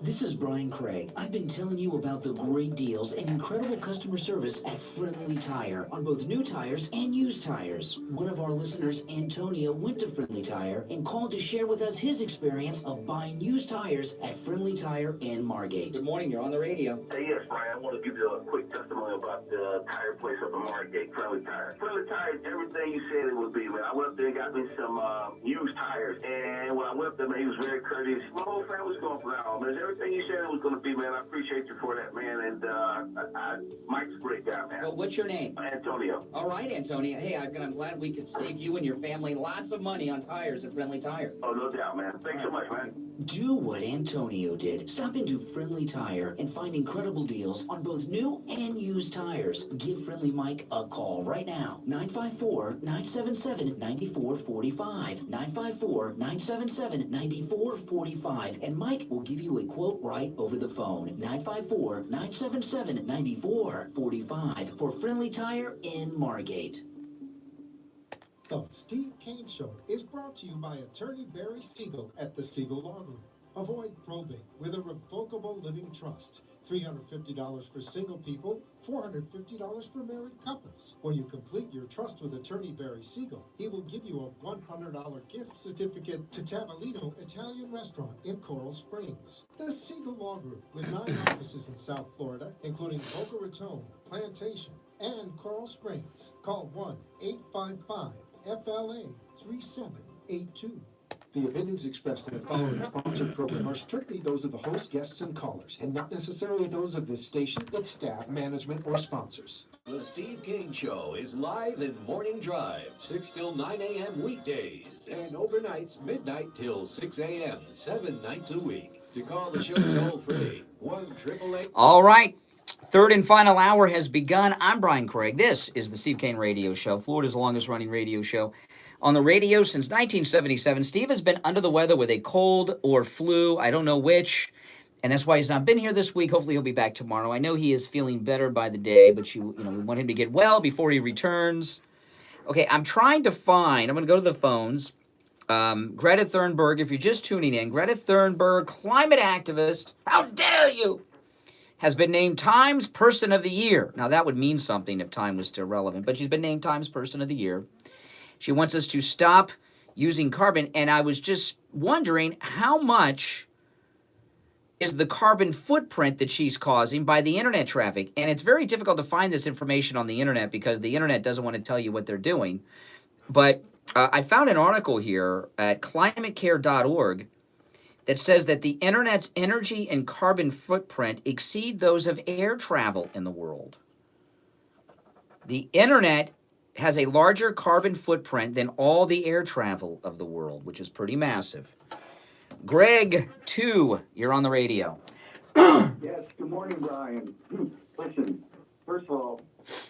This is Brian Craig. I've been telling you about the great deals and incredible customer service at Friendly Tire on both new tires and used tires. One of our listeners, Antonio, went to Friendly Tire and called to share with us his experience of buying used tires at Friendly Tire in Margate. Good morning, you're on the radio. Hey, yes, Brian, I want to give you a quick testimony about the tire place up in Margate, Friendly Tire. Friendly Tire is everything you said it would be, man. I went up there and got me some used tires, and when I went up there, man, he was very courteous. My whole family's going for that, man. Everything you said it was going to be, man. I appreciate you for that, man. And Mike's a great guy, man. Well, what's your name? Antonio. All right, Antonio. Hey, I'm glad we could save you and your family lots of money on tires at Friendly Tire. Oh, no doubt, man. Thanks so much, man. Do what Antonio did. Stop into Friendly Tire and find incredible deals on both new and used tires. Give Friendly Mike a call right now. 954-977-9445. 954-977-9445. And Mike will give you a quote right over the phone. 954-977-9445 for Friendly Tire in Margate. The Steve Kane Show is brought to you by attorney Barry Siegel at the Siegel Law Group. Avoid probate with a revocable living trust. $350 for single people, $450 for married couples. When you complete your trust with attorney Barry Siegel, he will give you a $100 gift certificate to Tavolino Italian Restaurant in Coral Springs. The Siegel Law Group, with 9 offices in South Florida, including Boca Raton, Plantation, and Coral Springs. Call 1-855-FLA-3782. The opinions expressed in the following sponsored program are strictly those of the host, guests, and callers, and not necessarily those of this station, its staff, management, or sponsors. The Steve Kane Show is live in Morning Drive, 6 till 9 a.m. weekdays, and overnights, midnight till 6 a.m., 7 nights a week. To call the show toll free, 1-888. All right. Third and final hour has begun. I'm Brian Craig. This is the Steve Kane Radio Show, Florida's longest running radio show. On the radio since 1977, Steve has been under the weather with a cold or flu. I don't know which, and that's why he's not been here this week. Hopefully he'll be back tomorrow. I know he is feeling better by the day, but we want him to get well before he returns. Okay, I'm trying to find, I'm going to go to the phones. Greta Thunberg, if you're just tuning in, Greta Thunberg, climate activist, how dare you, has been named Times Person of the Year. Now, that would mean something if Time was still relevant, but she's been named Times Person of the Year. She wants us to stop using carbon, and I was just wondering how much is the carbon footprint that she's causing by the internet traffic. And it's very difficult to find this information on the internet because the internet doesn't want to tell you what they're doing. But I found an article here at climatecare.org that says that the internet's energy and carbon footprint exceed those of air travel in the world. The internet has a larger carbon footprint than all the air travel of the world, which is pretty massive. Greg 2, you're on the radio. Yes, good morning, Brian. Listen, first of all,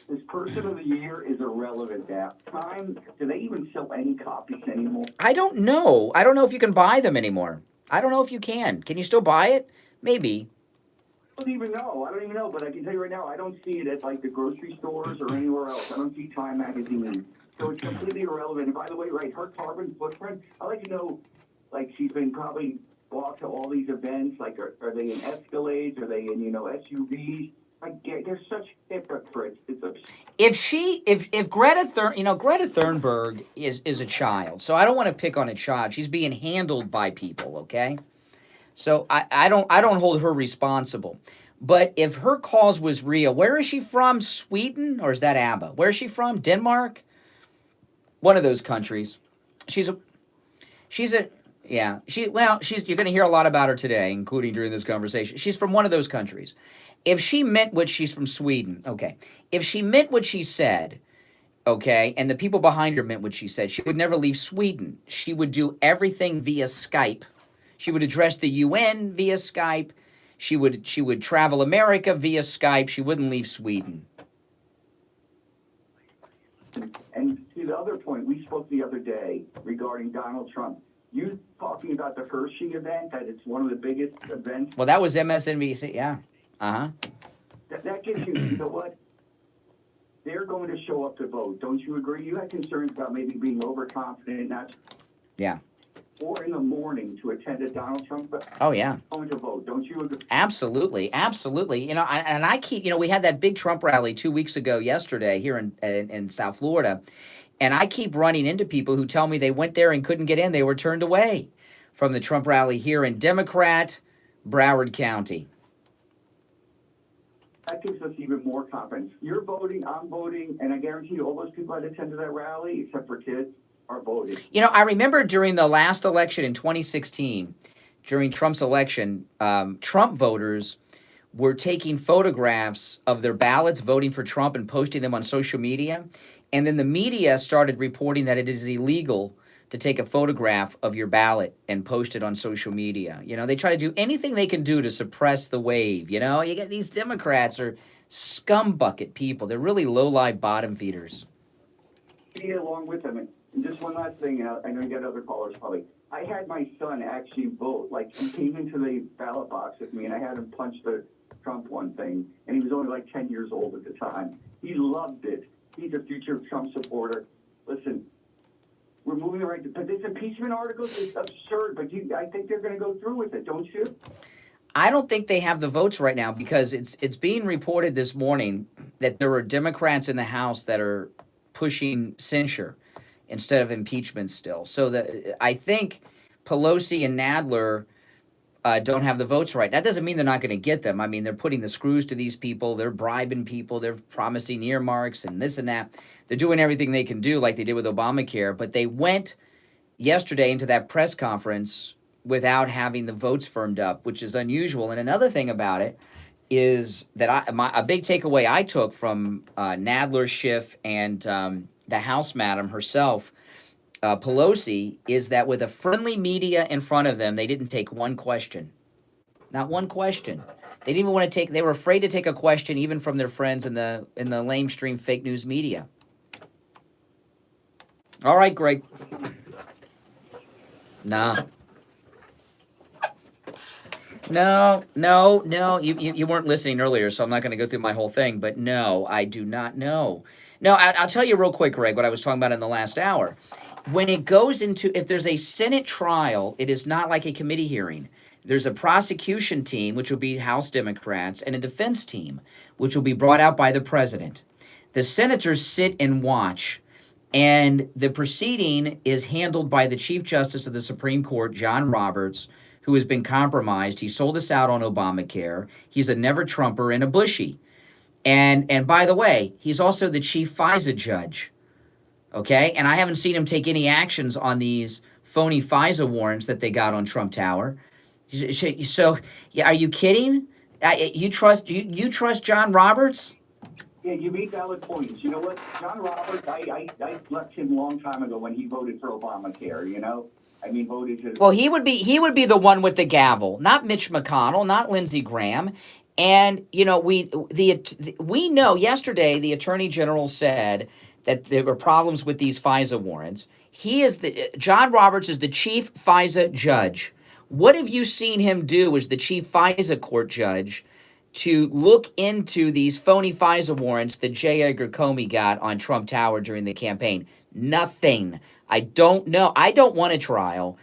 this person of the year is irrelevant now. Do they even sell any copies anymore? I don't know. I don't know if you can buy them anymore. I don't know if you can. Can you still buy it? Maybe. I don't even know, but I can tell you right now, I don't see it at like the grocery stores or anywhere else. I don't see Time magazine. So it's completely irrelevant. And by the way, right, her carbon footprint, I'd like to know, like, she's been probably brought to all these events. Like, are they in Escalades? Are they in, SUVs? They're such hypocrites. It's absurd. If Greta Thunberg is a child, so I don't want to pick on a child. She's being handled by people, okay? So I don't hold her responsible. But if her cause was real, where is she from? Sweden, or is that ABBA? Where is she from? Denmark? One of those countries. You're going to hear a lot about her today, including during this conversation. She's from one of those countries. If she meant what she's from Sweden, okay. If she meant what she said, okay, and the people behind her meant what she said, she would never leave Sweden. She would do everything via Skype. She would address the UN via Skype. She would travel America via Skype. She wouldn't leave Sweden. And to the other point, we spoke the other day regarding Donald Trump. You talking about the Hershey event, that it's one of the biggest events. Well, that was MSNBC, yeah. Uh-huh. That gives you know what? They're going to show up to vote. Don't you agree? You had concerns about maybe being overconfident, not. Yeah. 4 in the morning to attend a Donald Trump. Oh, yeah. Going to vote. Don't you agree? Absolutely. Absolutely. We had that big Trump rally 2 weeks ago yesterday here in South Florida. And I keep running into people who tell me they went there and couldn't get in. They were turned away from the Trump rally here in Democrat Broward County. That gives us even more confidence. You're voting, I'm voting, and I guarantee you all those people that attended that rally, except for kids, are voting. I remember during the last election in 2016, during Trump's election, Trump voters were taking photographs of their ballots voting for Trump and posting them on social media. And then the media started reporting that it is illegal to take a photograph of your ballot and post it on social media. They try to do anything they can do to suppress the wave. You get these Democrats are scumbucket people. They're really low-life bottom feeders. Yeah, along with them. And just one last thing, I know you got other callers probably. I had my son actually vote. Like, he came into the ballot box with me, and I had him punch the Trump one thing, and he was only like 10 years old at the time. He loved it. He's a future Trump supporter. Listen, we're moving the right, but this impeachment article is absurd, but I think they're going to go through with it, don't you? I don't think they have the votes right now because it's being reported this morning that there are Democrats in the House that are pushing censure instead of impeachment still. So I think Pelosi and Nadler don't have the votes right. That doesn't mean they're not going to get them. I mean, they're putting the screws to these people. They're bribing people. They're promising earmarks and this and that. They're doing everything they can do like they did with Obamacare. But they went yesterday into that press conference without having the votes firmed up, which is unusual. And another thing about it is that a big takeaway I took from Nadler, Schiff, and the House madam herself, Pelosi, is that with a friendly media in front of them, they didn't take one question. Not one question. They didn't even want to take, they were afraid to take a question even from their friends in the lamestream fake news media. All right, Greg. No, you weren't listening earlier, so I'm not going to go through my whole thing, but no, I do not know. No, I'll tell you real quick, Greg, what I was talking about in the last hour. When it goes into, if there's a Senate trial, it is not like a committee hearing. There's a prosecution team, which will be House Democrats, and a defense team, which will be brought out by the president. The senators sit and watch, and the proceeding is handled by the Chief Justice of the Supreme Court, John Roberts, who has been compromised. He sold us out on Obamacare. He's a never-Trumper and a Bushy. And by the way, he's also the chief FISA judge. Okay, and I haven't seen him take any actions on these phony FISA warrants that they got on Trump Tower. So, are you kidding? You trust John Roberts? Yeah, you make valid points. You know what, John Roberts, I left him a long time ago when he voted for Obamacare. I mean, voted to. Well, he would be the one with the gavel, not Mitch McConnell, not Lindsey Graham. And you know, we know yesterday the Attorney General said that there were problems with these FISA warrants. John Roberts is the chief FISA judge. What have you seen him do as the chief FISA court judge to look into these phony FISA warrants that J. Edgar Comey got on Trump Tower during the campaign? Nothing. I don't know. I don't want a trial.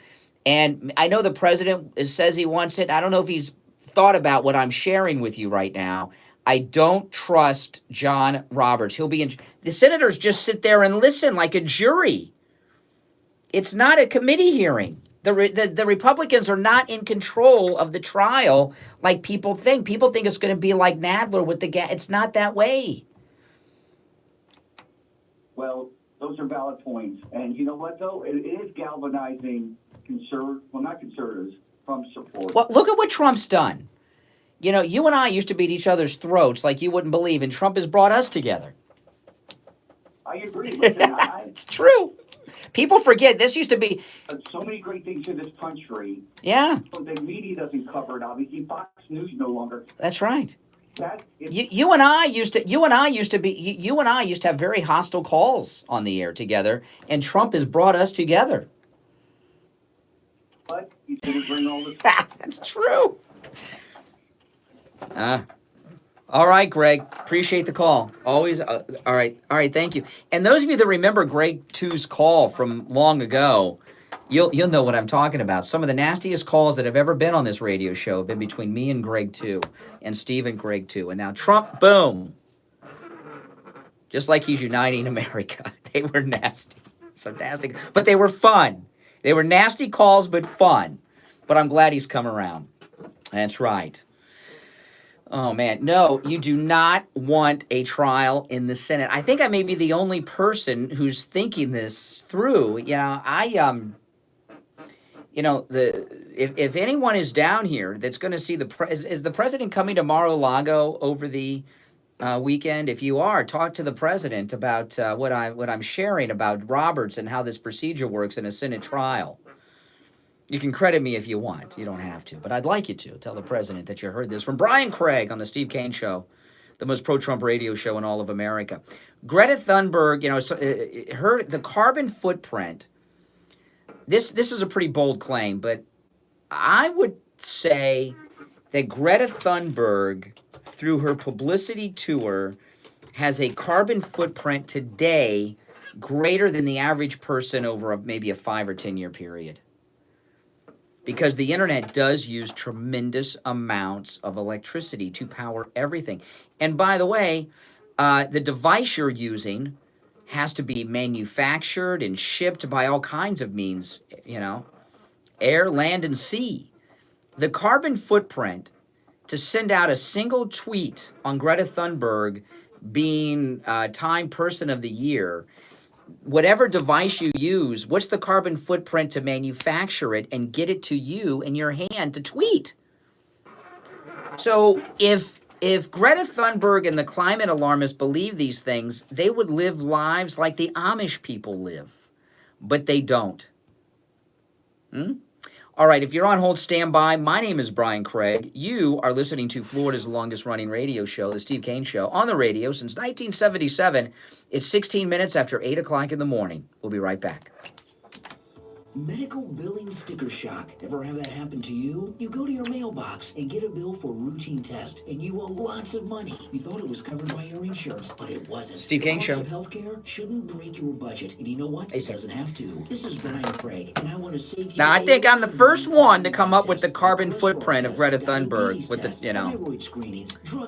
And I know the president says he wants it. I don't know if he's thought about what I'm sharing with you right now. I don't trust John Roberts. The senators just sit there and listen like a jury. It's not a committee hearing. The Republicans are not in control of the trial like people think. People think it's going to be like Nadler with the gas. It's not that way. Well, those are valid points. And you know what, though? It is galvanizing not conservatives, Trump support. Well, look at what Trump's done. You know, you and I used to beat each other's throats like you wouldn't believe, and Trump has brought us together. I agree. Listen, it's true. People forget this used to be so many great things in this country. Yeah. The media doesn't cover it. Obviously, Fox News no longer. That's right. You and I used to have very hostile calls on the air together, and Trump has brought us together. But you didn't bring all this. That's true. All right, Greg. Appreciate the call. Always. All right. Thank you. And those of you that remember Greg 2's call from long ago, you'll know what I'm talking about. Some of the nastiest calls that have ever been on this radio show have been between me and Greg 2, and Steve and Greg 2, and now Trump. Boom. Just like he's uniting America. They were nasty. So nasty, but they were fun. They were nasty calls, but fun. But I'm glad he's come around. That's right. Oh, man. No, you do not want a trial in the Senate. I think I may be the only person who's thinking this through. You know, if anyone is down here that's going to see is the president coming to Mar-a-Lago over the weekend? If you are, talk to the president about what I'm sharing about Roberts and how this procedure works in a Senate trial. You can credit me if you want. You don't have to, but I'd like you to. Tell the president that you heard this from Brian Craig on the Steve Kane Show, the most pro-Trump radio show in all of America. Greta Thunberg, you know, the carbon footprint. This is a pretty bold claim, but I would say that Greta Thunberg, through her publicity tour, has a carbon footprint today greater than the average person over maybe a 5 or 10 year period. Because the internet does use tremendous amounts of electricity to power everything. And by the way, the device you're using has to be manufactured and shipped by all kinds of means, you know, air, land, and sea. The carbon footprint to send out a single tweet on Greta Thunberg being Time Person of the Year, whatever device you use, what's the carbon footprint to manufacture it and get it to you in your hand to tweet? So if Greta Thunberg and the climate alarmists believe these things, they would live lives like the Amish people live, but they don't. All right, if you're on hold, stand by. My name is Brian Craig. You are listening to Florida's longest-running radio show, The Steve Kane Show, on the radio since 1977. It's 16 minutes after 8 o'clock in the morning. We'll be right back. Medical billing sticker shock. Ever have that happen to you? You go to your mailbox and get a bill for a routine test, and you owe lots of money. You thought it was covered by your insurance, but it wasn't. Steve Kane Show. The cost of healthcare shouldn't break your budget, and you know what? It doesn't have to. This is Brian Craig, and I want to save you. Now, I think I'm the first one to come up with the carbon footprint of Greta Thunberg with the, you know.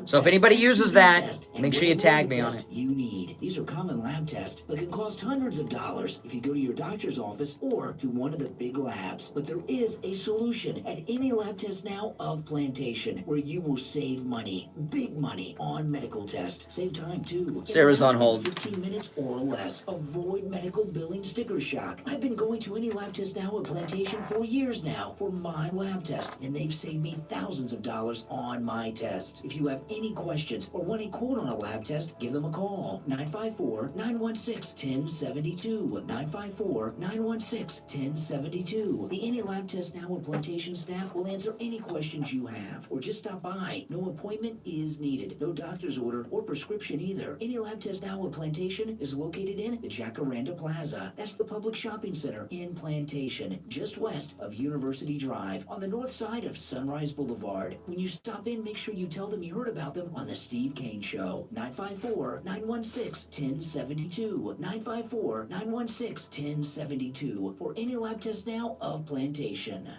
So if anybody uses that, make sure you tag me on it. You need. These are common lab tests, but can cost hundreds of dollars if you go to your doctor's office or to one of the big labs. But there is a solution at any lab test now of Plantation where you will save money, big money on medical test. Save time too. Sarah's on hold. 15 minutes or less. Avoid medical billing sticker shock. I've been going to any lab test now at Plantation for years now for my lab test, and they've saved me thousands of dollars on my test. If you have any questions or want a quote on a lab test, give them a call. 954-916-1072. 954-916-1072. 1072. The Anti-Lab Test Now with Plantation staff will answer any questions you have, or just stop by. No appointment is needed. No doctor's order or prescription either. Anti-Lab Test Now with Plantation is located in the Jacaranda Plaza. That's the public shopping center in Plantation, just west of University Drive, on the north side of Sunrise Boulevard. When you stop in, make sure you tell them you heard about them on the Steve Kane Show. 954-916-1072. 954-916-1072 for Anti-Lab Test Now of Plantation.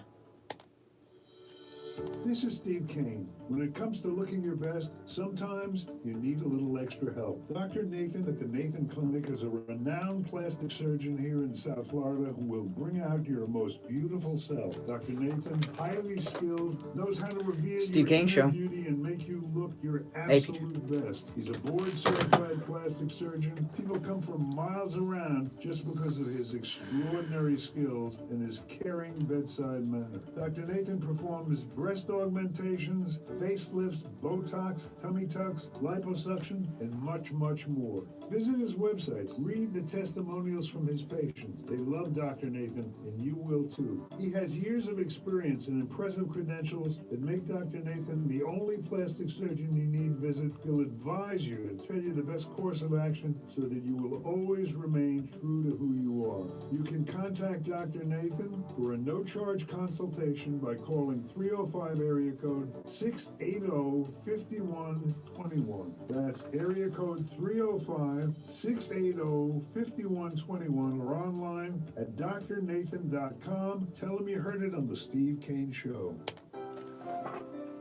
This is Steve Kane. When it comes to looking your best, sometimes you need a little extra help. Dr. Nathan at the Nathan Clinic is a renowned plastic surgeon here in South Florida who will bring out your most beautiful self. Dr. Nathan, highly skilled, knows how to reveal Steve your Kane inner Show. beauty and make you look your absolute best. He's a board-certified plastic surgeon. People come from miles around just because of his extraordinary skills and his caring bedside manner. Dr. Nathan performs breast augmentations, facelifts, Botox, tummy tucks, liposuction, and much, much more. Visit his website. Read the testimonials from his patients. They love Dr. Nathan, and you will too. He has years of experience and impressive credentials that make Dr. Nathan the only plastic surgeon you need visit. He'll advise you and tell you the best course of action so that you will always remain true to who you are. You can contact Dr. Nathan for a no-charge consultation by calling 305 area code 680-5121. That's area code 305-680-5121 or online at drnathan.com. Tell him you heard it on the Steve Kane Show.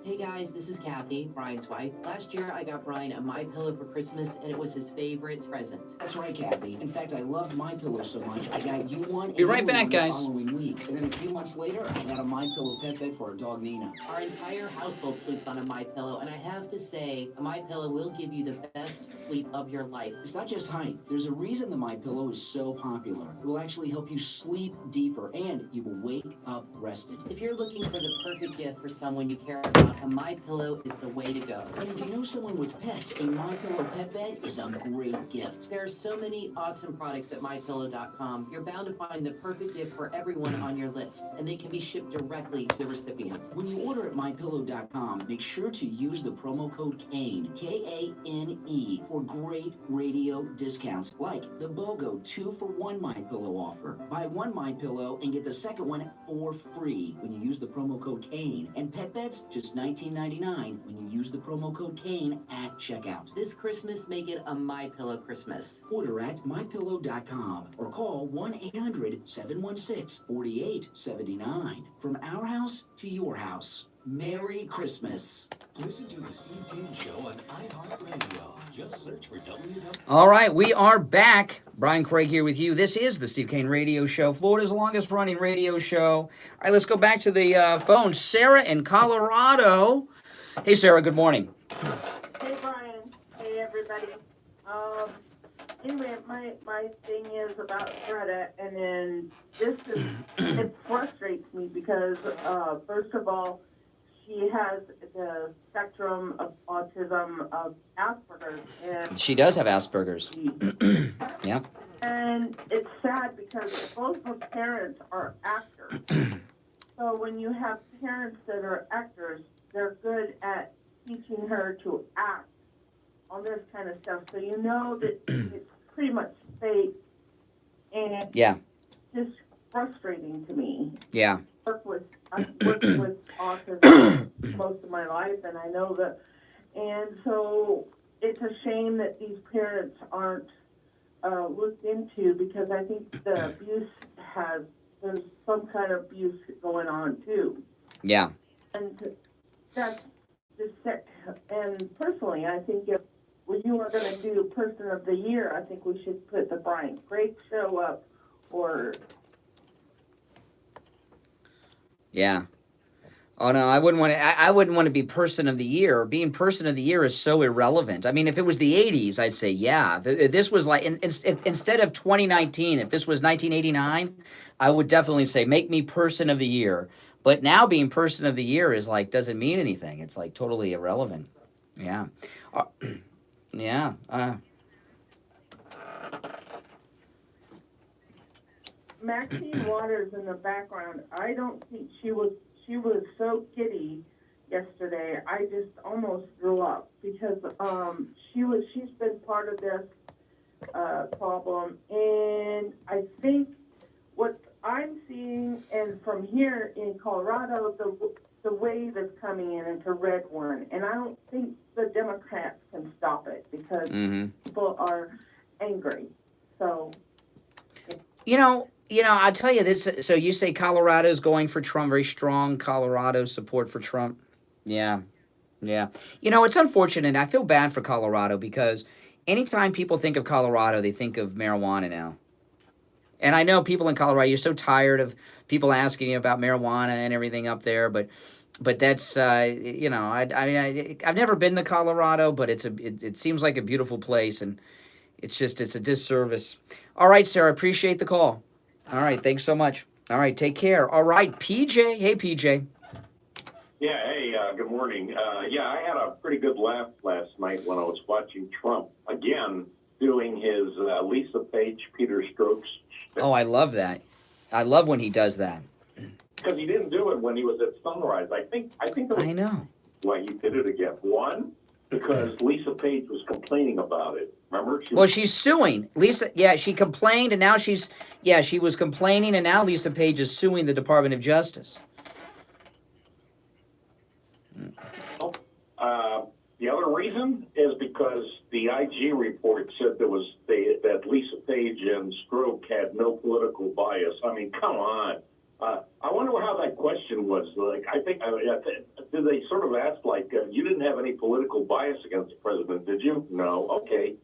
Hey guys, this is Kathy, Brian's wife. Last year I got Brian a MyPillow for Christmas and it was his favorite present. That's right, Kathy. In fact, I loved MyPillow so much, I got you one. Be right and back, one guys. The following week. And then a few months later, I got a MyPillow pet bed for our dog Nina. Our entire household sleeps on a MyPillow, and I have to say, a MyPillow will give you the best sleep of your life. It's not just height. There's a reason the MyPillow is so popular. It will actually help you sleep deeper, and you will wake up rested. If you're looking for the perfect gift for someone you care about, a MyPillow is the way to go. And if you know someone with pets, a MyPillow pet bed is a great gift. There are so many awesome products at MyPillow.com. You're bound to find the perfect gift for everyone on your list, and they can be shipped directly to the recipient. When you order at MyPillow.com, make sure to use the promo code KANE, K-A-N-E, for great radio discounts, like the BOGO 2-for-1 MyPillow offer. Buy one MyPillow and get the second one for free when you use the promo code KANE. And pet beds, just $19.99 when you use the promo code KANE at checkout. This Christmas, make it a MyPillow Christmas. Order at MyPillow.com or call 1-800-716-4879. From our house to your house. Merry Christmas. Listen to the Steve Kane Show on iHeartRadio. Just search for www. All right, we are back. Brian Craig here with you. This is the Steve Kane Radio Show, Florida's longest running radio show. All right, let's go back to the phone. Sarah in Colorado. Hey, Sarah, good morning. Hey, Brian. Hey, everybody. Anyway, my thing is about Greta, and then this is, it frustrates me because, first of all, she has the spectrum of autism of Asperger's. And She does have Asperger's. Yeah. And it's sad because both her parents are actors. So when you have parents that are actors, they're good at teaching her to act on this kind of stuff. So you know that it's pretty much fake, and Yeah. it's just frustrating to me. Yeah. I've worked with autism most of my life, and I know that. And so it's a shame that these parents aren't looked into, because I think the abuse there's some kind of abuse going on too. Yeah. And that's just sick. And personally, I think if you are going to do Person of the Year, I think we should put the Brian Craig Show up, or... Yeah. Oh no, I wouldn't want to. I wouldn't want to be Person of the Year. Being Person of the Year is so irrelevant. I mean, if it was the '80s, I'd say yeah. If this was like instead of 2019, if this was 1989, I would definitely say make me Person of the Year. But now being Person of the Year is like doesn't mean anything. It's like totally irrelevant. Yeah. Yeah. Maxine Waters in the background. I don't think she was so giddy yesterday. I just almost threw up because she's been part of this problem, and I think what I'm seeing, and from here in Colorado, the wave is coming in into red one, and I don't think the Democrats can stop it because people are angry. So, I'll tell you this. So you say Colorado's going for Trump, very strong Colorado support for Trump. Yeah. It's unfortunate. I feel bad for Colorado because anytime people think of Colorado, they think of marijuana now. And I know people in Colorado, you're so tired of people asking you about marijuana and everything up there, but that's I've never been to Colorado, but it seems like a beautiful place, and it's a disservice. All right, Sarah, appreciate the call. All right, thanks so much. All right, take care. All right, PJ. Hey, PJ. Yeah, hey, good morning. I had a pretty good laugh last night when I was watching Trump again doing his Lisa Page, Peter Strzok's. Oh, I love that. I love when he does that. Because he didn't do it when he was at Sunrise. I think I know why he did it again. One, because Lisa Page was complaining about it. Remember? She's suing. Lisa, she complained, and now she was complaining, and now Lisa Page is suing the Department of Justice. The other reason is because the IG report said that Lisa Page and Strzok had no political bias. I mean, come on. I wonder how that question was. Like, I think, did they sort of ask, like, you didn't have any political bias against the president, did you? No. Okay.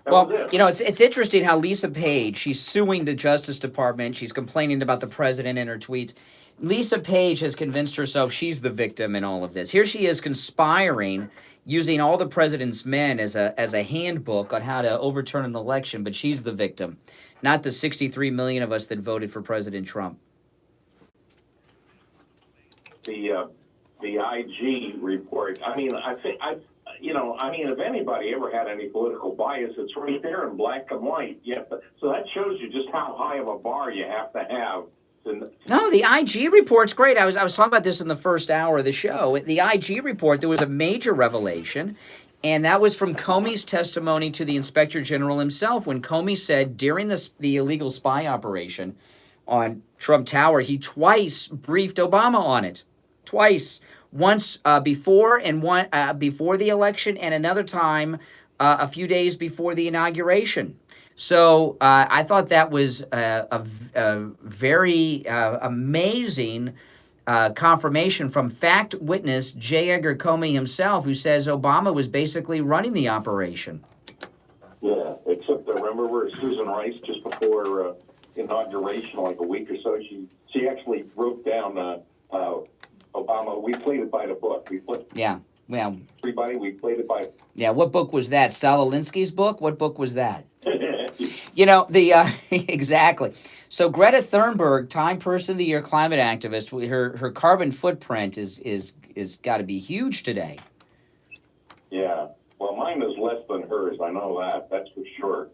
It's interesting how Lisa Page, she's suing the Justice Department. She's complaining about the president in her tweets. Lisa Page has convinced herself she's the victim in all of this. Here she is conspiring, using all the president's men as a handbook on how to overturn an election, but she's the victim, not the 63 million of us that voted for President Trump. The IG report. I mean, if anybody ever had any political bias, it's right there in black and white. So that shows you just how high of a bar you have to have. No, the IG report's great. I was talking about this in the first hour of the show. The IG report, there was a major revelation, and that was from Comey's testimony to the Inspector General himself, when Comey said during the illegal spy operation on Trump Tower, he twice briefed Obama on it. Twice. Once before the election, and another time a few days before the inauguration. So I thought that was a very amazing confirmation from fact witness J. Edgar Comey himself, who says Obama was basically running the operation. Yeah, except remember where Susan Rice, just before inauguration, like a week or so, she actually wrote down Obama. We played it by the book. Everybody, we played it by. Yeah, what book was that? Sal Alinsky's book? What book was that? Exactly. So Greta Thunberg, Time Person of the Year climate activist, her carbon footprint is got to be huge today. Yeah. Well, mine is less than hers. I know that. That's for sure.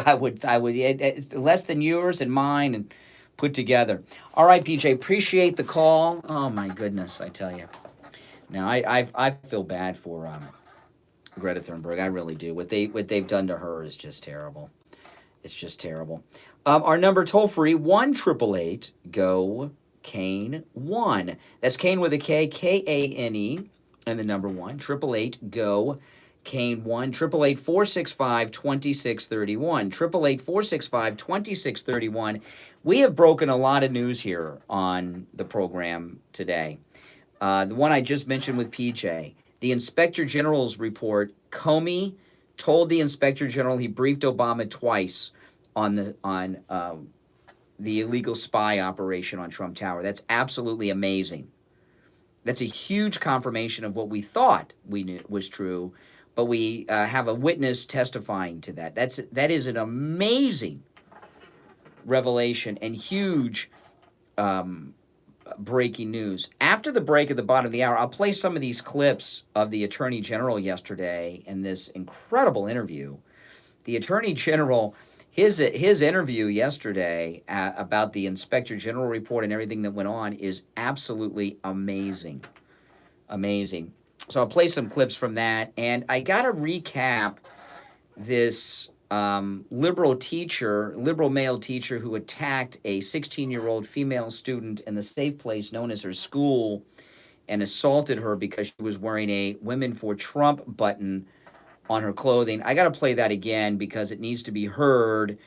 I would less than yours and mine and put together. All right, PJ, appreciate the call. Oh my goodness, I tell you. Now I feel bad for Greta Thunberg. I really do. What they've done to her is just terrible. It's just terrible. Our number toll free 1-888-GO-KANE-1. That's Kane with a K, Kane, and the number 1. 888-GO-KANE-1. 888-465-2631. 888-465-2631. We have broken a lot of news here on the program today. The one I just mentioned with PJ, the Inspector General's report. Comey told the Inspector General he briefed Obama twice on the illegal spy operation on Trump Tower. That's absolutely amazing. That's a huge confirmation of what we thought we knew was true, but we have a witness testifying to that. That is an amazing revelation and huge breaking news. After the break at the bottom of the hour, I'll play some of these clips of the Attorney General yesterday in this incredible interview. The Attorney General, his interview yesterday about the Inspector General report and everything that went on is absolutely amazing. Amazing. So I'll play some clips from that, and I got to recap this liberal male teacher who attacked a 16-year-old female student in the safe place known as her school and assaulted her because she was wearing a Women for Trump button on her clothing. I got to play that again because it needs to be heard.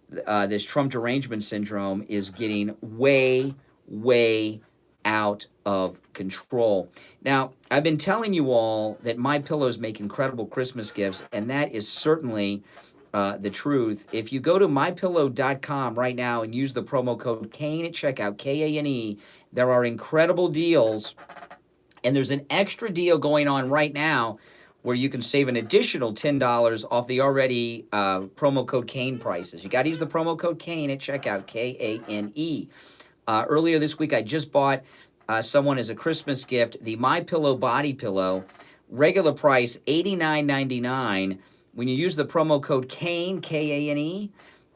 This Trump derangement syndrome is getting way, way out of control. Now, I've been telling you all that MyPillows make incredible Christmas gifts, and that is certainly the truth. If you go to mypillow.com right now and use the promo code KANE at checkout, K-A-N-E, there are incredible deals, and there's an extra deal going on right now where you can save an additional $10 off the already promo code KANE prices. You got to use the promo code KANE at checkout, K-A-N-E. Earlier this week, I just bought someone as a Christmas gift the MyPillow body pillow, regular price $89.99. When you use the promo code KANE, K-A-N-E,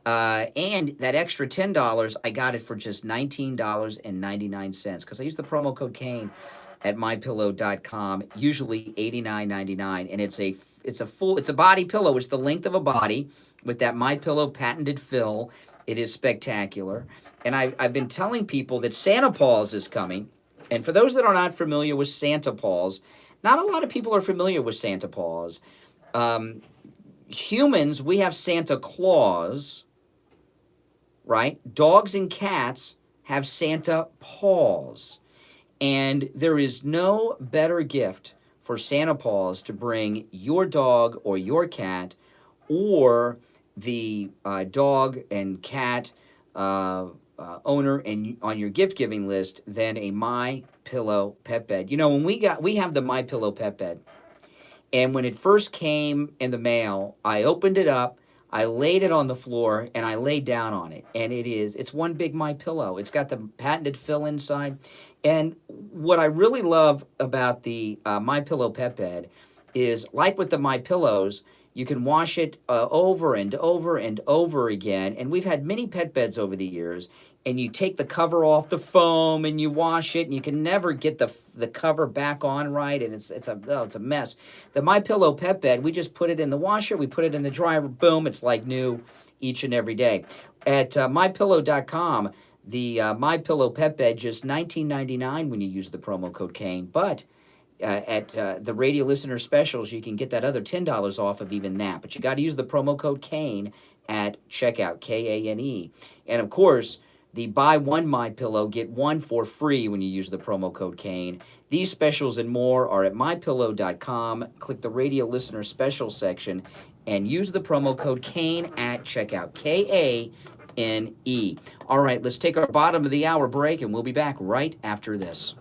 and that extra $10, I got it for just $19.99 because I use the promo code KANE at mypillow.com, usually $89.99, and it's a body pillow. It's the length of a body with that MyPillow patented fill. It is spectacular. And I've been telling people that Santa Paws is coming. And for those that are not familiar with Santa Paws, not a lot of people are familiar with Santa Paws. Humans, we have Santa Claus, right? Dogs and cats have Santa Paws. And there is no better gift for Santa Paws to bring your dog or your cat or the dog and cat owner and on your gift giving list than a MyPillow pet bed. You know, when we have the MyPillow pet bed, and when it first came in the mail, I opened it up, I laid it on the floor, and I laid down on it. And it's one big MyPillow. It's got the patented fill inside. And what I really love about the MyPillow pet bed is, like with the MyPillows, you can wash it over and over and over again. And we've had many pet beds over the years. And you take the cover off the foam and you wash it, and you can never get the cover back on right, and it's a mess. The MyPillow pet bed, we just put it in the washer, we put it in the dryer, boom, it's like new each and every day. At mypillow.com, the MyPillow pet bed, just $19.99 when you use the promo code KANE. But at the radio listener specials, you can get that other $10 off of even that. But you got to use the promo code KANE at checkout, K-A-N-E. And of course, the buy one MyPillow, get one for free when you use the promo code KANE. These specials and more are at mypillow.com. Click the radio listener special section and use the promo code KANE at checkout, K-A-N-E. All right, let's take our bottom of the hour break, and we'll be back right after this.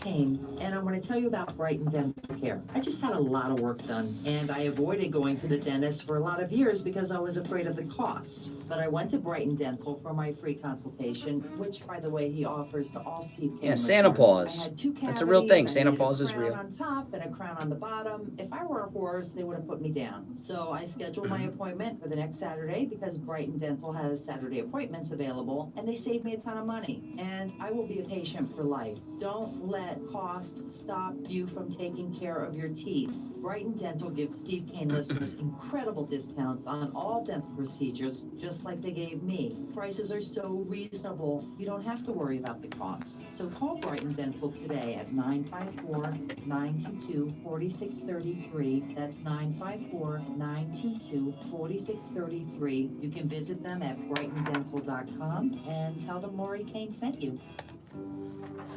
Came, and I want to tell you about Brighton Dental Care. I just had a lot of work done, and I avoided going to the dentist for a lot of years because I was afraid of the cost. But I went to Brighton Dental for my free consultation, which, by the way, he offers to all Steve Kane listeners. Santa Paws. I had 2 cavities. That's a real thing. Santa Paws is real. A crown on top and a crown on the bottom. If I were a horse, they would have put me down. So I scheduled my appointment for the next Saturday because Brighton Dental has Saturday appointments available, and they saved me a ton of money. And I will be a patient for life. Don't let cost stop you from taking care of your teeth. Brighton Dental gives Steve Kane listeners incredible discounts on all dental procedures, just like they gave me. Prices are so reasonable, you don't have to worry about the cost. So call Brighton Dental today at 954-922-4633. That's 954-922-4633. You can visit them at brightondental.com and tell them Lori Kane sent you.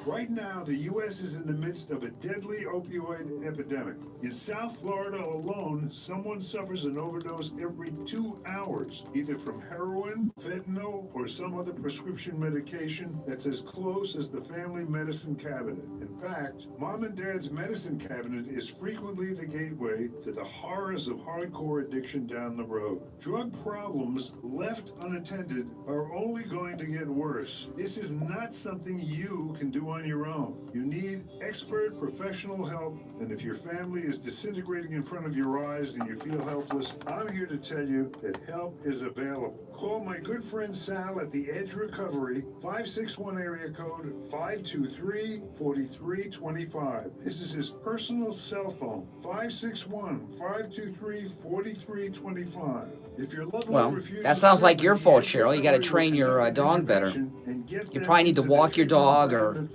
Right now, the U.S. is in the midst of a deadly opioid epidemic. In South Florida alone, someone suffers an overdose every 2 hours, either from heroin, fentanyl, or some other prescription medication that's as close as the family medicine cabinet. In fact, Mom and Dad's medicine cabinet is frequently the gateway to the horrors of hardcore addiction down the road. Drug problems left unattended are only going to get worse. This is not something you can do on on your own. You need expert professional help, and if your family is disintegrating in front of your eyes and you feel helpless, I'm here to tell you that help is available. Call my good friend Sal at the Edge Recovery, 561 area code 523-4325. This is his personal cell phone, 561-523-4325. If your loved one Well, refuses that sounds to like work your with fault, the Cheryl. You got to train your dog better. You probably need to walk your dog or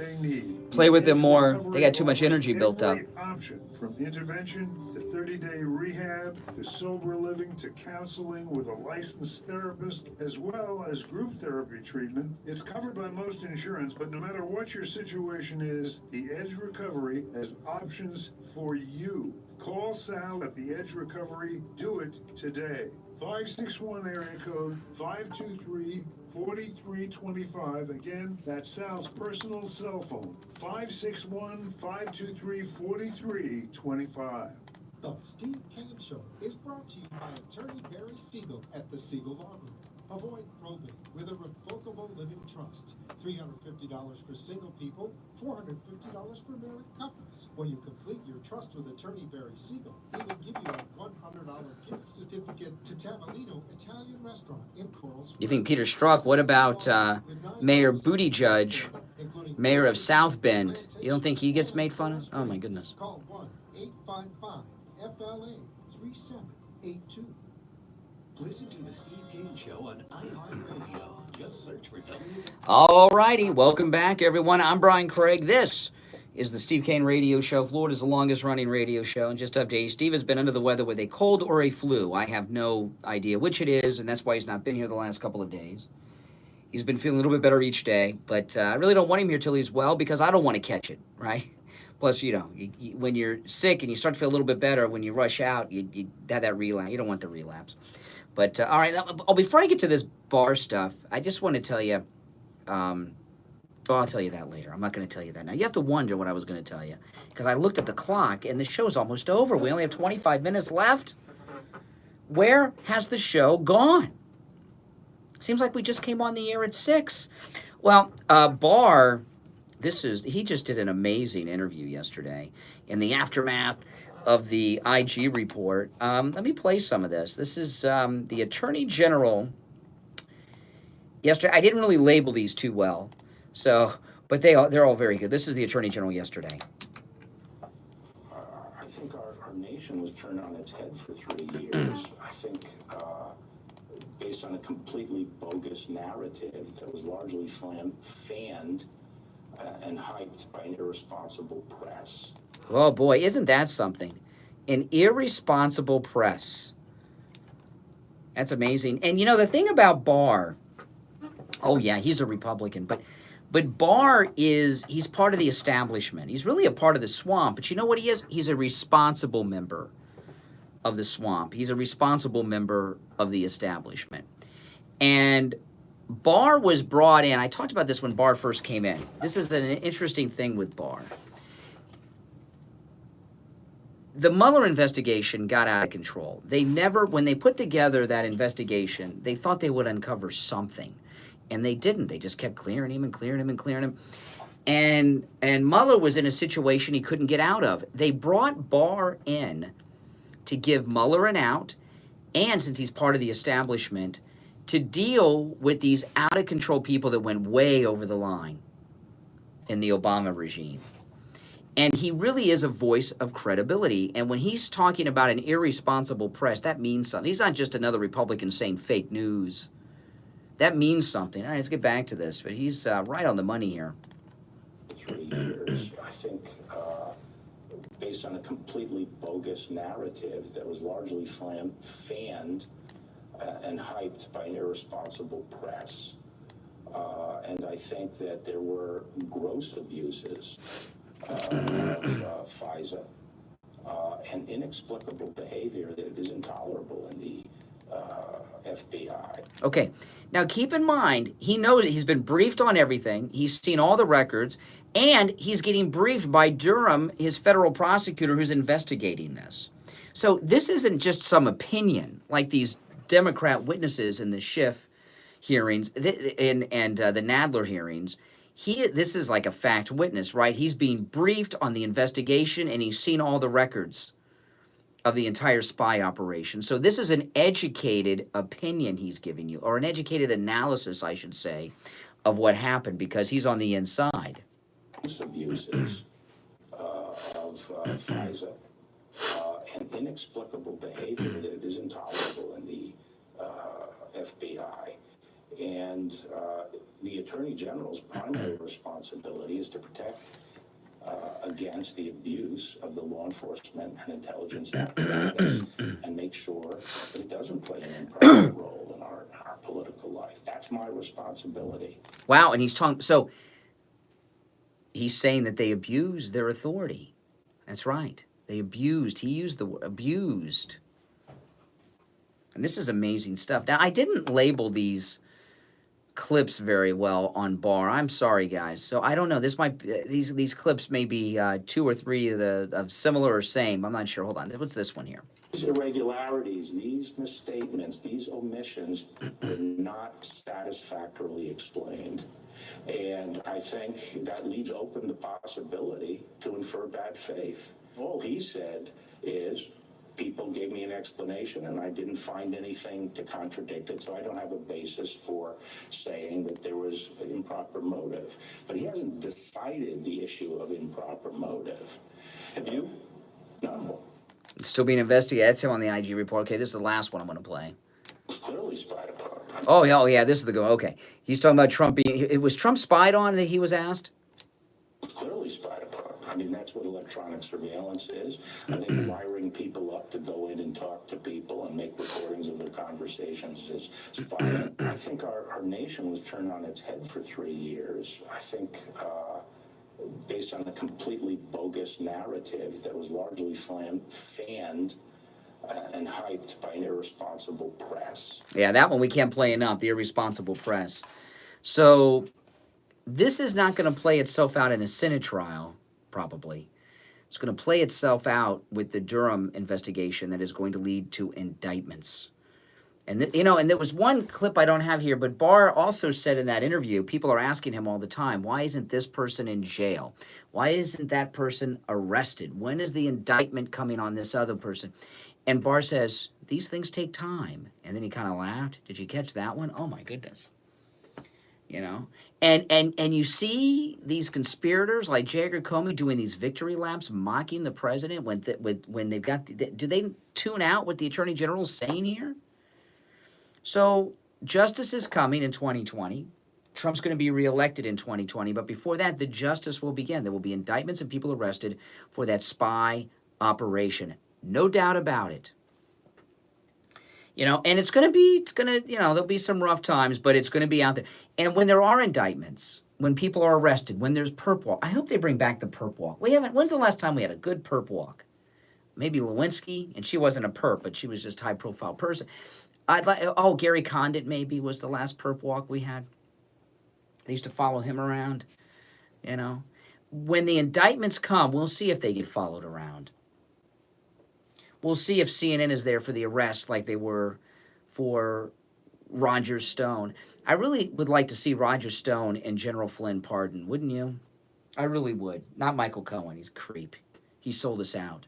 play with them more. They got too much energy built up. Option from intervention to 30-day rehab to sober living to counseling with a licensed therapist, as well as group therapy treatment. It's covered by most insurance, but no matter what your situation is, the Edge Recovery has options for you. Call Sal at the Edge Recovery. Do it today. 561 area code 523-4325. Again, that's Sal's personal cell phone, 561-523-4325. The Steve Kane Show is brought to you by attorney Barry Siegel at the Siegel Law Group. Avoid probate with a revocable living trust. $350 for single people, $450 for married couples. When you complete your trust with attorney Barry Siegel, he will give you a $100 gift certificate to Tavolino Italian Restaurant in Coral Springs. You think Peter Strzok? What about Mayor Buttigieg, mayor of South Bend? You don't think he gets made fun of? Oh, my goodness. Call 1-855-FLA-3782. Listen to the Steve Kane Show on iHeartRadio. Just search for All righty. Welcome back, everyone. I'm Brian Craig. This is the Steve Kane Radio Show, Florida's the longest-running radio show. And just to update you, Steve has been under the weather with a cold or a flu. I have no idea which it is, and that's why he's not been here the last couple of days. He's been feeling a little bit better each day, but I really don't want him here till he's well because I don't want to catch it, right? Plus, you know, when you're sick and you start to feel a little bit better, when you rush out, you have that relapse. You don't want the relapse. But, all right, before I get to this Barr stuff, I just want to tell you, I'll tell you that later. I'm not going to tell you that now. You have to wonder what I was going to tell you, because I looked at the clock, and the show's almost over. We only have 25 minutes left. Where has the show gone? Seems like we just came on the air at 6. Well, Barr, he just did an amazing interview yesterday in the aftermath of the IG report. Let me play some of this. This is the Attorney General. Yesterday, I didn't really label these too well, but they're all very good. This is the Attorney General yesterday. I think our nation was turned on its head for 3 years. I think based on a completely bogus narrative that was largely fanned and hyped by an irresponsible press. Oh, boy, isn't that something? An irresponsible press. That's amazing. And, you know, the thing about Barr, oh, yeah, he's a Republican, but Barr he's part of the establishment. He's really a part of the swamp, but you know what he is? He's a responsible member of the swamp. He's a responsible member of the establishment. And Barr was brought in. I talked about this when Barr first came in. This is an interesting thing with Barr. The Mueller investigation got out of control. When they put together that investigation, they thought they would uncover something. And they didn't. They just kept clearing him and clearing him and clearing him. And Mueller was in a situation he couldn't get out of. They brought Barr in to give Mueller an out, and since he's part of the establishment, to deal with these out-of-control people that went way over the line in the Obama regime. And he really is a voice of credibility. And when he's talking about an irresponsible press, that means something. He's not just another Republican saying fake news. That means something. All right, let's get back to this, but he's right on the money here. 3 years, I think, based on a completely bogus narrative that was largely fanned and hyped by an irresponsible press. And I think that there were gross abuses of FISA and inexplicable behavior that is intolerable in the FBI. Okay, now keep in mind, he knows he's been briefed on everything. He's seen all the records, and he's getting briefed by Durham, his federal prosecutor who's investigating this. So this isn't just some opinion like these Democrat witnesses in the Schiff hearings and the Nadler hearings. This is like a fact witness, right? He's being briefed on the investigation, and he's seen all the records of the entire spy operation. So this is an educated opinion he's giving you, or an educated analysis, I should say, of what happened, because he's on the inside. Abuses of FISA and inexplicable behavior that is intolerable in the FBI. And the Attorney General's primary responsibility is to protect against the abuse of the law enforcement and intelligence apparatus and make sure that it doesn't play an improper role in our political life. That's my responsibility. Wow, and he's talking, so he's saying that they abused their authority. That's right. They abused. He used the word abused. And this is amazing stuff. Now, I didn't label these clips very well on Barr. I'm sorry, guys. So I don't know. This might these clips may be 2 or 3 of similar or same. I'm not sure. Hold on. What's this one here? These irregularities, these misstatements, these omissions were not satisfactorily explained. And I think that leaves open the possibility to infer bad faith. All he said is, people gave me an explanation and I didn't find anything to contradict it, so I don't have a basis for saying that there was improper motive. But he hasn't decided the issue of improper motive. Have you? No. It's still being investigated. That's him on the IG report. Okay, this is the last one I'm going to play. It's clearly spied upon. Oh, yeah, this is the go. Okay. He's talking about Trump being... It was Trump spied on that he was asked? Clearly spied upon. I mean, that's what electronic surveillance is. I think wiring people up to go in and talk to people and make recordings of their conversations is spying. I think our nation was turned on its head for 3 years. I think based on a completely bogus narrative that was largely fanned and hyped by an irresponsible press. Yeah, that one we can't play enough, the irresponsible press. So this is not going to play itself out in a Senate trial, probably. It's going to play itself out with the Durham investigation that is going to lead to indictments. And, and there was one clip I don't have here, but Barr also said in that interview, people are asking him all the time, why isn't this person in jail? Why isn't that person arrested? When is the indictment coming on this other person? And Barr says, these things take time. And then he kind of laughed. Did you catch that one? Oh, my goodness. And you see these conspirators like Jagger Comey doing these victory laps, mocking the president when they've got... do they tune out what the Attorney General is saying here? So justice is coming in 2020. Trump's going to be reelected in 2020. But before that, the justice will begin. There will be indictments and people arrested for that spy operation. No doubt about it. And it's going to, there'll be some rough times, but it's going to be out there. And when there are indictments, when people are arrested, when there's perp walk, I hope they bring back the perp walk. When's the last time we had a good perp walk? Maybe Lewinsky, and she wasn't a perp, but she was just a high-profile person. Gary Condit maybe was the last perp walk we had. They used to follow him around, When the indictments come, we'll see if they get followed around. We'll see if CNN is there for the arrest like they were for Roger Stone. I really would like to see Roger Stone and General Flynn pardoned, wouldn't you? I really would. Not Michael Cohen. He's a creep. He sold us out.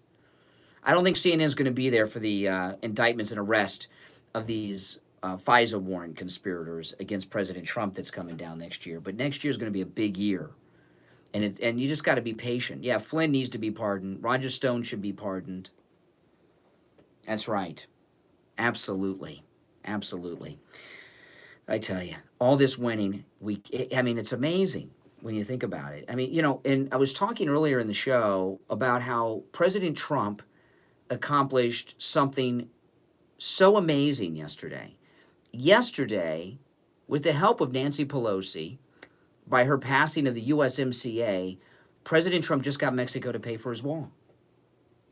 I don't think CNN is going to be there for the indictments and arrest of these FISA warrant conspirators against President Trump that's coming down next year. But next year is going to be a big year. And you just got to be patient. Yeah, Flynn needs to be pardoned. Roger Stone should be pardoned. That's right. Absolutely. Absolutely. I tell you, all this winning, it's amazing when you think about it. And I was talking earlier in the show about how President Trump accomplished something so amazing yesterday. Yesterday, with the help of Nancy Pelosi, by her passing of the USMCA, President Trump just got Mexico to pay for his wall.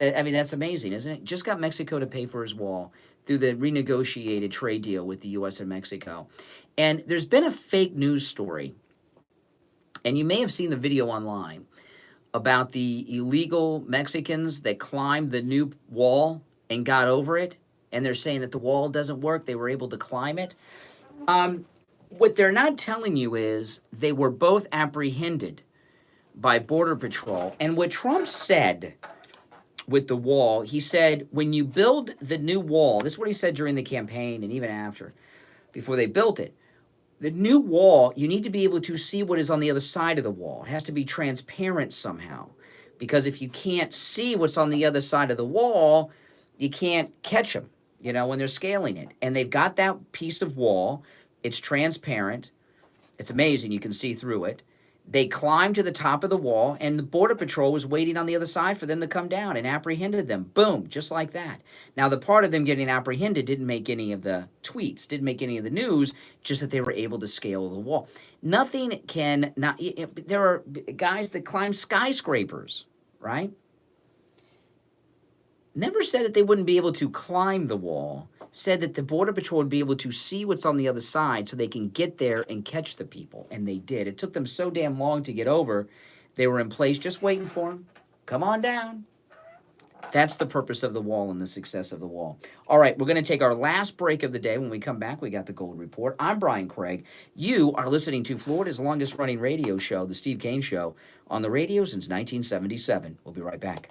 That's amazing, isn't it? Just got Mexico to pay for his wall through the renegotiated trade deal with the U.S. and Mexico. And there's been a fake news story, and you may have seen the video online, about the illegal Mexicans that climbed the new wall and got over it, and they're saying that the wall doesn't work. They were able to climb it. What they're not telling you is they were both apprehended by Border Patrol. And what Trump said with the wall, he said, when you build the new wall, this is what he said during the campaign and even after, before they built it, the new wall, you need to be able to see what is on the other side of the wall. It has to be transparent somehow. Because if you can't see what's on the other side of the wall, you can't catch them, you know, when they're scaling it. And they've got that piece of wall. It's transparent. It's amazing. You can see through it. They climbed to the top of the wall, and the Border Patrol was waiting on the other side for them to come down and apprehended them. Boom, just like that. Now, the part of them getting apprehended didn't make any of the tweets, didn't make any of the news, just that they were able to scale the wall. Nothing can not... There are guys that climb skyscrapers, right? Never said that they wouldn't be able to climb the wall. Said that the Border Patrol would be able to see what's on the other side so they can get there and catch the people. And they did. It took them so damn long to get over. They were in place just waiting for them. Come on down. That's the purpose of the wall and the success of the wall. All right, we're going to take our last break of the day. When we come back, we got the Gold Report. I'm Brian Craig. You are listening to Florida's longest-running radio show, The Steve Kane Show, on the radio since 1977. We'll be right back.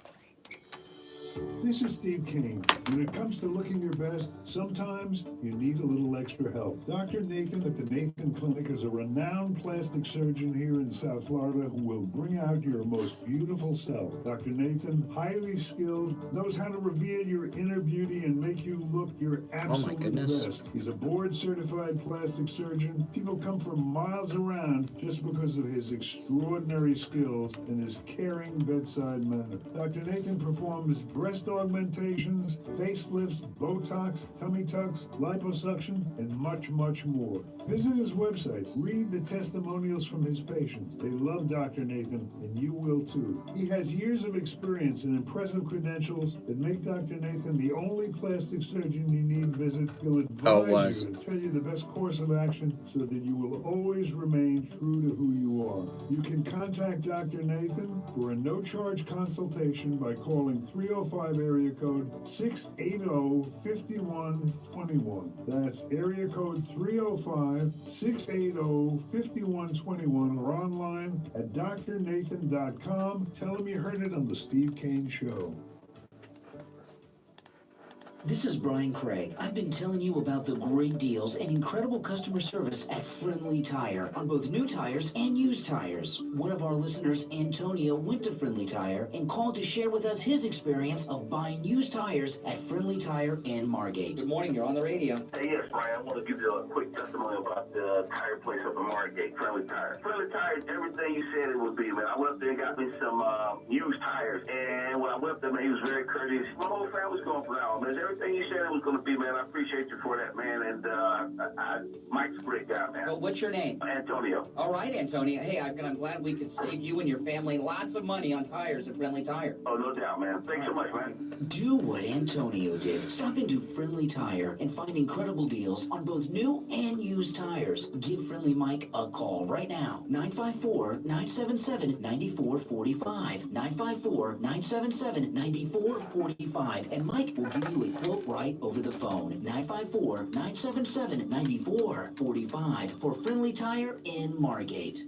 This is Steve Kane. When it comes to looking your best, sometimes you need a little extra help. Dr. Nathan at the Nathan Clinic is a renowned plastic surgeon here in South Florida who will bring out your most beautiful self. Dr. Nathan, highly skilled, knows how to reveal your inner beauty and make you look your absolute best. He's a board-certified plastic surgeon. People come from miles around just because of his extraordinary skills and his caring bedside manner. Dr. Nathan performs breast augmentations, facelifts, Botox, tummy tucks, liposuction, and much, much more. Visit his website. Read the testimonials from his patients. They love Dr. Nathan, and you will too. He has years of experience and impressive credentials that make Dr. Nathan the only plastic surgeon you need to visit. He'll advise you and tell you the best course of action so that you will always remain true to who you are. You can contact Dr. Nathan for a no-charge consultation by calling 305 area code 680-5121. That's area code 305-680-5121 or online at drnathan.com. Tell him you heard it on the Steve Kane Show. This is Brian Craig. I've been telling you about the great deals and incredible customer service at Friendly Tire on both new tires and used tires. One of our listeners, Antonio, went to Friendly Tire and called to share with us his experience of buying used tires at Friendly Tire in Margate. Good morning, you're on the radio. Hey, yes, Brian, I want to give you a quick testimony about the tire place up in Margate, Friendly Tire. Friendly Tire is everything you said it would be, man. I went up there and got me some used tires, and when I went up there, man, he was very courteous. My whole family's going for that, man. Everything you said it was going to be, man. I appreciate you for that, man, and Mike's a great guy, man. Well, what's your name? Antonio. All right, Antonio. Hey, I'm glad we could save you and your family lots of money on tires at Friendly Tire. Oh, no doubt, man. Thanks so much, man. Do what Antonio did. Stop into Friendly Tire and find incredible deals on both new and used tires. Give Friendly Mike a call right now. 954-977-9445. 954-977-9445. And Mike will give you a quote right over the phone. 954-977-9445 for Friendly Tire in Margate.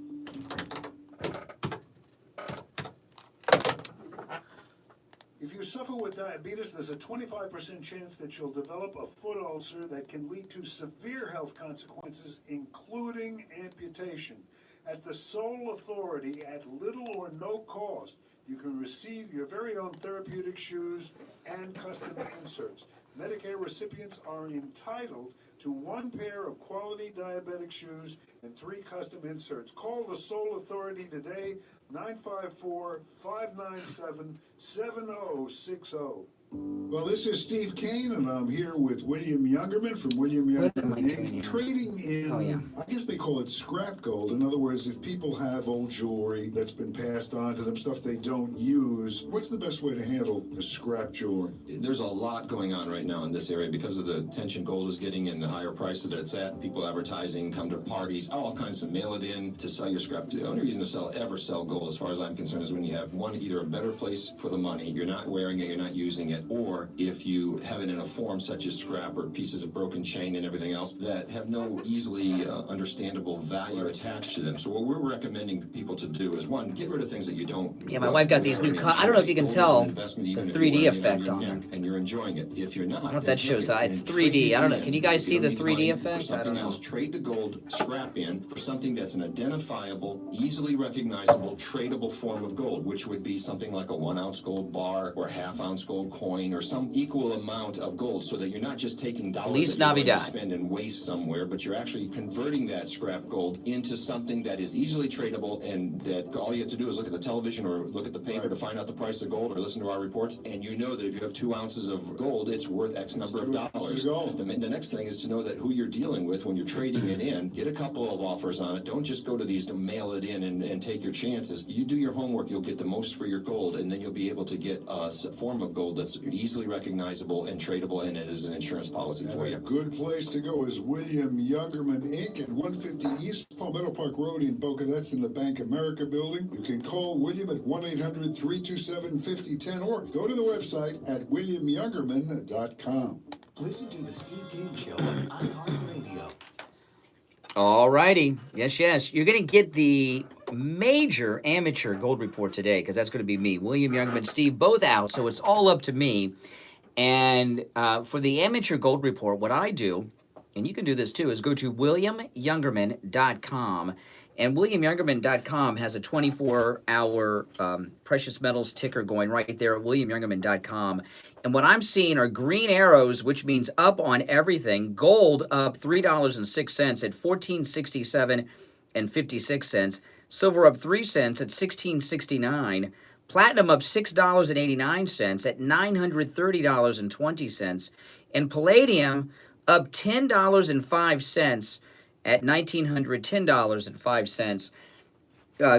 If you suffer with diabetes, there's a 25% chance that you'll develop a foot ulcer that can lead to severe health consequences, including amputation. At the sole authority, at little or no cost, you can receive your very own therapeutic shoes and custom inserts. Medicare recipients are entitled to one pair of quality diabetic shoes and 3 custom inserts. Call the sole authority today, 954-597-7060. Well, this is Steve Kane, and I'm here with William Youngerman from William Youngerman Inc. Trading in, I guess they call it scrap gold. In other words, if people have old jewelry that's been passed on to them, stuff they don't use, what's the best way to handle the scrap jewelry? There's a lot going on right now in this area because of the attention gold is getting and the higher price that it's at. People advertising, come to parties, all kinds of mail it in to sell your scrap. The only reason to ever sell gold, as far as I'm concerned, is when you have one, either a better place for the money, you're not wearing it, you're not using it, it, or if you have it in a form such as scrap or pieces of broken chain and everything else that have no easily understandable value attached to them. So what we're recommending people to do is, one, get rid of things that you don't. Yeah, my wife got these new. I don't know if you can tell the 3D effect on them. And you're enjoying it. If you're not, I don't know if that shows. It's 3D. I don't know. Can you guys see the 3D effect? I don't know. Trade the gold scrap in for something that's an identifiable, easily recognizable, tradable form of gold, which would be something like a 1 ounce gold bar or a half-ounce gold coin or some equal amount of gold, so that you're not just taking dollars that you're going to spend and waste somewhere, but you're actually converting that scrap gold into something that is easily tradable, and that all you have to do is look at the television or look at the paper to find out the price of gold or listen to our reports, and you know that if you have 2 ounces of gold, it's worth X number of dollars. The next thing is to know that who you're dealing with when you're trading it in. Get a couple of offers on it. Don't just go to these to mail it in and take your chances. You do your homework, you'll get the most for your gold, and then you'll be able to get a form of gold that's easily recognizable and tradable, and it is an insurance policy for you. A good place to go is William Youngerman Inc. at 150 East Palmetto Park Road in Boca. That's in the Bank America building. You can call William at 1-800-327-5010 or go to the website at williamyoungerman.com. Listen to the Steve King Show on iHeartRadio. All righty. Yes, yes. You're going to get the major amateur gold report today, because that's going to be me, William Youngerman, Steve, both out. So it's all up to me. And for the amateur gold report, what I do, and you can do this too, is go to williamyoungerman.com. And williamyoungerman.com has a 24-hour precious metals ticker going right there at williamyoungerman.com. And what I'm seeing are green arrows, which means up on everything. Gold up $3.06 at $14.67.56. Silver up 3 cents at $16.69. Platinum up $6.89 at $930.20. And palladium up $10.05 at $1,910.05.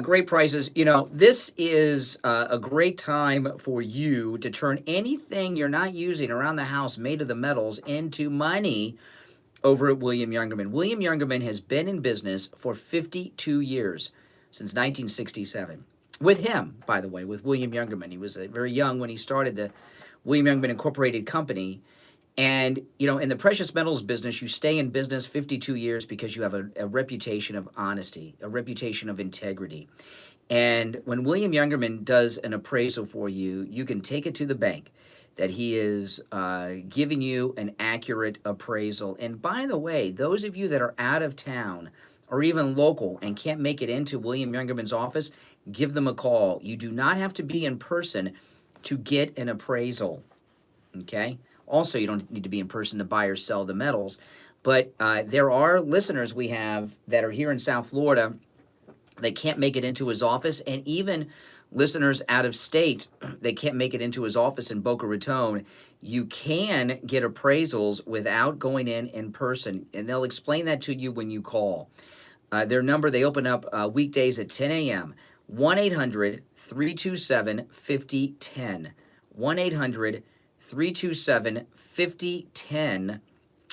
Great prices. You know, this is a great time for you to turn anything you're not using around the house made of the metals into money over at William Youngerman. William Youngerman has been in business for 52 years, since 1967. With him, by the way, with William Youngerman. He was very young when he started the William Youngerman Incorporated Company. And, you know, in the precious metals business, you stay in business 52 years because you have a reputation of honesty, a reputation of integrity. And when William Youngerman does an appraisal for you, you can take it to the bank that he is giving you an accurate appraisal. And by the way, those of you that are out of town or even local and can't make it into William Youngerman's office, give them a call. You do not have to be in person to get an appraisal, okay? Also, you don't need to be in person to buy or sell the metals. But there are listeners we have that are here in South Florida that can't make it into his office, and even listeners out of state that can't make it into his office in Boca Raton. You can get appraisals without going in person, and they'll explain that to you when you call. Their number, they open up weekdays at 10 a.m., 1-800-327-5010. 1-800-327-5010.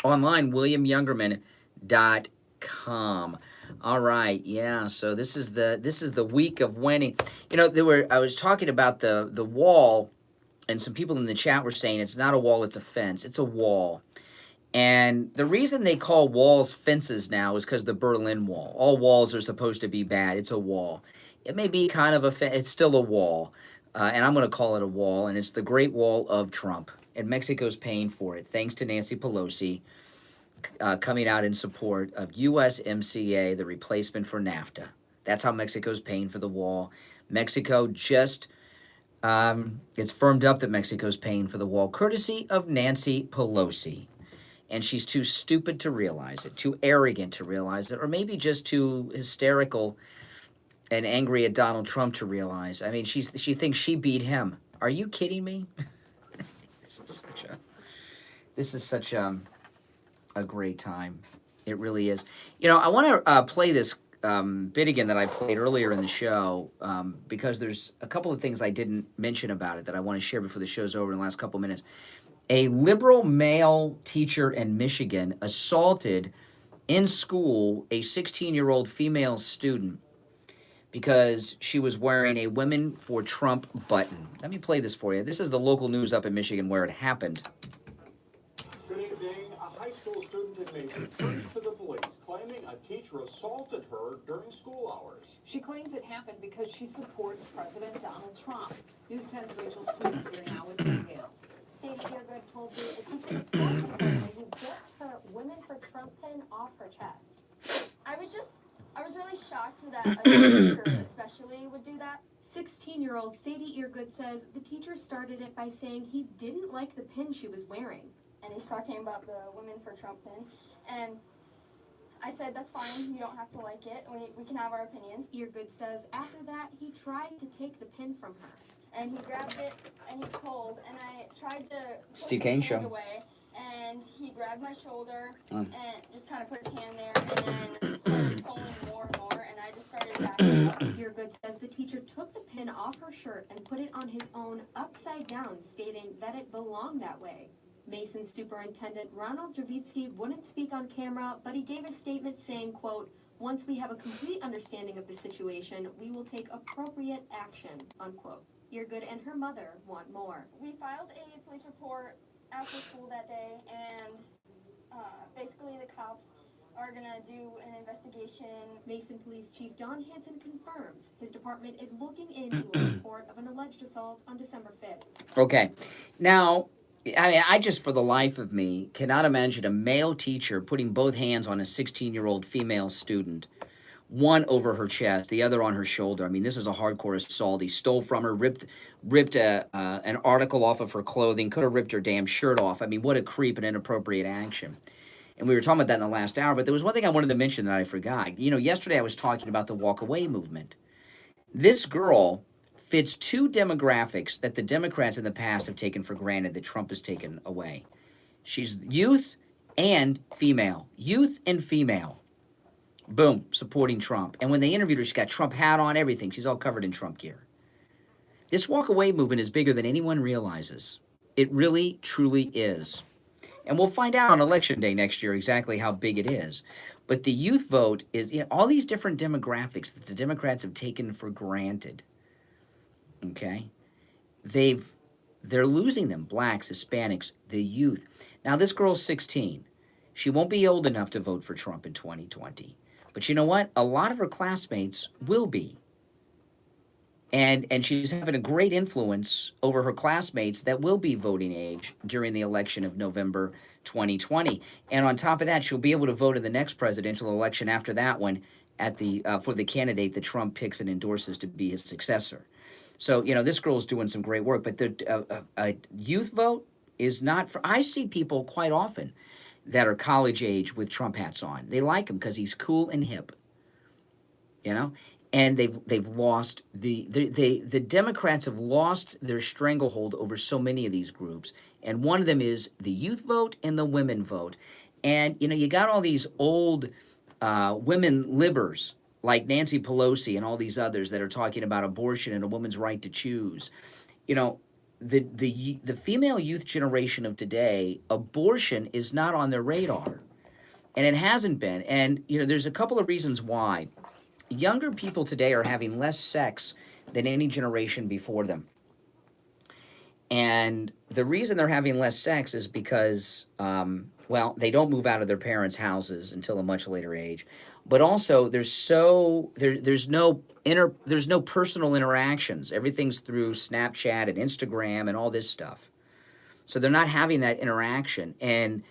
Online, williamyoungerman.com. All right, yeah. So this is the week of winning. You know, I was talking about the wall, and some people in the chat were saying it's not a wall, it's a fence. It's a wall. And the reason they call walls fences now is because the Berlin Wall. All walls are supposed to be bad. It's a wall. It may be kind of a fence. It's still a wall. And I'm going to call it a wall, and it's the Great Wall of Trump. And Mexico's paying for it, thanks to Nancy Pelosi coming out in support of USMCA, the replacement for NAFTA. That's how Mexico's paying for the wall. Mexico just, it's firmed up that Mexico's paying for the wall, courtesy of Nancy Pelosi. And she's too stupid to realize it, too arrogant to realize it, or maybe just too hysterical and angry at Donald Trump to realize. I mean, she thinks she beat him. Are you kidding me? This is such a great time. It really is. You know, I want to play this bit again that I played earlier in the show because there's a couple of things I didn't mention about it that I want to share before the show's over in the last couple minutes. A liberal male teacher in Michigan assaulted in school a 16-year-old female student because she was wearing a Women for Trump button. Let me play this for you. This is the local news up in Michigan where it happened. Good evening. A high school student in Mason turns to the police, claiming a teacher assaulted her during school hours. She claims it happened because she supports President Donald Trump. News 10's Rachel Sweets here now with details. Sadie Deargood told me the teacher assaulted her when he ripped her Women for Trump pin off her chest. I was really shocked that a teacher especially would do that. 16-year-old Sadie Eargood says the teacher started it by saying he didn't like the pin she was wearing. And he's talking about the Women for Trump pin. And I said, that's fine, you don't have to like it, we can have our opinions. Eargood says after that, he tried to take the pin from her. And he grabbed it, and he pulled, and I tried to Steve put Kane his show. hand away, and he grabbed my shoulder, and just kind of put his hand there, and then started pulling more and more, and I just started backing up. Eargood says the teacher took the pin off her shirt and put it on his own upside down, stating that it belonged that way. Mason Superintendent Ronald Javitsky wouldn't speak on camera, but he gave a statement saying, quote, once we have a complete understanding of the situation, we will take appropriate action, unquote. Eargood and her mother want more. We filed a police report after school that day, and basically the cops are gonna do an investigation. Mason Police Chief Don Hansen confirms his department is looking into a report of an alleged assault on December 5th. Okay. Now, I mean, I just, for the life of me, cannot imagine a male teacher putting both hands on a 16-year-old female student, one over her chest, the other on her shoulder. I mean, this is a hardcore assault. He stole from her, ripped an article off of her clothing, could have ripped her damn shirt off. I mean, what a creep and inappropriate action. And we were talking about that in the last hour, but there was one thing I wanted to mention that I forgot. You know, yesterday I was talking about the walk-away movement. This girl fits two demographics that the Democrats in the past have taken for granted that Trump has taken away. She's youth and female. Youth and female. Boom, supporting Trump. And when they interviewed her, she's got Trump hat on, everything. She's all covered in Trump gear. This walk-away movement is bigger than anyone realizes. It really, truly is. And we'll find out on Election Day next year exactly how big it is. But the youth vote is, you know, all these different demographics that the Democrats have taken for granted. Okay? They're losing them. Blacks, Hispanics, the youth. Now, this girl's 16. She won't be old enough to vote for Trump in 2020. But you know what? A lot of her classmates will be. And she's having a great influence over her classmates that will be voting age during the election of November 2020. And on top of that, she'll be able to vote in the next presidential election after that one at for the candidate that Trump picks and endorses to be his successor. So, you know, this girl's doing some great work. But the youth vote is not for... I see people quite often that are college age with Trump hats on. They like him because he's cool and hip, you know? And they've lost, the Democrats have lost their stranglehold over so many of these groups. And one of them is the youth vote and the women vote. And, you know, you got all these old women libbers like Nancy Pelosi and all these others that are talking about abortion and a woman's right to choose. You know, the female youth generation of today, abortion is not on their radar. And it hasn't been. And, you know, there's a couple of reasons why. Younger people today are having less sex than any generation before them. And the reason they're having less sex is because, well, they don't move out of their parents' houses until a much later age. But also, there's no personal interactions. Everything's through Snapchat and Instagram and all this stuff. So they're not having that interaction. And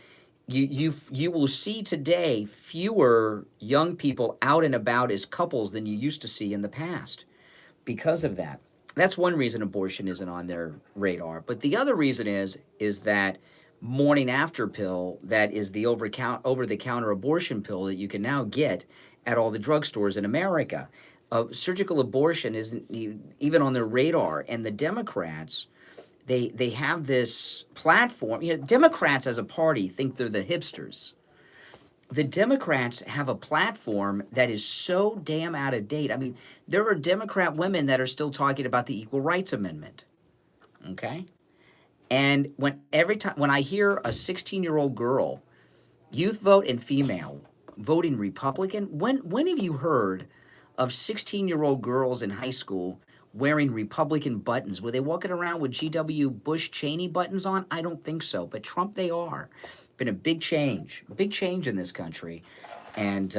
you will see today fewer young people out and about as couples than you used to see in the past because of that. That's one reason abortion isn't on their radar. But the other reason is that morning after pill that is the over-the-counter abortion pill that you can now get at all the drugstores in America. Surgical abortion isn't even on their radar. And the Democrats... They have this platform. You know, Democrats as a party think they're the hipsters. The Democrats have a platform that is so damn out of date. I mean, there are Democrat women that are still talking about the Equal Rights Amendment. Okay? And every time when I hear a 16-year-old girl, youth vote and female, voting Republican, when have you heard of 16-year-old girls in high school wearing Republican buttons. Were they walking around with G.W. Bush Cheney buttons on? I don't think so. But Trump, they are. Been a big change in this country. And,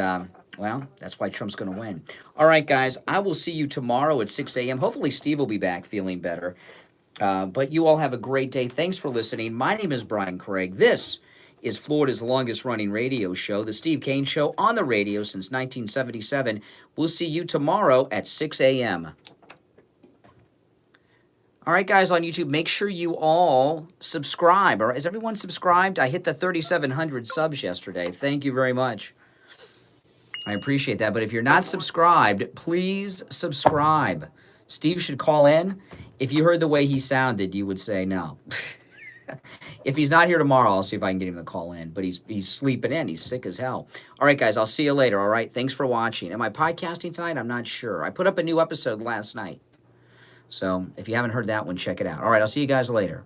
well, that's why Trump's going to win. All right, guys, I will see you tomorrow at 6 a.m. Hopefully Steve will be back feeling better. But you all have a great day. Thanks for listening. My name is Brian Craig. This is Florida's longest-running radio show, The Steve Kane Show, on the radio since 1977. We'll see you tomorrow at 6 a.m. All right, guys, on YouTube, make sure you all subscribe. All right, is everyone subscribed? I hit the 3,700 subs yesterday. Thank you very much. I appreciate that. But if you're not subscribed, please subscribe. Steve should call in. If you heard the way he sounded, you would say no. If he's not here tomorrow, I'll see if I can get him to call in. But he's sleeping in. He's sick as hell. All right, guys, I'll see you later, all right? Thanks for watching. Am I podcasting tonight? I'm not sure. I put up a new episode last night. So if you haven't heard that one, check it out. All right, I'll see you guys later.